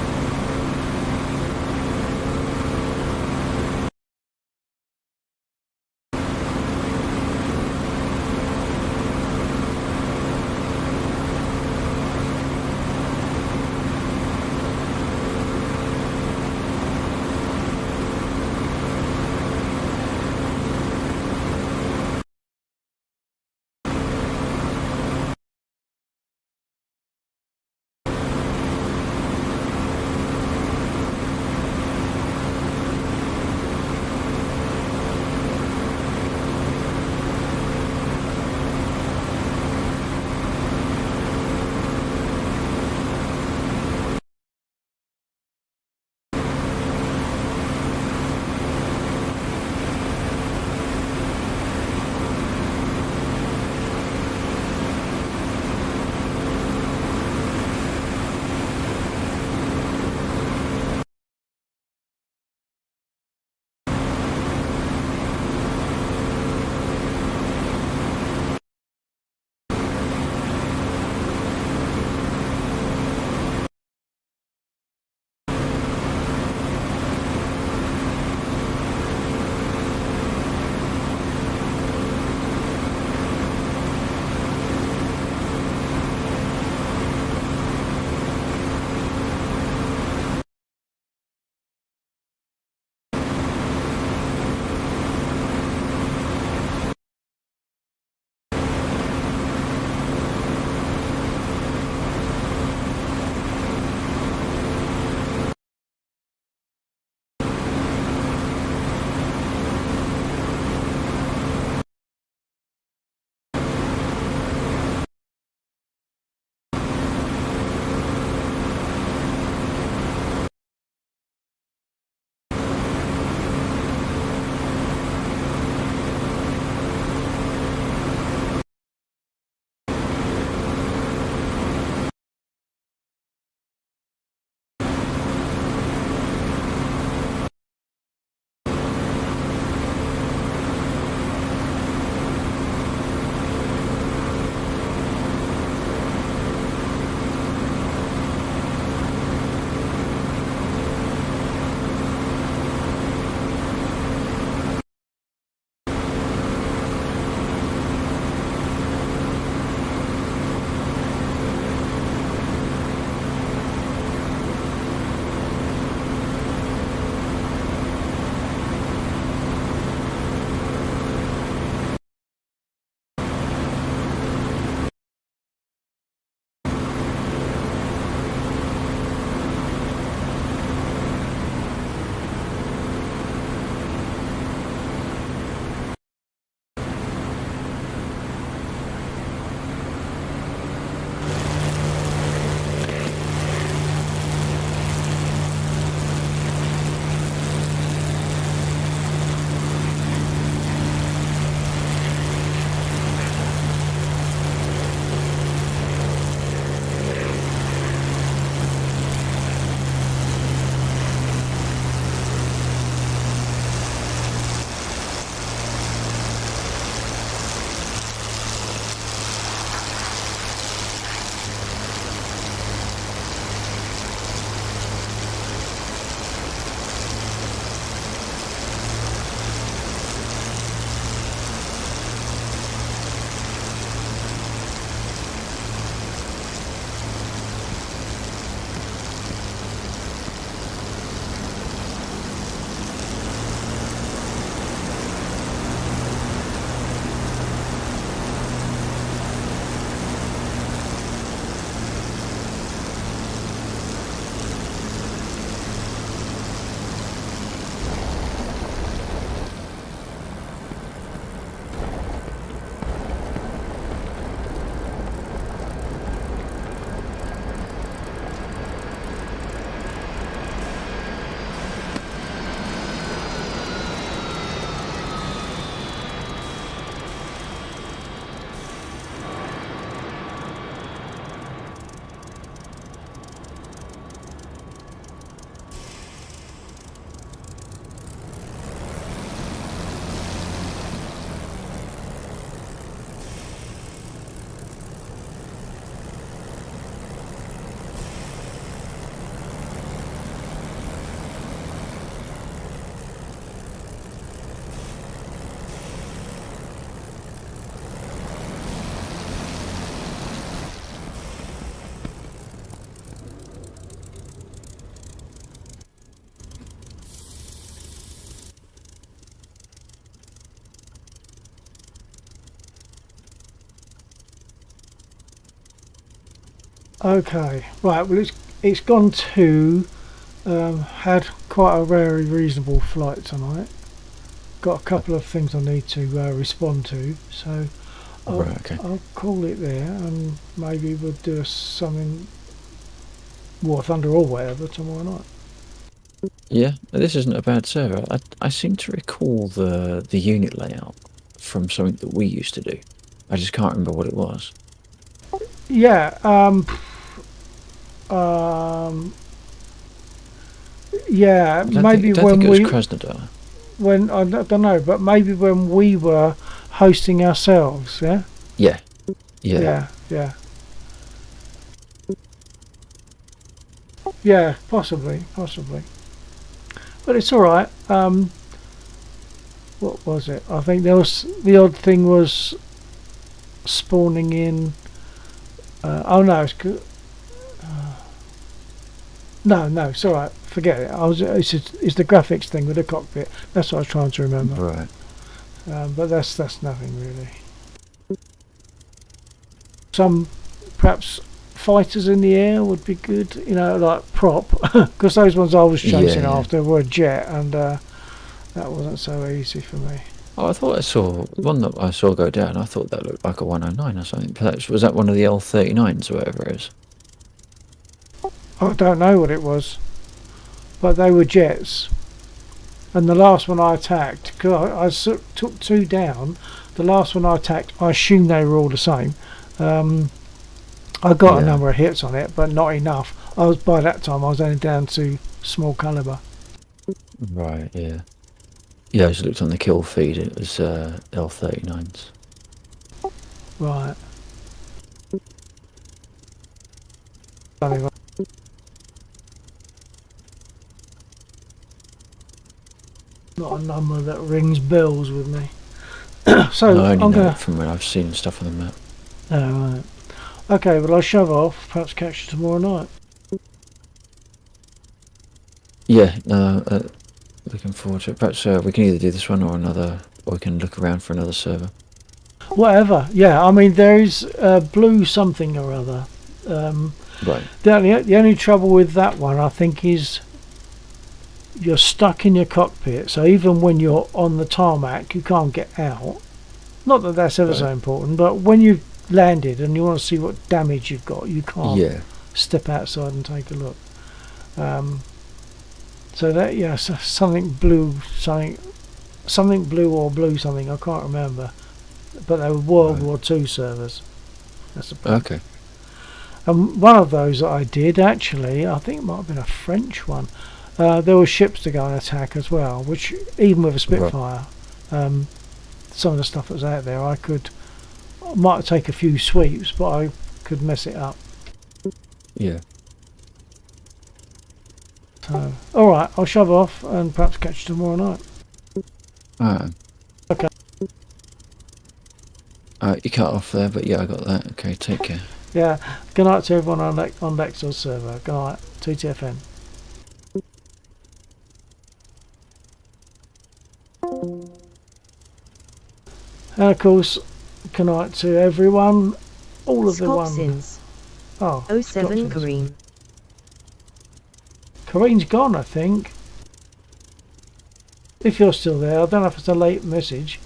Okay, right. Well, it's gone to had quite a very reasonable flight tonight. Got a couple of things I need to respond to, so Right, okay. I'll call it there, and maybe we'll do something War Thunder or whatever tomorrow night. Yeah, this isn't a bad server. I seem to recall the unit layout from something that we used to do. I just can't remember what it was. Yeah. Yeah. Maybe don't when think it we was Krasnodar. when I don't know, but maybe when we were hosting ourselves. Yeah. Yeah. Yeah. Yeah, possibly. But it's all right. What was it? I think there was the odd thing was spawning in. Oh no, it's good. No, it's all right. Forget it. It's the graphics thing with the cockpit. That's what I was trying to remember. Right. But that's nothing really. Some perhaps fighters in the air would be good, you know, like prop, because those ones I was chasing Yeah. after were jet, and that wasn't so easy for me. Oh, I thought I saw one that I saw go down. I thought that looked like a 109 or something. Perhaps was that one of the L39s or whatever it is? I don't know what it was, but they were jets. And the last one I attacked, because I took two down, the last one I attacked, I assumed they were all the same. I got a number of hits on it, but not enough. By that time I was only down to small caliber. Right. Yeah. Yeah, I just looked on the kill feed. It was L39s. Right. Something not a number that rings bells with me. So No, I I'm only know gonna. it from when I've seen stuff on the map. Oh, right. Okay, well I'll shove off. Perhaps catch you tomorrow night. Yeah. No. Looking forward to it. Perhaps we can either do this one or another, or we can look around for another server. Whatever. Yeah, I mean there is blue something or other. Right. The only trouble with that one, I think, is you're stuck in your cockpit. So even when you're on the tarmac, you can't get out. Not that that's ever so Right. important, but when you've landed and you want to see what damage you've got, you can't Yeah. step outside and take a look. So that something blue, something blue or blue something. I can't remember, but they were World War II servers. That's the problem. Okay. And one of those that I did actually, I think it might have been a French one. There were ships to go and attack as well, which even with a Spitfire, some of the stuff that was out there, I might take a few sweeps, but I could mess it up. Yeah. So, all right, I'll shove off and perhaps catch you tomorrow night. Alright. Okay. You cut off there, but yeah, I got that. Okay, take care. Yeah. Good night to everyone on Lexor's server. Good night, TTFN. And of course, good night to everyone. All of the ones. Scopsins. Oh, 07 Scopsins. Kareem. Kareen's gone, I think. If you're still there, I don't know if it's a late message,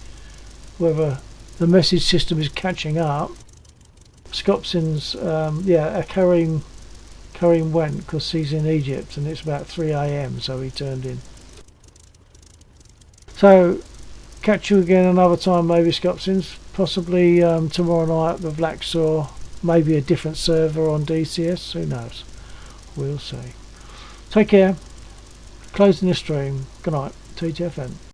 whether the message system is catching up. Scopsins, Kareem went because he's in Egypt and it's about 3 AM, so he turned in. So, catch you again another time, maybe, Scopsins. Possibly tomorrow night with Laxor, maybe a different server on DCS, who knows. We'll see. Take care. Closing the stream. Good night. TTFN.